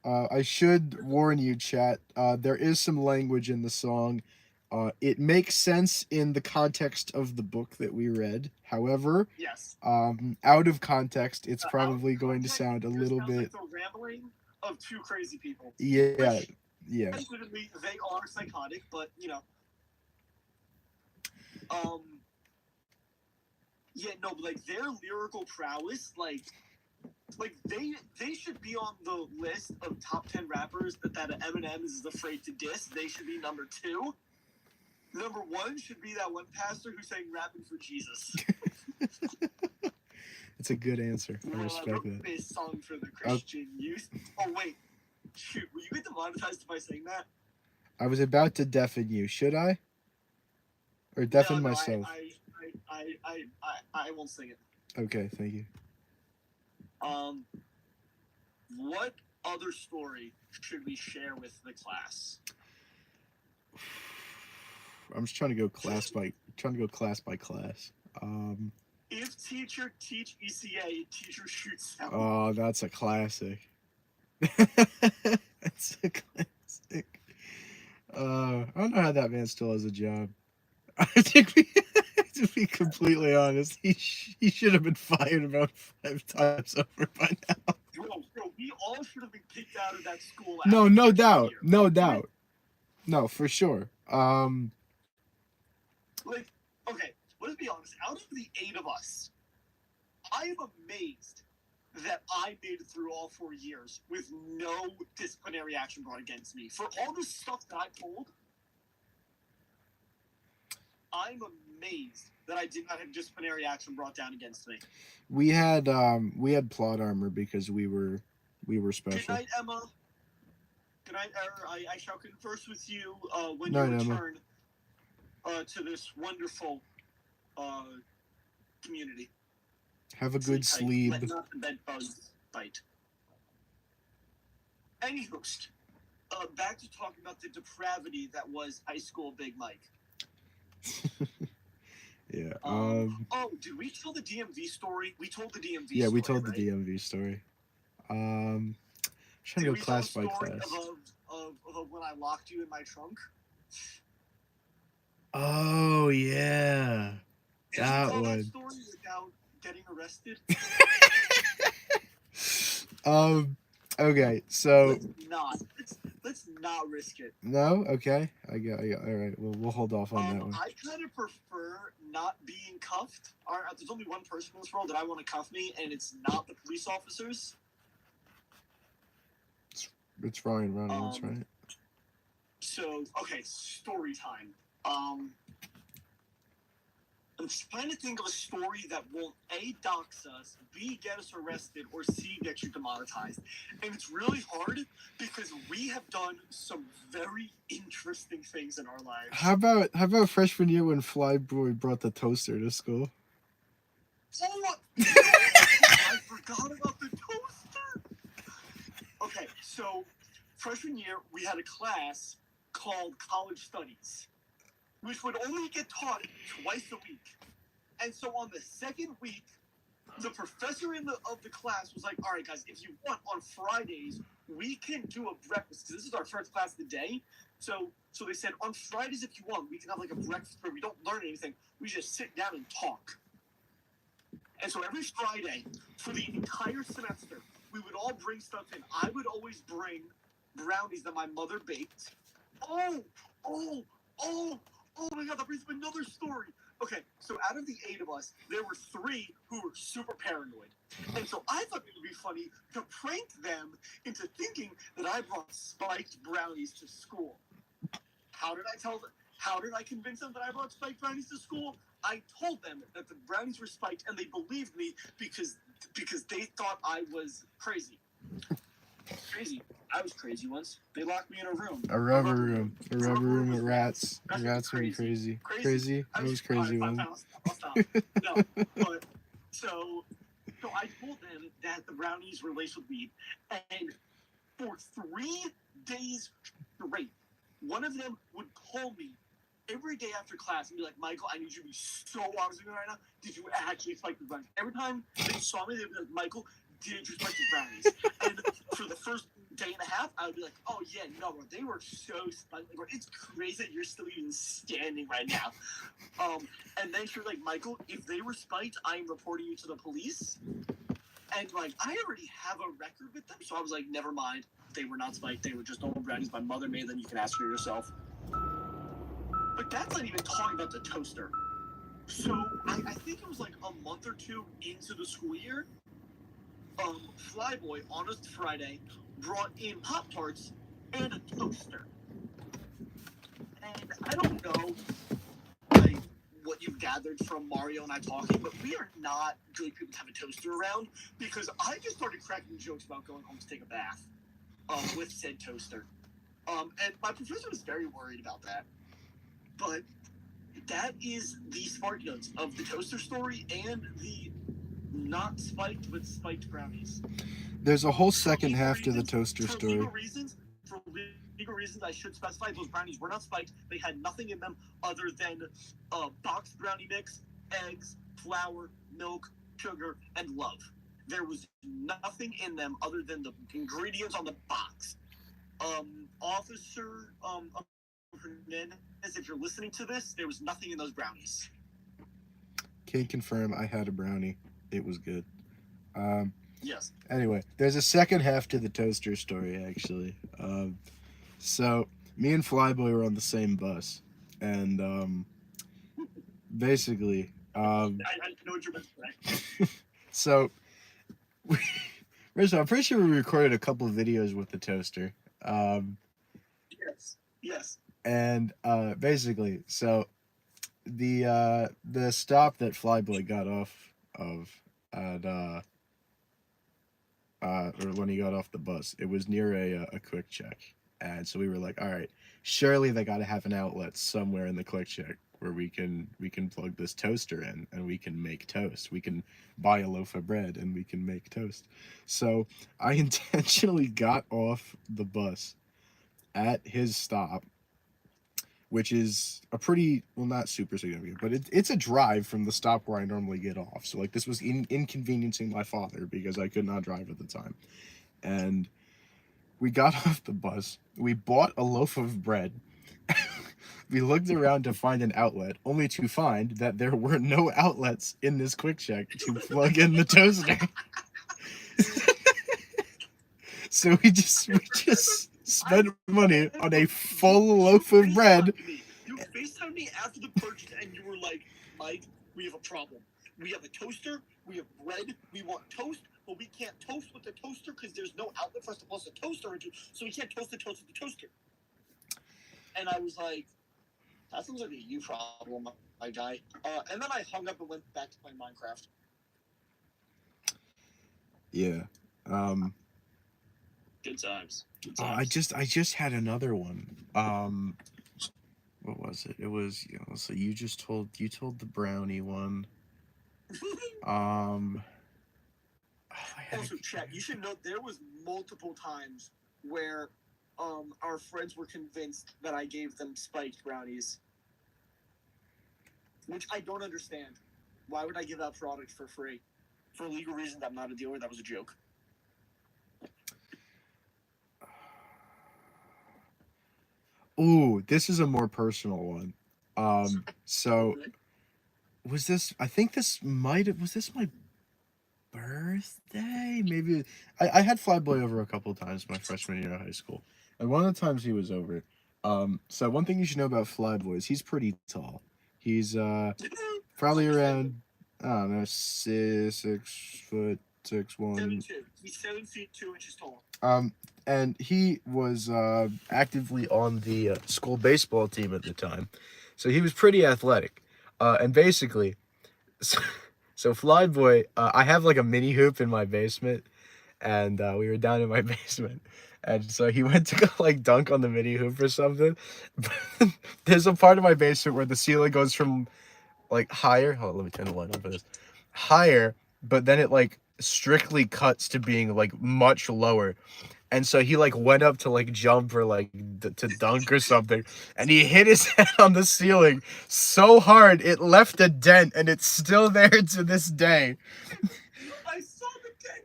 I should warn you, chat. There is some language in the song. It makes sense in the context of the book that we read. However, Yes. Out of context, it's Out of probably going to context, sound a it little sounds bit. like the rambling of two crazy people. Yeah, Which, yeah. admittedly, they are psychotic, but but like their lyrical prowess, like they should be on the list of top 10 rappers that Eminem is afraid to diss. They should be number 2. Number 1 should be that one pastor who sang "Rapping for Jesus." That's a good answer. I respect that. A song for the Christian youth. Oh wait, shoot! Will you get demonetized if I sing that? I was about to deafen you. Should I? Or deafen No, myself? I won't sing it. Okay, thank you. What other story should we share with the class? I'm just trying to go class by class. If teacher teach ECA, teacher shoots out. Oh, that's a classic. That's a classic. I don't know how that man still has a job. To be completely honest, he should have been fired about 5 times over by now. Bro, we all should have been kicked out of that school. No doubt. No, for sure. Like, okay, let's be honest. Out of the 8 of us, I am amazed that I made it through all 4 years with no disciplinary action brought against me. For all the stuff that I pulled, I'm amazed that I did not have disciplinary action brought down against me. We had plot armor because we were special. Good night, Emma. Good night, I shall converse with you when Night, you Emma. return to this wonderful community. Have a good sleep. Let not the bed bugs bite. Anywho, back to talking about the depravity that was high school Big Mike. Yeah. Did we tell the DMV story? We told the DMV story. Yeah, we told right? the DMV story. Trying to go class by class. Of when I locked you in my trunk. Oh yeah, Did you that tell one. that story without getting arrested? Okay, so Let's not risk it. no, okay, I got. All right, well, we'll hold off on that one. I kind of prefer not being cuffed. There's only one person in this world that I want to cuff me, and it's not the police officers. It's Ryan Reynolds, right? So, okay, story time. I'm trying to think of a story that won't A, dox us, B, get us arrested, or C, get you demonetized. And it's really hard because we have done some very interesting things in our lives. How about freshman year when Flyboy brought the toaster to school? Oh, I forgot about the toaster. Okay, so freshman year we had a class called College Studies, which would only get taught twice a week. And so on the second week, the professor of the class was like, all right, guys, if you want, on Fridays, we can do a breakfast. Because this is our first class of the day. So they said, on Fridays, if you want, we can have like a breakfast where we don't learn anything. We just sit down and talk. And so every Friday, for the entire semester, we would all bring stuff in. I would always bring brownies that my mother baked. Oh my God, that brings up another story. Okay, so out of the 8 of us, there were 3 who were super paranoid. And so I thought it would be funny to prank them into thinking that I brought spiked brownies to school. How did I convince them that I brought spiked brownies to school? I told them that the brownies were spiked, and they believed me because they thought I was crazy. Crazy. I was crazy once. They locked me in a room. A rubber room with rats. Rats went crazy. Crazy? I was crazy one. I'll stop. No, but so I told them that the brownies were laced with weed, and for 3 days straight, one of them would call me every day after class and be like, Michael, I need you to be so honest with me right now. Did you actually spike the brownies? Every time they saw me, they'd be like, Michael, did you spike the brownies? And for the first day and a half, I would be like, oh yeah, no, bro, they were so spiked. It's crazy that you're still even standing right now. And then she was like, Michael, if they were spiked, I'm reporting you to the police. And like, I already have a record with them, so I was like, never mind. They were not spiked. They were just normal brownies. My mother made them. You can ask her yourself. But that's not even talking about the toaster. So I think it was like a month or 2 into the school year. Flyboy on a Friday brought in Pop-Tarts and a toaster. And I don't know like what you've gathered from Mario and I talking, but we are not good people to have a toaster around because I just started cracking jokes about going home to take a bath with said toaster. And my professor was very worried about that. But that is the spark notes of the toaster story and the not spiked but spiked brownies. There's a whole second half to the toaster story. For legal reasons, I should specify those brownies were not spiked. They had nothing in them other than boxed brownie mix, eggs, flour, milk, sugar, and love. There was nothing in them other than the ingredients on the box. Officer Hernandez, if you're listening to this, there was nothing in those brownies. Can confirm I had a brownie. It was good. Yes. Anyway, there's a second half to the toaster story, actually. So, me and Flyboy were on the same bus. And, basically... I know what you're about to say. So, first of all, I'm pretty sure we recorded a couple of videos with the toaster. Yes. And, basically, so... The stop that Flyboy got off of at or when he got off the bus, it was near a quick check, and so we were like, all right, surely they got to have an outlet somewhere in the quick check where we can plug this toaster in and we can make toast. We can buy a loaf of bread and we can make toast. So I intentionally got off the bus at his stop, which is a pretty, well, not super significant, but it's a drive from the stop where I normally get off. So, like, this was inconveniencing my father because I could not drive at the time. And we got off the bus. We bought a loaf of bread. We looked around to find an outlet, only to find that there were no outlets in this quick check to plug in the toaster. So we just spent money on a full loaf of bread. You FaceTimed me after the purchase, and you were like, Mike, we have a problem. We have a toaster, we have bread, we want toast, but we can't toast with the toaster because there's no outlet for us to place a toaster into, so we can't toast the toast with the toaster. And I was like, that sounds like a you problem, my guy. And then I hung up and went back to playing Minecraft. Yeah. Good times. Good Oh, I just had another one. What was it? It was, so you told the brownie one. Also, chat, you should know there was multiple times where our friends were convinced that I gave them spiked brownies, which I don't understand. Why would I give out product for free? For legal reasons, I'm not a dealer. That was a joke. Ooh, this is a more personal one. So was this? I think this was this my birthday? Maybe I had Flyboy over a couple times my freshman year of high school, and one of the times he was over. So one thing you should know about Flyboy is he's pretty tall. He's probably around, I don't know, 6'6", 6'1". 7'2". He's 7 feet 2 inches tall. And he was actively on the school baseball team at the time, so he was pretty athletic. And basically, so Flyboy, I have like a mini hoop in my basement, and we were down in my basement, and so he went to go like dunk on the mini hoop or something. But there's a part of my basement where the ceiling goes from like higher. Hold on, let me turn the light on for this. Higher, but then it like strictly cuts to being like much lower. And so he like went up to like jump or like to dunk or something, and he hit his head on the ceiling so hard it left a dent, and it's still there to this day. I saw the dent.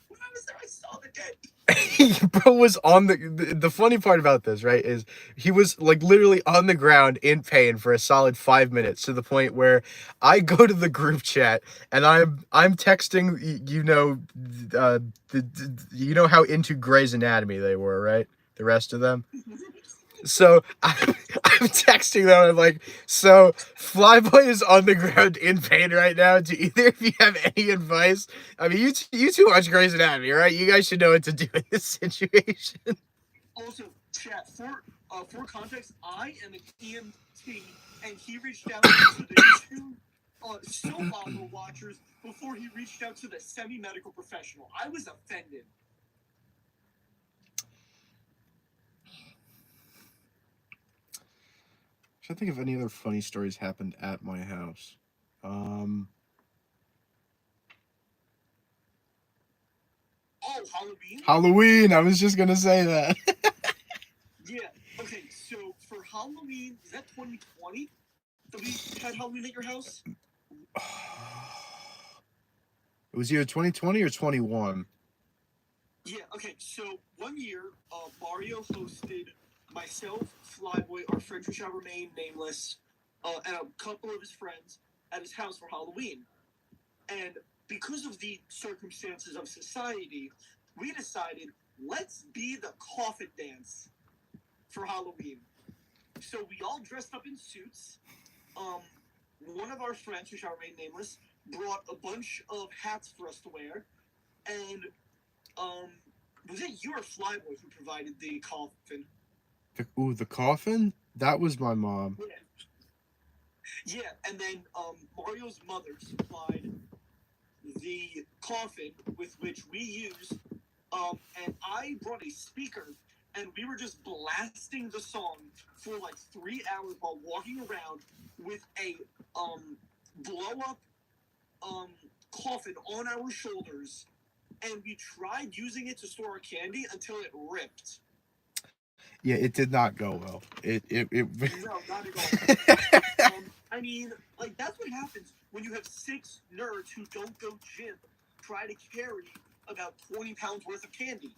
When I was there, I saw the dent. Bro was on the funny part about this, right, is he was like literally on the ground in pain for a solid 5 minutes, to the point where I go to the group chat and I'm texting, you know how into Grey's Anatomy they were, right? The rest of them. So I'm texting them. I'm like, so Flyboy is on the ground in pain right now. Do either of you have any advice? I mean, you two watch Grey's Anatomy, right? You guys should know what to do in this situation. Also, chat, for context, I am an EMT, and he reached out to the two soap opera watchers before he reached out to the semi-medical professional. I was offended. I think if any other funny stories happened at my house. Oh, Halloween? Halloween. I was just gonna say that. Yeah. Okay. So for Halloween, is that 2020 that we had Halloween at your house? It was either 2020 or 21. Yeah. Okay. So one year, Mario hosted myself, Flyboy, our friend who shall remain nameless, and a couple of his friends at his house for Halloween. And because of the circumstances of society, we decided, let's be the coffin dance for Halloween. So we all dressed up in suits. One of our friends, who shall remain nameless, brought a bunch of hats for us to wear. And was it you or Flyboy who provided the coffin? The coffin? That was my mom. Yeah, and then Mario's mother supplied the coffin with which we used, and I brought a speaker, and we were just blasting the song for like 3 hours while walking around with a blow-up coffin on our shoulders, and we tried using it to store our candy until it ripped. Yeah, it did not go well. It No, not at all. I mean, like, that's what happens when you have 6 nerds who don't go gym try to carry about 20 pounds worth of candy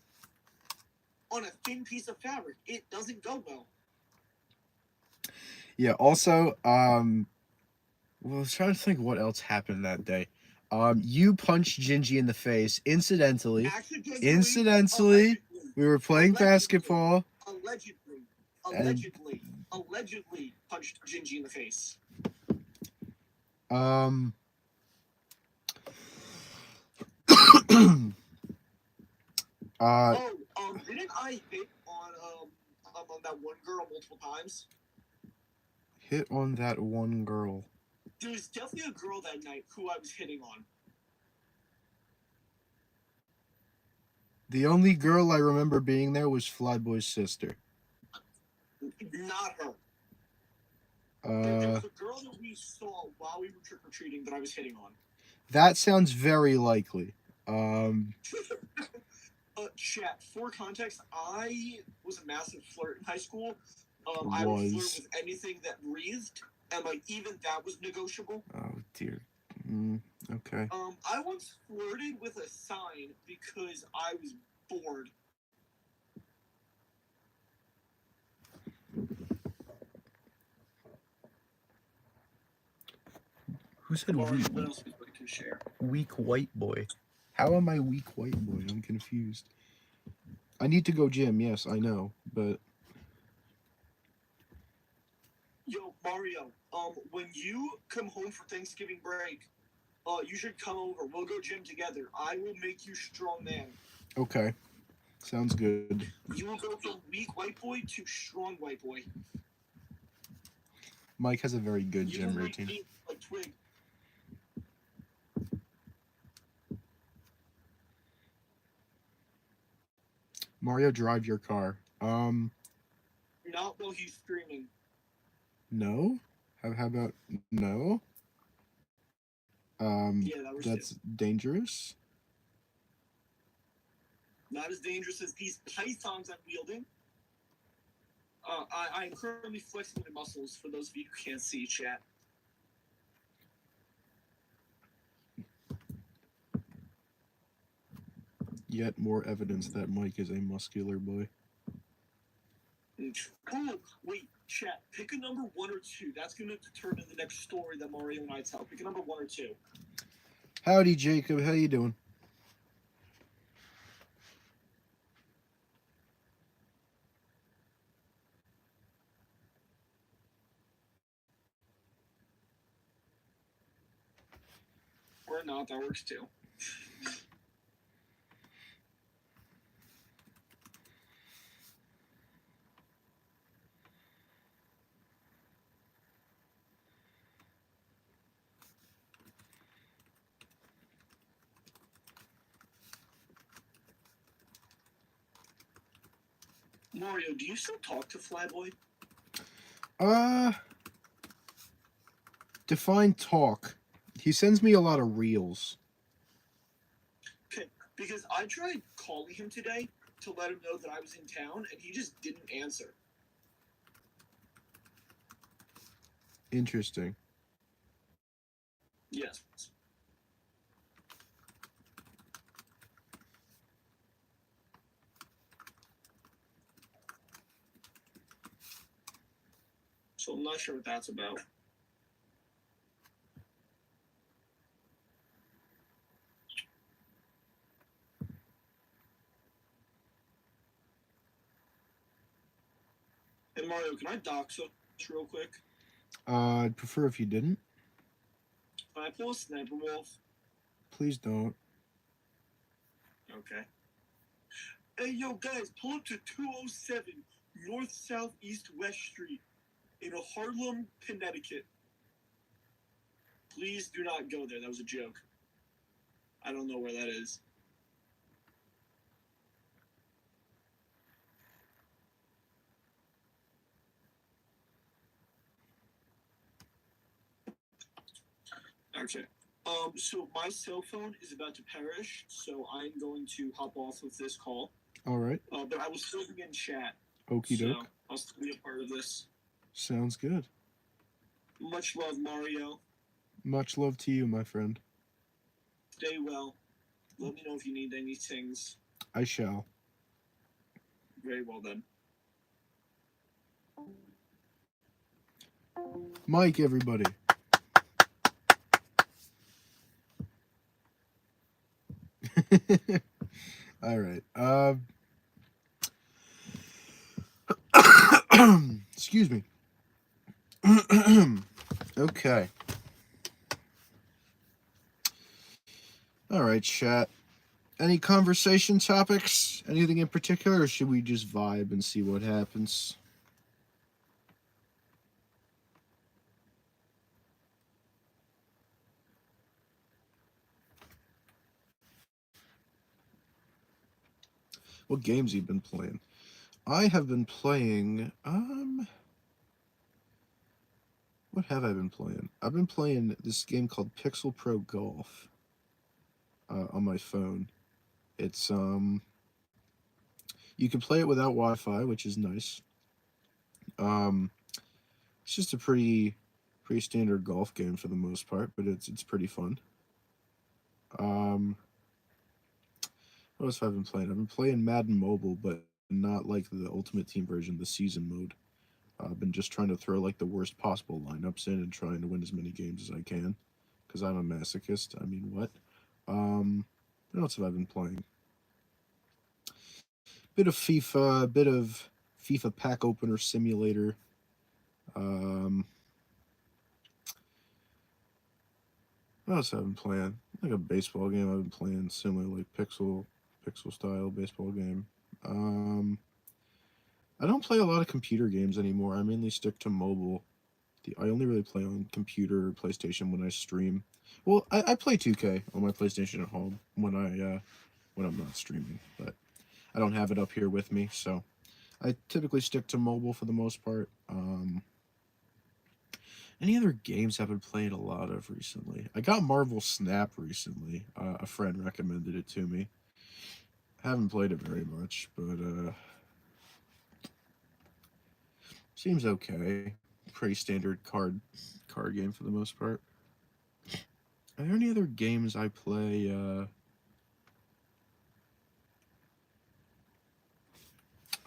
on a thin piece of fabric. It doesn't go well. Yeah, also, well, I was trying to think what else happened that day. You punched Gingy in the face. Incidentally, Allegedly. we were playing Allegedly. basketball, and Allegedly punched Gingy in the face. um, Didn't I hit on that one girl multiple times? hit on that one girl. There was definitely a girl that night who I was hitting on. The only girl I remember being there was Flyboy's sister. Not her. There Uh, was a girl that we saw while we were trick or treating that I was hitting on. that sounds very likely. Chat, for context, I was a massive flirt in high school. I would flirt with anything that breathed, and like even that was negotiable. Oh dear. Okay. I once flirted with a sign because I was bored. Who said What weak? else would you like to share? Weak white boy. How am I weak white boy? I'm confused. I need to go gym. Yes, I know, but Yo, Mario, when you come home for Thanksgiving break, you should come over. We'll go gym together. I will make you strong man. okay. Sounds good. You will go from weak white boy to strong white boy. Mike has a very good You gym will make routine. me like Twig. Mario, drive your car. Not while he's screaming. No. How about no? Yeah, that was That's dangerous. not as dangerous as these pythons I'm wielding. I'm currently flexing my muscles for those of you who can't see, chat. Yet more evidence that Mike is a muscular boy. Cool. Wait, chat. Pick a number 1 or 2. That's going to determine the next story that Mario and I tell. Pick a number 1 or 2. Howdy, Jacob. How you doing? Or not, that works too. Mario, do you still talk to Flyboy? Define talk. He sends me a lot of reels. Okay, because I tried calling him today to let him know that I was in town, and he just didn't answer. Interesting. Yes. So I'm not sure what that's about. Hey Mario, can I dox us real quick? I'd prefer if you didn't. Can I pull a sniper wolf? Please don't. Okay. Hey yo guys, pull up to 207 North Southeast West Street in Harlem, Connecticut. Please do not go there. That was a joke. I don't know where that is. Okay. So my cell phone is about to perish, so I'm going to hop off with this call. All right. But I will still be in chat. Okie So doke. I'll still be a part of this. Sounds good. Much love, Mario. Much love to you, my friend. Stay well. Let me know if you need any things. I shall. Very well then. Mike, everybody. All right. Excuse me. Okay. All right, chat. Any conversation topics? Anything in particular, or should we just vibe and see what happens? What games you been playing? I have been playing. What have I been playing? I've been playing this game called Pixel Pro Golf on my phone. It's you can play it without Wi-Fi, which is nice. Um, it's just a pretty standard golf game for the most part, but it's pretty fun. Um, what else have I been playing? I've been playing Madden Mobile, but not like the Ultimate Team version, the season mode. I've been just trying to throw like the worst possible lineups in and trying to win as many games as I can, because I'm a masochist. I mean, what? What else have I been playing? Bit of FIFA, a bit of FIFA Pack Opener Simulator. Um, what else have I been playing? Like a baseball game I've been playing, similar like pixel style baseball game. I don't play a lot of computer games anymore. I mainly stick to mobile. I only really play on computer or PlayStation when I stream. Well, I play 2K on my PlayStation at home when I'm not streaming, but I don't have it up here with me, so I typically stick to mobile for the most part. Any other games I've been playing a lot of recently? I got Marvel Snap recently. A friend recommended it to me. I haven't played it very much, but seems okay. Pretty standard card game for the most part. Are there any other games I play? I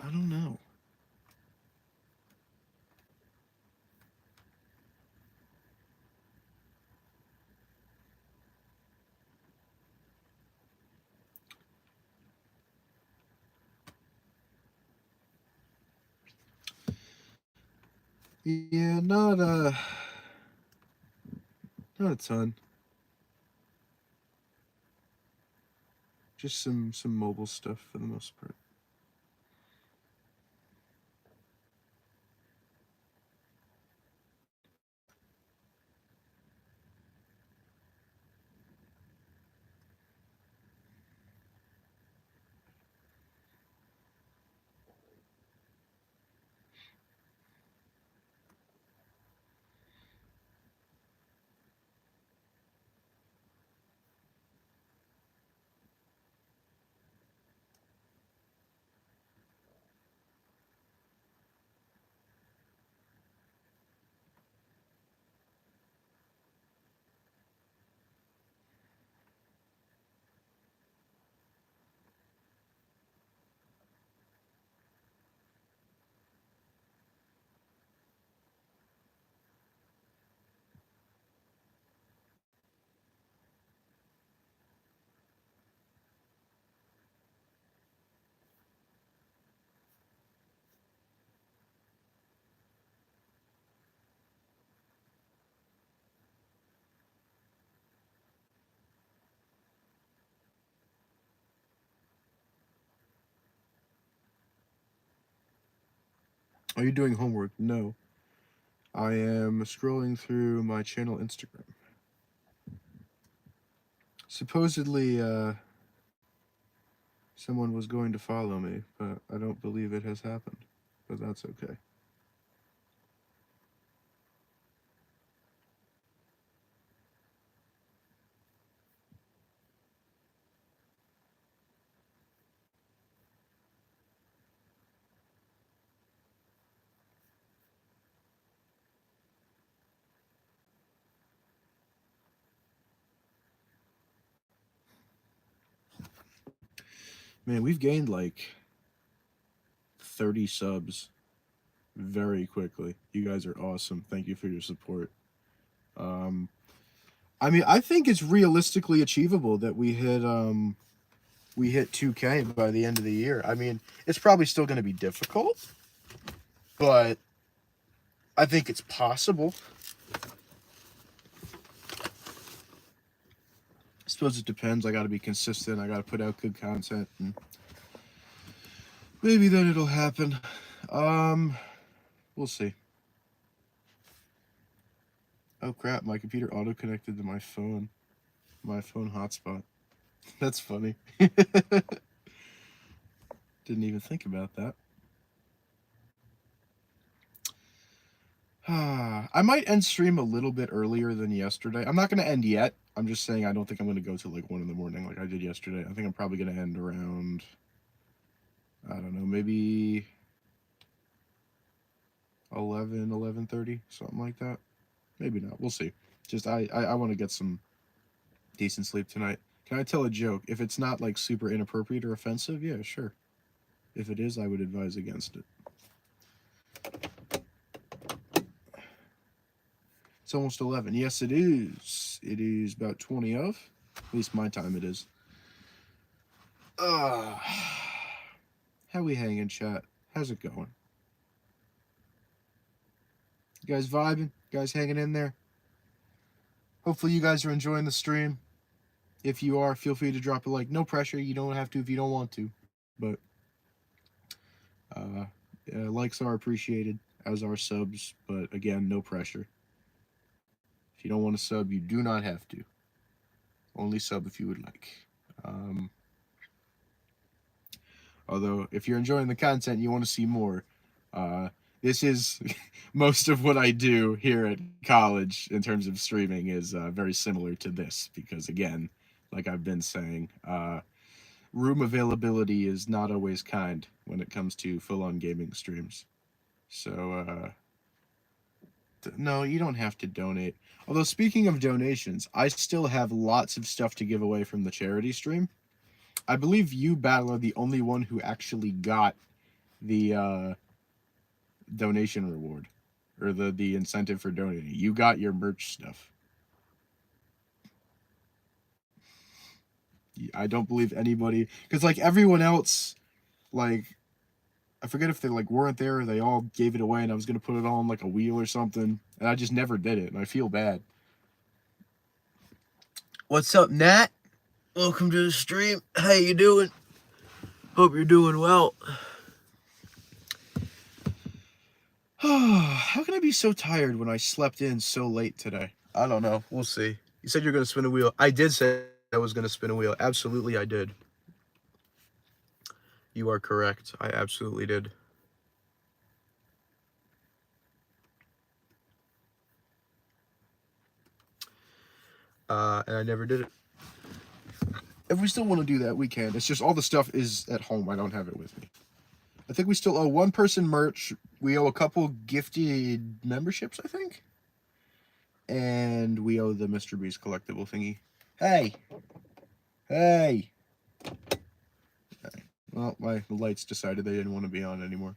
don't know. Yeah, not a ton. Just some mobile stuff for the most part. Are you doing homework? No. I am scrolling through my channel Instagram. Supposedly, someone was going to follow me, but I don't believe it has happened. But that's okay. Man, we've gained like 30 subs very quickly. You guys are awesome. Thank you for your support. I mean, I think it's realistically achievable that we hit we hit 2K by the end of the year. I mean, it's probably still going to be difficult, but I think it's possible. I suppose it depends. I got to be consistent. I got to put out good content, and maybe then it'll happen. We'll see. Oh crap, my computer auto-connected to my phone hotspot. That's funny. Didn't even think about that. I might end stream a little bit earlier than yesterday. I'm not going to end yet. I'm just saying I don't think I'm going to go till like 1 in the morning like I did yesterday. I think I'm probably going to end around, I don't know, maybe 11:30, something like that. Maybe not. We'll see. Just I want to get some decent sleep tonight. Can I tell a joke? If it's not like super inappropriate or offensive, yeah, sure. If it is, I would advise against it. It's almost 11. Yes, it is. It is about 20 of. At least my time it is. How we hanging, chat? How's it going? You guys vibing? You guys hanging in there? Hopefully you guys are enjoying the stream. If you are, feel free to drop a like. No pressure. You don't have to if you don't want to. But likes are appreciated, as are subs. But again, no pressure. If you don't want to sub, you do not have to. Only sub if you would like. Although, if you're enjoying the content and you want to see more, this is most of what I do here at college in terms of streaming is very similar to this. Because again, like I've been saying, room availability is not always kind when it comes to full-on gaming streams. So, no, you don't have to donate. Although, speaking of donations, I still have lots of stuff to give away from the charity stream. I believe you, Battle, are the only one who actually got the donation reward. Or the incentive for donating. You got your merch stuff. I don't believe anybody... Because, like, everyone else, like... I forget if they like weren't there or they all gave it away and I was going to put it on like a wheel or something. And I just never did it and I feel bad. What's up, Nat? Welcome to the stream. How you doing? Hope you're doing well. How can I be so tired when I slept in so late today? I don't know. We'll see. You said you're going to spin a wheel. I did say I was going to spin a wheel. Absolutely, I did. You are correct. I absolutely did. And I never did it. If we still want to do that, we can. It's just all the stuff is at home. I don't have it with me. I think we still owe one person merch. We owe a couple gifted memberships, I think. And we owe the Mr. Beast collectible thingy. Hey! Hey! Well, my lights decided they didn't want to be on anymore.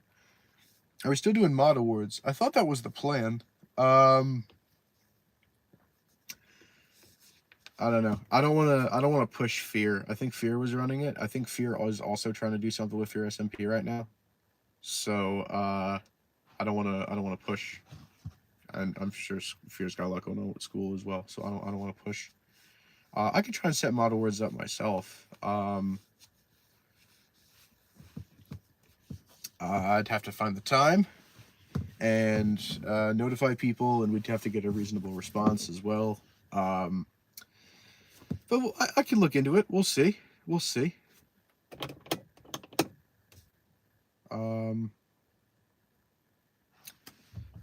Are we still doing mod awards? I thought that was the plan. I don't know. I don't want to push Fear. I think Fear was running it. I think Fear is also trying to do something with Fear SMP right now. So I don't want to push. And I'm sure Fear's got a lot going on with school as well. So I don't want to push. I could try and set model words up myself. I'd have to find the time and notify people, and we'd have to get a reasonable response as well. But I can look into it. We'll see. We'll see.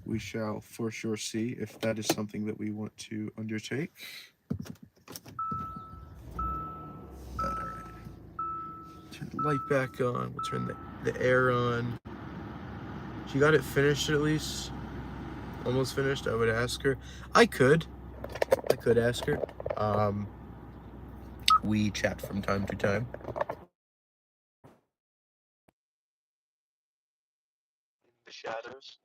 We shall for sure see if that is something that we want to undertake. Alright. Turn the light back on. We'll turn the air on. She got it finished at least. Almost finished. I would ask her. I could ask her. We chat from time to time. The shadows.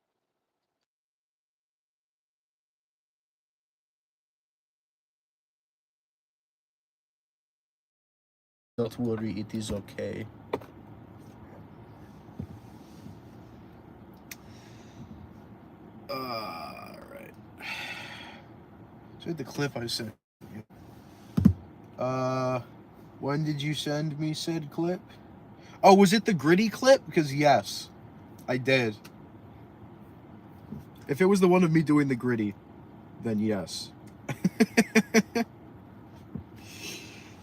Don't worry, it is okay. Alright. So the clip I sent you. When did you send me said clip? Oh, was it the gritty clip? Because yes, I did. If it was the one of me doing the gritty, then yes.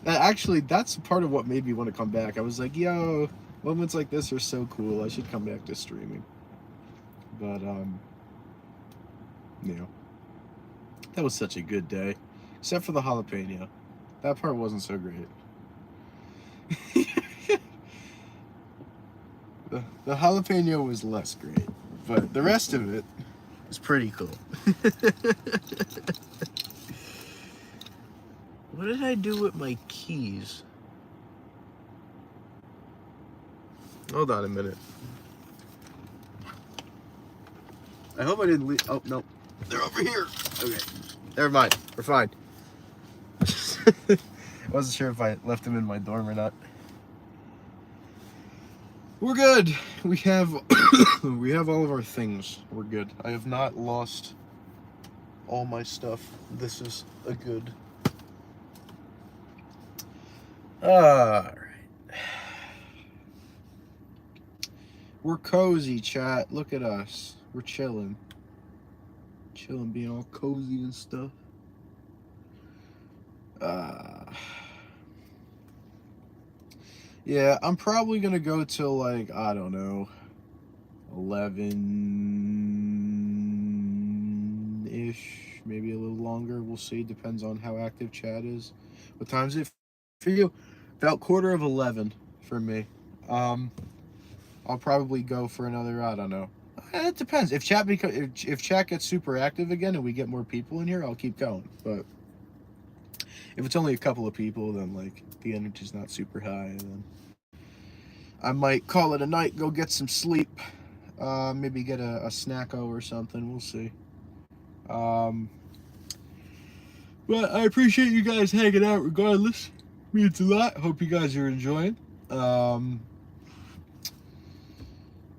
Actually, that's part of what made me want to come back. I was like, yo, moments like this are so cool. I should come back to streaming. But, you know, that was such a good day. Except for the jalapeno. That part wasn't so great. The jalapeno was less great. But the rest of it was pretty cool. What did I do with my keys? Hold on a minute. I hope I didn't leave. Oh, no. They're over here. Okay. Never mind. We're fine. I wasn't sure if I left them in my dorm or not. We're good. We have we have all of our things. We're good. I have not lost all my stuff. This is a good. Alright. We're cozy, chat. Look at us. We're chilling. Chilling, being all cozy and stuff. Yeah, I'm probably gonna go till like, I don't know, 11-ish, maybe a little longer. We'll see. Depends on how active chat is. What time is it for you? About 11:15 for me. I'll probably go for another, I don't know. It depends. If chat if chat gets super active again and we get more people in here, I'll keep going. But if it's only a couple of people, then like the energy's not super high, and then I might call it a night, go get some sleep. Maybe get a snacko or something. We'll see. But I appreciate you guys hanging out regardless. Means a lot. Hope you guys are enjoying. And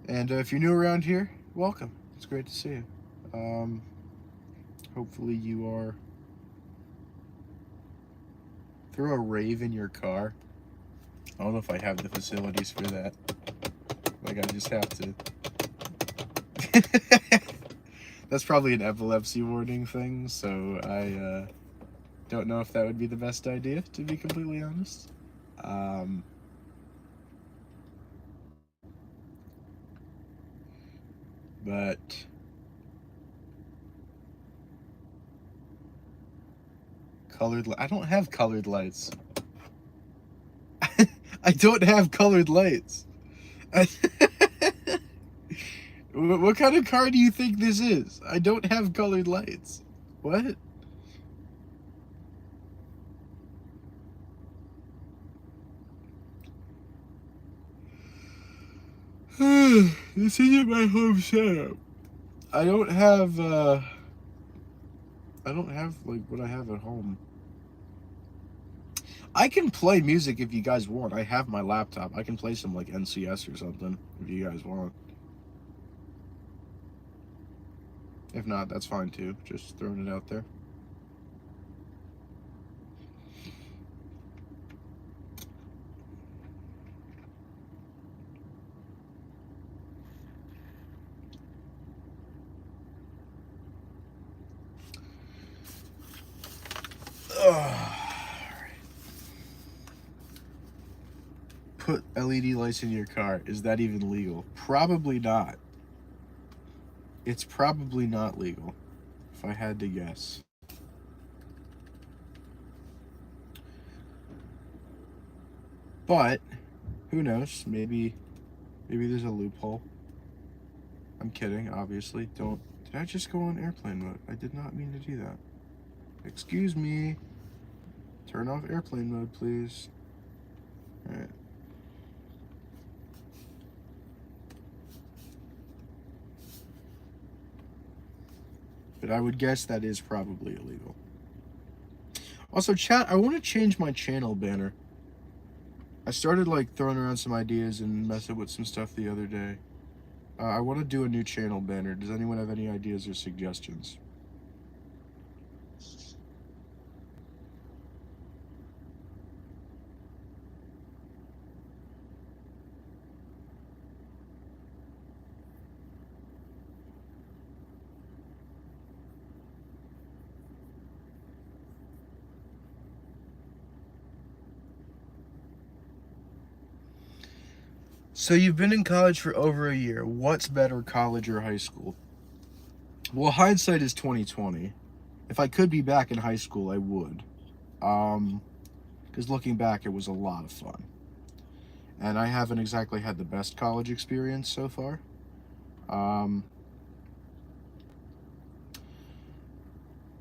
if you're new around here, welcome. It's great to see you. Hopefully you are. Throw a rave in your car. I don't know if I have the facilities for that. Like, I just have to. That's probably an epilepsy warning thing, so I don't know if that would be the best idea, to be completely honest. But I don't have colored lights. I don't have colored lights. What kind of car do you think this is? I don't have colored lights. What? This isn't my home setup. I don't have like what I have at home. I can play music if you guys want. I have my laptop. I can play some like NCS or something if you guys want. If not, that's fine too. Just throwing it out there. Put LED lights in your car. Is that even legal? Probably not. It's probably not legal, if I had to guess. But who knows? Maybe there's a loophole. I'm kidding, obviously. Did I just go on airplane mode? I did not mean to do that. Excuse me. Turn off airplane mode, please. All right. But I would guess that is probably illegal. Also, chat, I want to change my channel banner. I started like throwing around some ideas and messing with some stuff the other day. I want to do a new channel banner. Does anyone have any ideas or suggestions? So you've been in college for over a year. What's better, college or high school? Well, hindsight is 2020. If I could be back in high school, I would. Because looking back, it was a lot of fun. And I haven't exactly had the best college experience so far.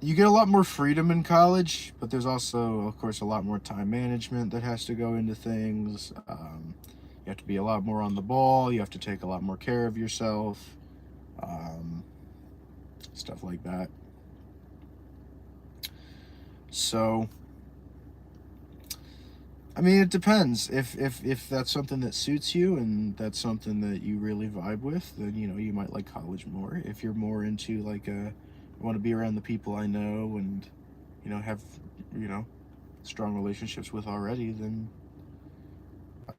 You get a lot more freedom in college, but there's also, of course, a lot more time management that has to go into things. You have to be a lot more on the ball. You have to take a lot more care of yourself. Stuff like that. So, I mean, it depends. If that's something that suits you and that's something that you really vibe with, then, you know, you might like college more. If you're more into like I want to be around the people I know and, you know, have, you know, strong relationships with already, then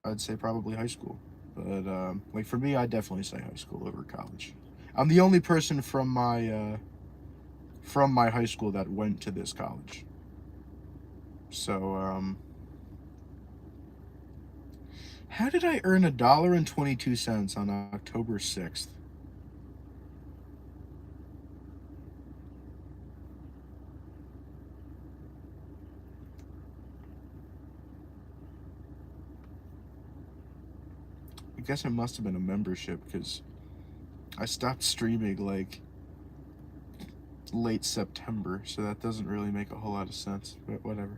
I'd say probably high school. But like for me, I'd definitely say high school over college. I'm the only person from my high school that went to this college. So how did I earn $1.22 on October 6th? I guess it must have been a membership because I stopped streaming like late September, so that doesn't really make a whole lot of sense, but whatever.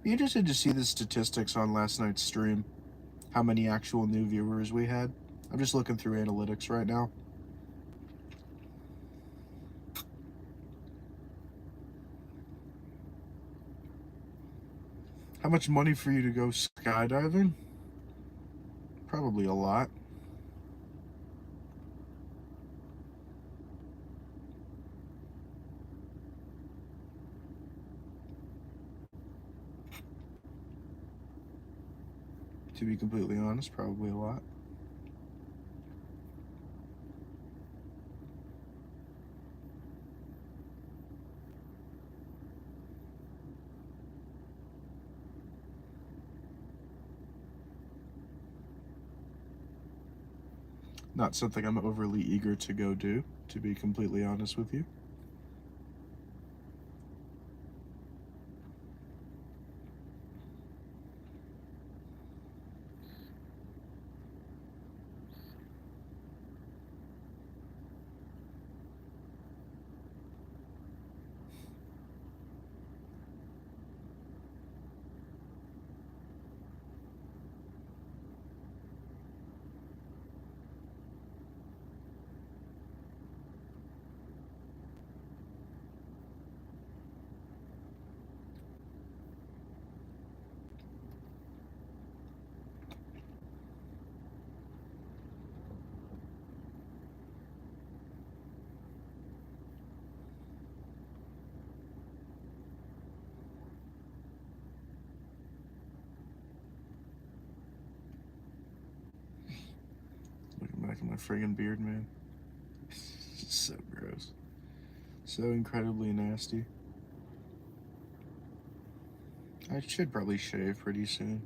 Be interested to see the statistics on last night's stream. How many actual new viewers we had. I'm just looking through analytics right now. How much money for you to go skydiving? Probably a lot. To be completely honest, probably a lot. Not something I'm overly eager to go do, to be completely honest with you. Looking back at my friggin' beard, man. So gross. So incredibly nasty. I should probably shave pretty soon.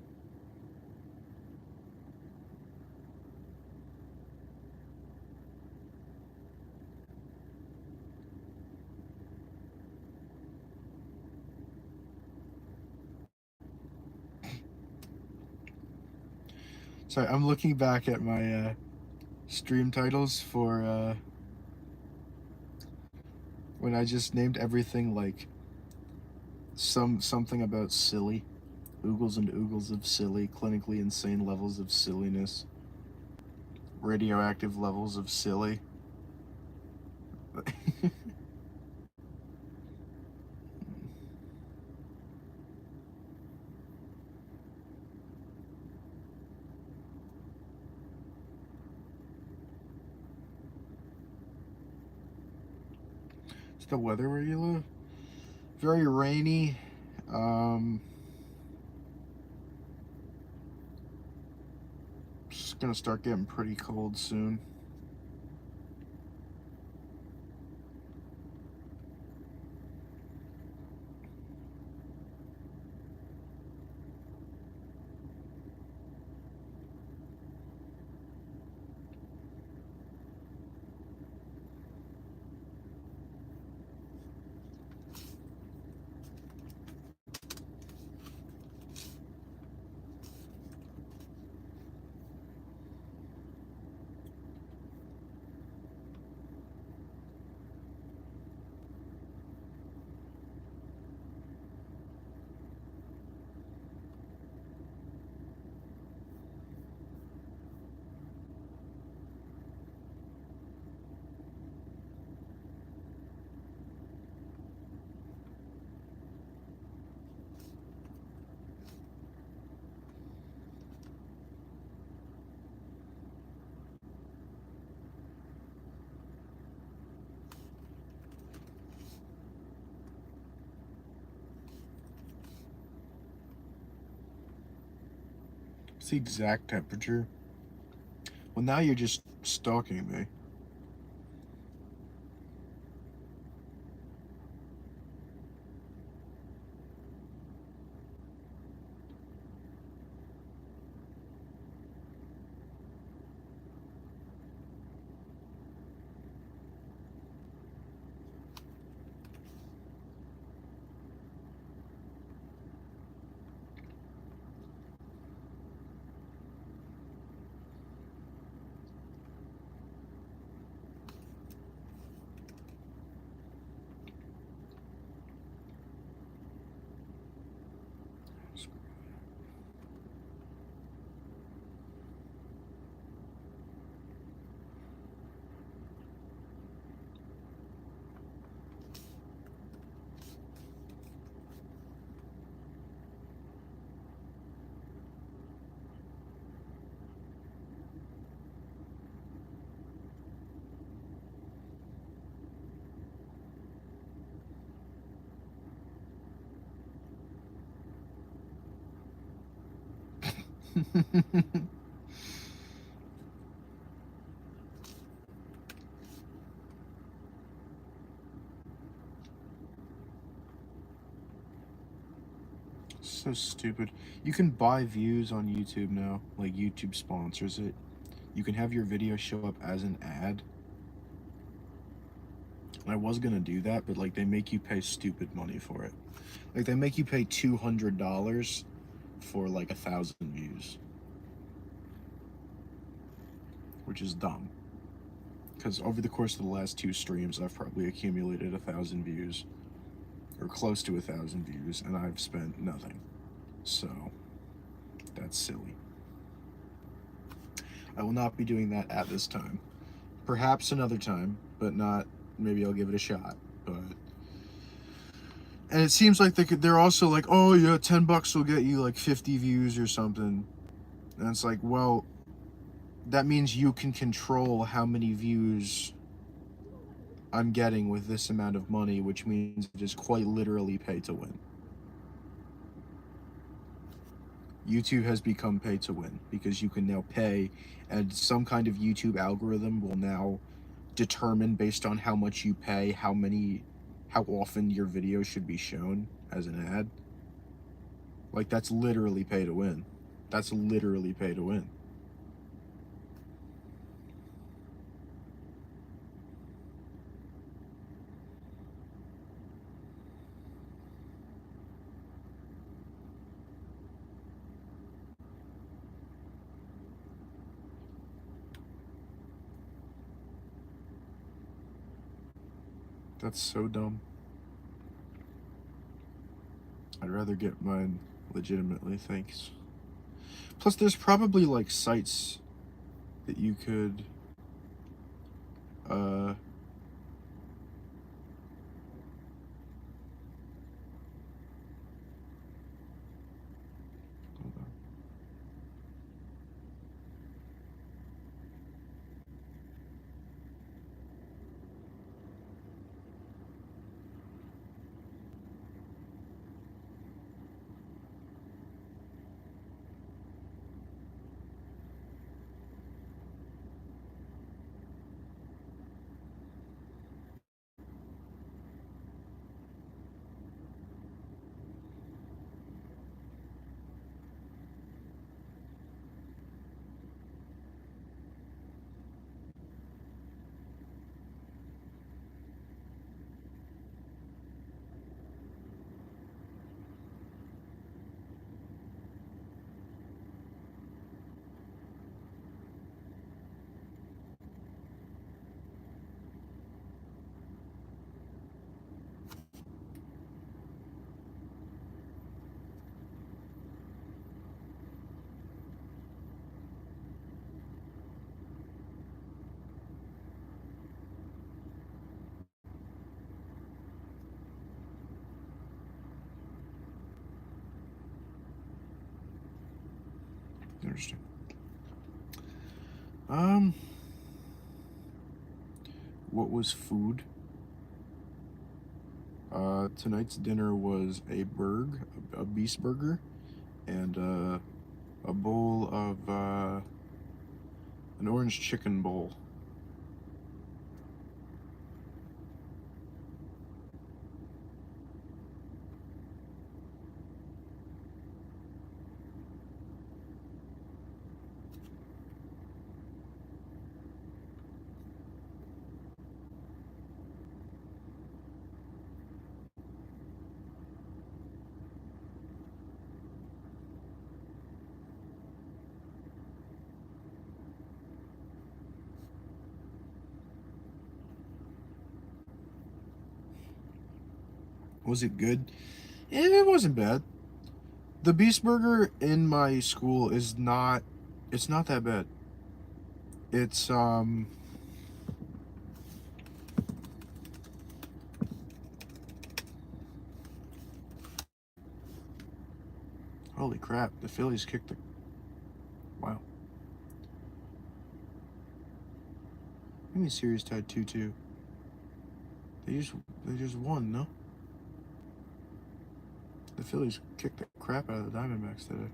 Sorry, I'm looking back at my stream titles for when I just named everything like Something about silly. Oogles and oogles of silly, clinically insane levels of silliness, radioactive levels of silly. Is the weather where you live? Very rainy. It's gonna start getting pretty cold soon. It's the exact temperature. Well, now you're just stalking me. So stupid. You can buy views on YouTube now. Like, YouTube sponsors it. You can have your video show up as an ad. I was gonna do that, but like they make you pay stupid money for it. Like they make you pay $200 for like 1,000 views, which is dumb. Because over the course of the last 2 streams, I've probably accumulated 1,000 views, or close to 1,000 views, and I've spent nothing. So that's silly. I will not be doing that at this time. Perhaps another time, but not. Maybe I'll give it a shot. But and it seems like they're also like, oh yeah, $10 will get you like 50 views or something. And it's like, well, that means you can control how many views I'm getting with this amount of money, which means it is quite literally pay to win. YouTube has become pay to win because you can now pay, and some kind of YouTube algorithm will now determine based on how much you pay, how often your video should be shown as an ad. Like, that's literally pay to win. That's literally pay to win. That's so dumb. I'd rather get mine legitimately, thanks. Plus, there's probably like sites that you could hold on. Interesting. What was food? Tonight's dinner was a beast burger, and a bowl of an orange chicken bowl. Was it good? It wasn't bad. The beast burger in my school is not, it's not that bad. It's holy crap, the Phillies kicked the, wow. I mean, series tied 2-2. They just won, no? The Phillies kicked the crap out of the Diamondbacks today.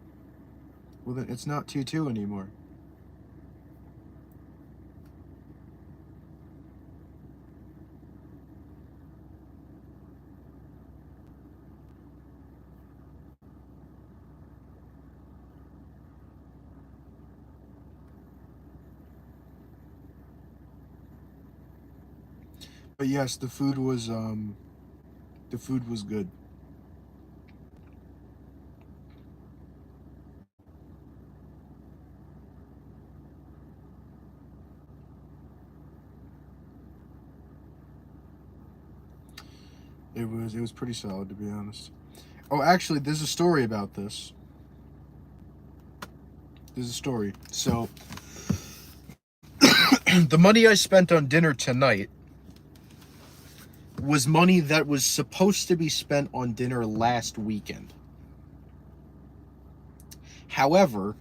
Well, then it's not 2-2 anymore. But yes, the food was good. It was pretty solid, to be honest. Oh, actually, there's a story about this. There's a story. So, the money I spent on dinner tonight was money that was supposed to be spent on dinner last weekend. However,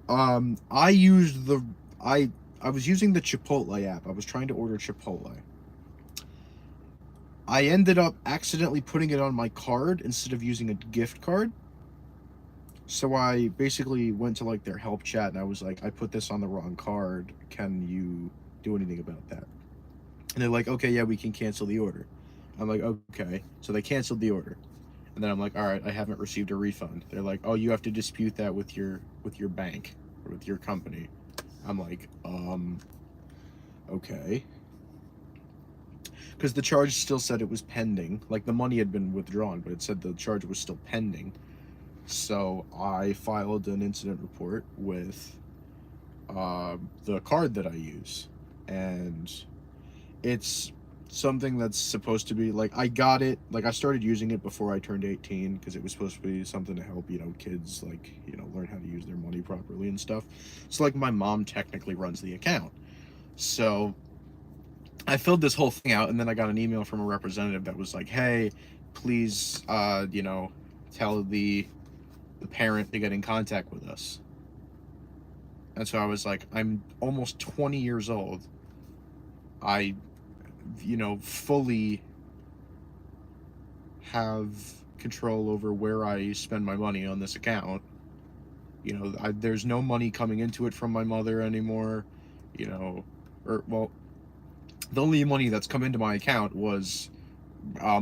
I was using the Chipotle app. I was trying to order Chipotle. I ended up accidentally putting it on my card instead of using a gift card. So I basically went to like their help chat and I was like, I put this on the wrong card. Can you do anything about that? And they're like, okay, yeah, we can cancel the order. I'm like, okay. So they canceled the order. And then I'm like, all right, I haven't received a refund. They're like, oh, you have to dispute that with your bank or with your company. I'm like, okay. Because the charge still said it was pending. Like, the money had been withdrawn, but it said the charge was still pending. So I filed an incident report with the card that I use. And it's something that's supposed to be like, I got it, like I started using it before I turned 18 because it was supposed to be something to help, you know, kids like, you know, learn how to use their money properly and stuff. So like my mom technically runs the account. So I filled this whole thing out, and then I got an email from a representative that was like, hey, please, you know, tell the parent to get in contact with us. And so I was like, I'm almost 20 years old. I, you know, fully have control over where I spend my money on this account. You know, there's no money coming into it from my mother anymore, you know, or, well, the only money that's come into my account was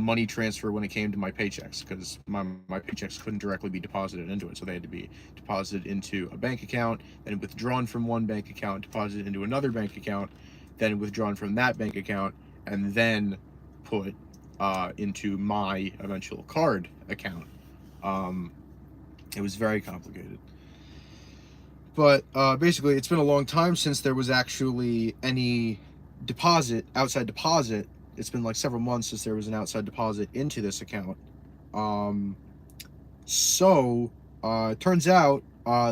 money transfer when it came to my paychecks, because my paychecks couldn't directly be deposited into it, so they had to be deposited into a bank account, then withdrawn from one bank account, deposited into another bank account, then withdrawn from that bank account, and then put into my eventual card account. It was very complicated. But basically, it's been a long time since there was actually any outside deposit. It's been like several months since there was an outside deposit into this account. So it turns out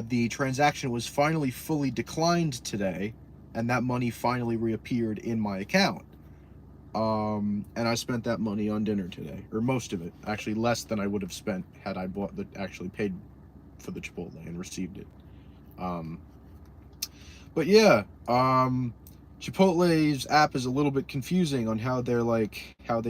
the transaction was finally fully declined today, and that money finally reappeared in my account. And I spent that money on dinner today, or most of it, actually less than I would have spent had I actually paid for the Chipotle and received it. But yeah, Chipotle's app is a little bit confusing on how they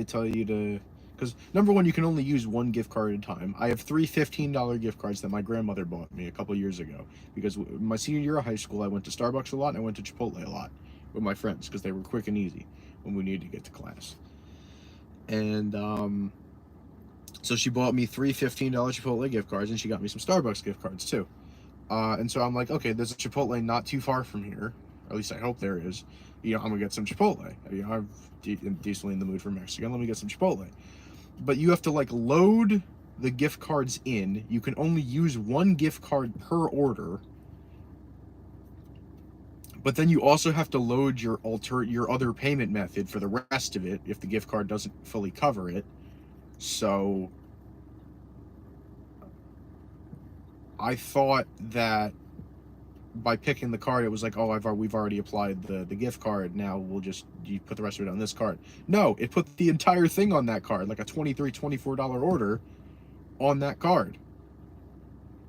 tell you to, because number one, you can only use one gift card at a time. I have three $15 gift cards that my grandmother bought me a couple years ago, because my senior year of high school, I went to Starbucks a lot and I went to Chipotle a lot with my friends because they were quick and easy when we needed to get to class. And so she bought me three $15 Chipotle gift cards, and she got me some Starbucks gift cards too. And so I'm like, okay, there's a Chipotle not too far from here. Or at least I hope there is. You know, I'm gonna get some Chipotle. You know, I'm decently in the mood for Mexican. Let me get some Chipotle. But you have to like load the gift cards in. You can only use one gift card per order. But then you also have to load your other payment method for the rest of it if the gift card doesn't fully cover it. So I thought that by picking the card, it was like, oh, we've already applied the gift card. Now you put the rest of it on this card. No, it put the entire thing on that card, like a $23, $24 order on that card,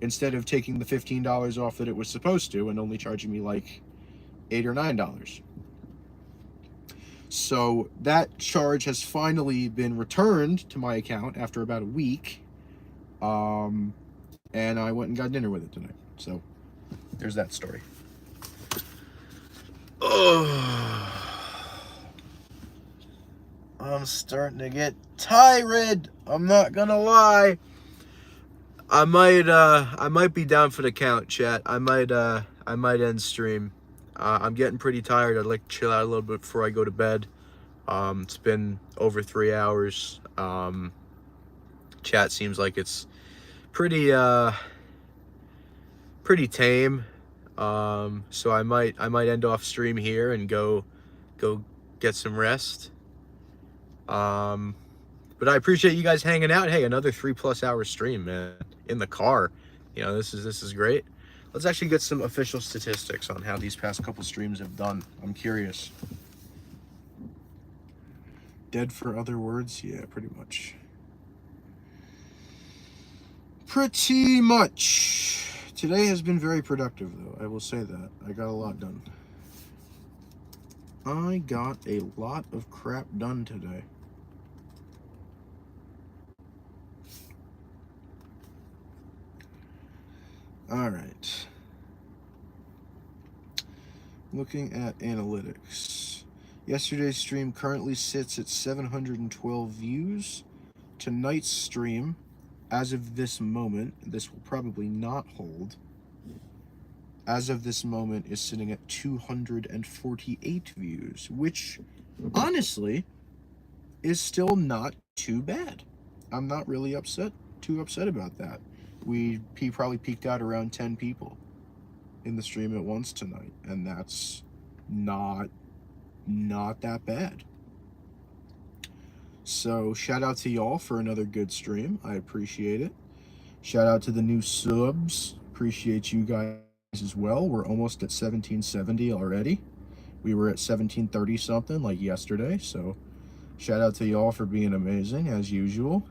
instead of taking the $15 off that it was supposed to and only charging me like $8 or $9. So that charge has finally been returned to my account after about a week. And I went and got dinner with it tonight. So there's that story. I'm starting to get tired. I'm not gonna lie. I might be down for the count, chat. I might end stream. I'm getting pretty tired. I'd like to chill out a little bit before I go to bed. It's been over 3 hours. Chat seems like it's pretty tame. So I might end off stream here and go get some rest. But I appreciate you guys hanging out. Hey, another 3+ hour stream, man, in the car. You know, this is great. Let's actually get some official statistics on how these past couple streams have done. I'm curious. Dead for other words? Yeah, pretty much. Pretty much. Today has been very productive, though. I will say that. I got a lot done. I got a lot of crap done today. All right. Looking at analytics. Yesterday's stream currently sits at 712 views. Tonight's stream, as of this moment, this will probably not hold. As of this moment, is sitting at 248 views, which, honestly, is still not too bad. I'm not really too upset about that. We probably peaked out around 10 people in the stream at once tonight, and that's not that bad. So shout out to y'all for another good stream. I appreciate it. Shout out to the new subs. Appreciate you guys as well. We're almost at 1770 already. We were at 1730 something like yesterday. So shout out to y'all for being amazing as usual.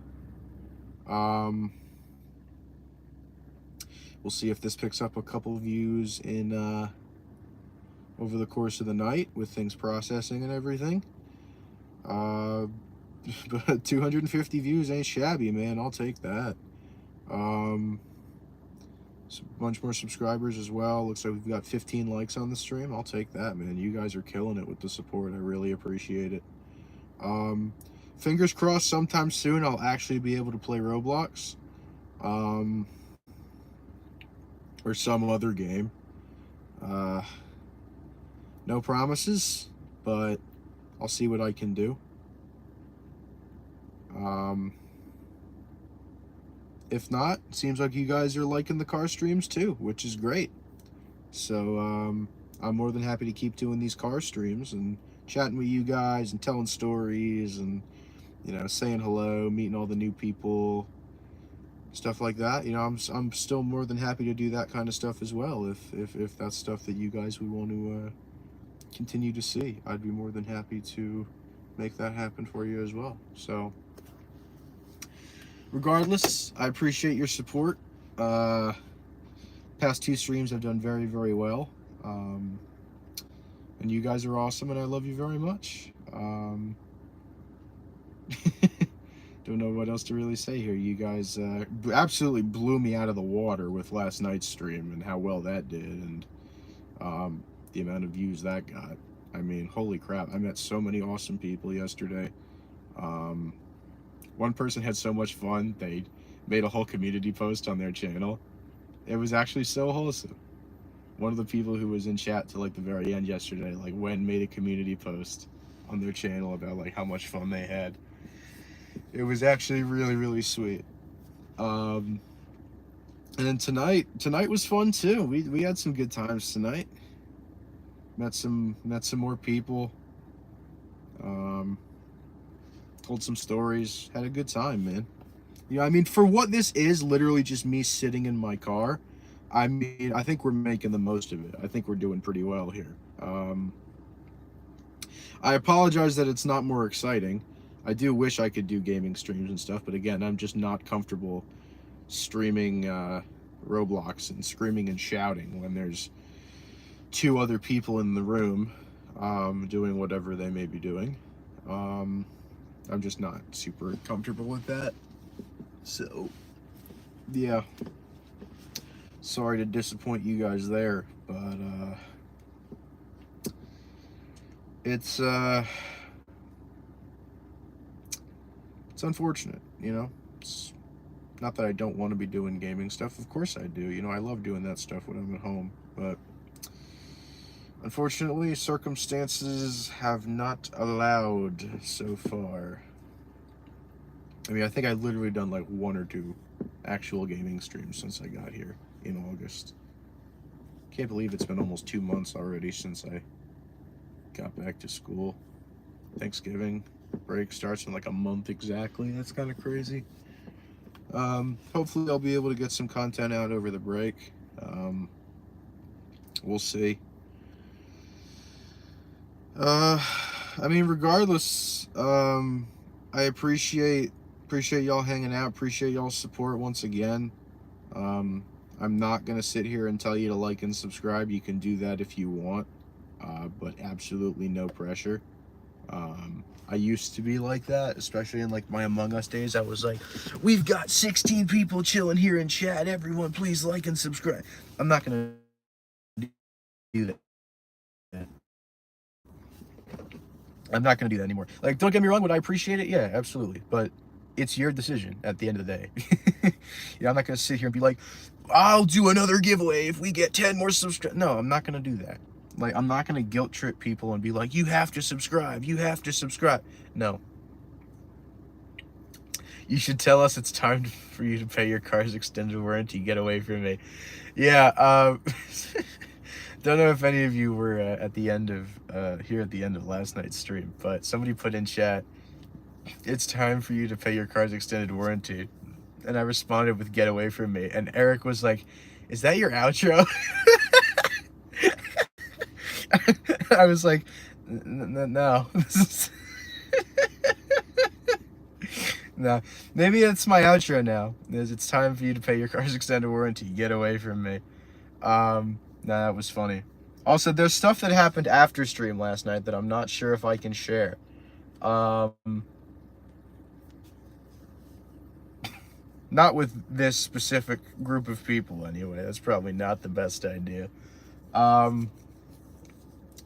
We'll see if this picks up a couple views in over the course of the night with things processing and everything. But 250 views ain't shabby, man. I'll take that. A bunch more subscribers as well. Looks like we've got 15 likes on the stream. I'll take that, man. You guys are killing it with the support. I really appreciate it. Fingers crossed sometime soon I'll actually be able to play Roblox. Or some other game. No promises, but I'll see what I can do. If not, seems like you guys are liking the car streams too, which is great. So I'm more than happy to keep doing these car streams and chatting with you guys and telling stories and, you know, saying hello, meeting all the new people, stuff like that. You know, I'm still more than happy to do that kind of stuff as well. If that's stuff that you guys would want to continue to see, I'd be more than happy to make that happen for you as well. So regardless, I appreciate your support. Past 2 streams have done very, very well. And you guys are awesome, and I love you very much. Don't know what else to really say here. You guys absolutely blew me out of the water with last night's stream and how well that did, and the amount of views that got. I mean, holy crap. I met so many awesome people yesterday. One person had so much fun, they made a whole community post on their channel. It was actually so wholesome. One of the people who was in chat till like the very end yesterday, like went and made a community post on their channel about like how much fun they had. It was actually really, really sweet. And then tonight was fun too. We had some good times tonight. Met some more people. Told some stories. Had a good time, man. You know, I mean, for what this is, literally just me sitting in my car, I mean, I think we're making the most of it. I think we're doing pretty well here. I apologize that it's not more exciting. I do wish I could do gaming streams and stuff, but again, I'm just not comfortable streaming Roblox and screaming and shouting when there's 2 other people in the room doing whatever they may be doing. I'm just not super comfortable with that. So, yeah. Sorry to disappoint you guys there, but it's unfortunate, you know. It's not that I don't want to be doing gaming stuff. Of course I do. You know, I love doing that stuff when I'm at home, but unfortunately, circumstances have not allowed so far. I mean, I think I've literally done like 1 or 2 actual gaming streams since I got here in August. Can't believe it's been almost 2 months already since I got back to school. Thanksgiving break starts in like a month exactly. That's kind of crazy. Hopefully I'll be able to get some content out over the break. We'll see. I mean, regardless, I appreciate y'all hanging out, appreciate y'all's support once again. I'm not gonna sit here and tell you to like and subscribe. You can do that if you want, but absolutely no pressure. I used to be like that, especially in like my Among Us days. I was like, we've got 16 people chilling here in chat, everyone please like and subscribe. I'm not gonna do that. I'm not going to do that anymore. Like, don't get me wrong, would I appreciate it? Yeah, absolutely. But it's your decision at the end of the day. Yeah, I'm not going to sit here and be like, I'll do another giveaway if we get 10 more subscribers. No, I'm not going to do that. Like, I'm not going to guilt trip people and be like, you have to subscribe. You have to subscribe. No. You should tell us it's time for you to pay your car's extended warranty. Get away from me. Yeah, don't know if any of you were at the end of here at the end of last night's stream, but somebody put in chat, it's time for you to pay your car's extended warranty. And I responded with get away from me. And Eric was like, is that your outro? I was like, no. No. Maybe it's my outro now. It's time for you to pay your car's extended warranty. Get away from me. No, that was funny. Also, there's stuff that happened after stream last night that I'm not sure if I can share. Not with this specific group of people, anyway. That's probably not the best idea.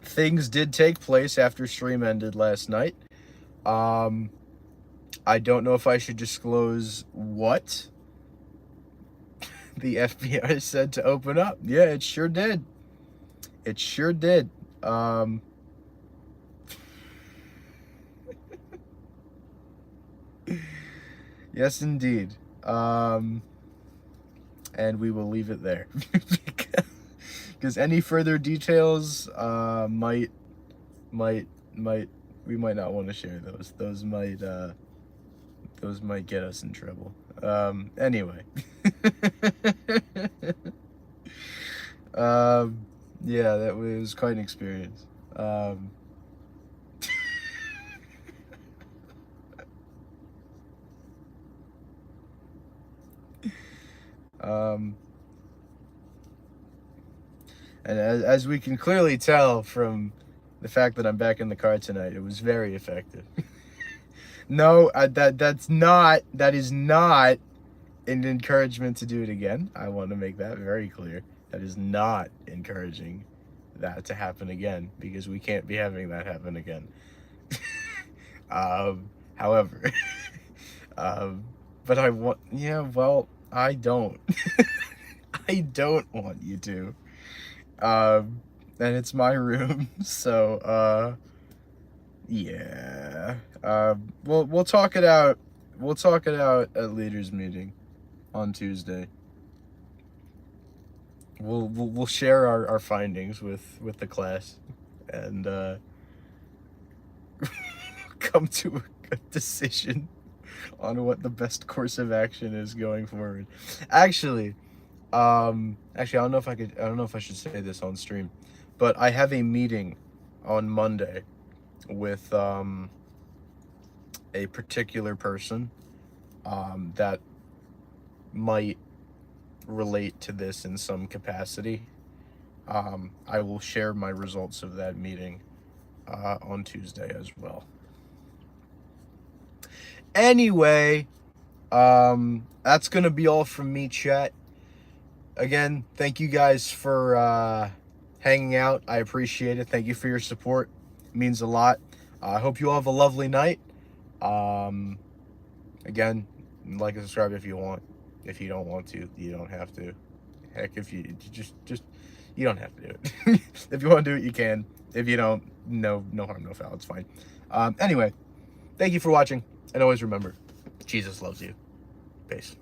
Things did take place after stream ended last night. I don't know if I should disclose what the FBI said to open up. Yeah, it sure did. It sure did. Yes, indeed. And we will leave it there. Because any further details we might not want to share those. Those might get us in trouble. Anyway. Yeah, that was quite an experience. And as we can clearly tell from the fact that I'm back in the car tonight, it was very effective. No, that is not an encouragement to do it again. I want to make that very clear. That is not encouraging that to happen again, because we can't be having that happen again. However, but I want, yeah, well, I don't. I don't want you to. And it's my room, so, yeah. We'll talk it out. We'll talk it out at leaders meeting on Tuesday. We'll share our findings with the class and come to a decision on what the best course of action is going forward. Actually, I don't know if I should say this on stream, but I have a meeting on Monday with a particular person that might relate to this in some capacity. I will share my results of that meeting on Tuesday as well. Anyway, that's gonna be all from me, chat. Again, thank you guys for hanging out. I appreciate it. Thank you for your support. It means a lot. I hope you all have a lovely night. Again, like and subscribe if you want. If you don't want to, you don't have to. Heck, if you just you don't have to do it. If you want to do it, you can. If you don't, no harm, no foul. It's fine. Anyway, thank you for watching, and always remember, Jesus loves you. Peace.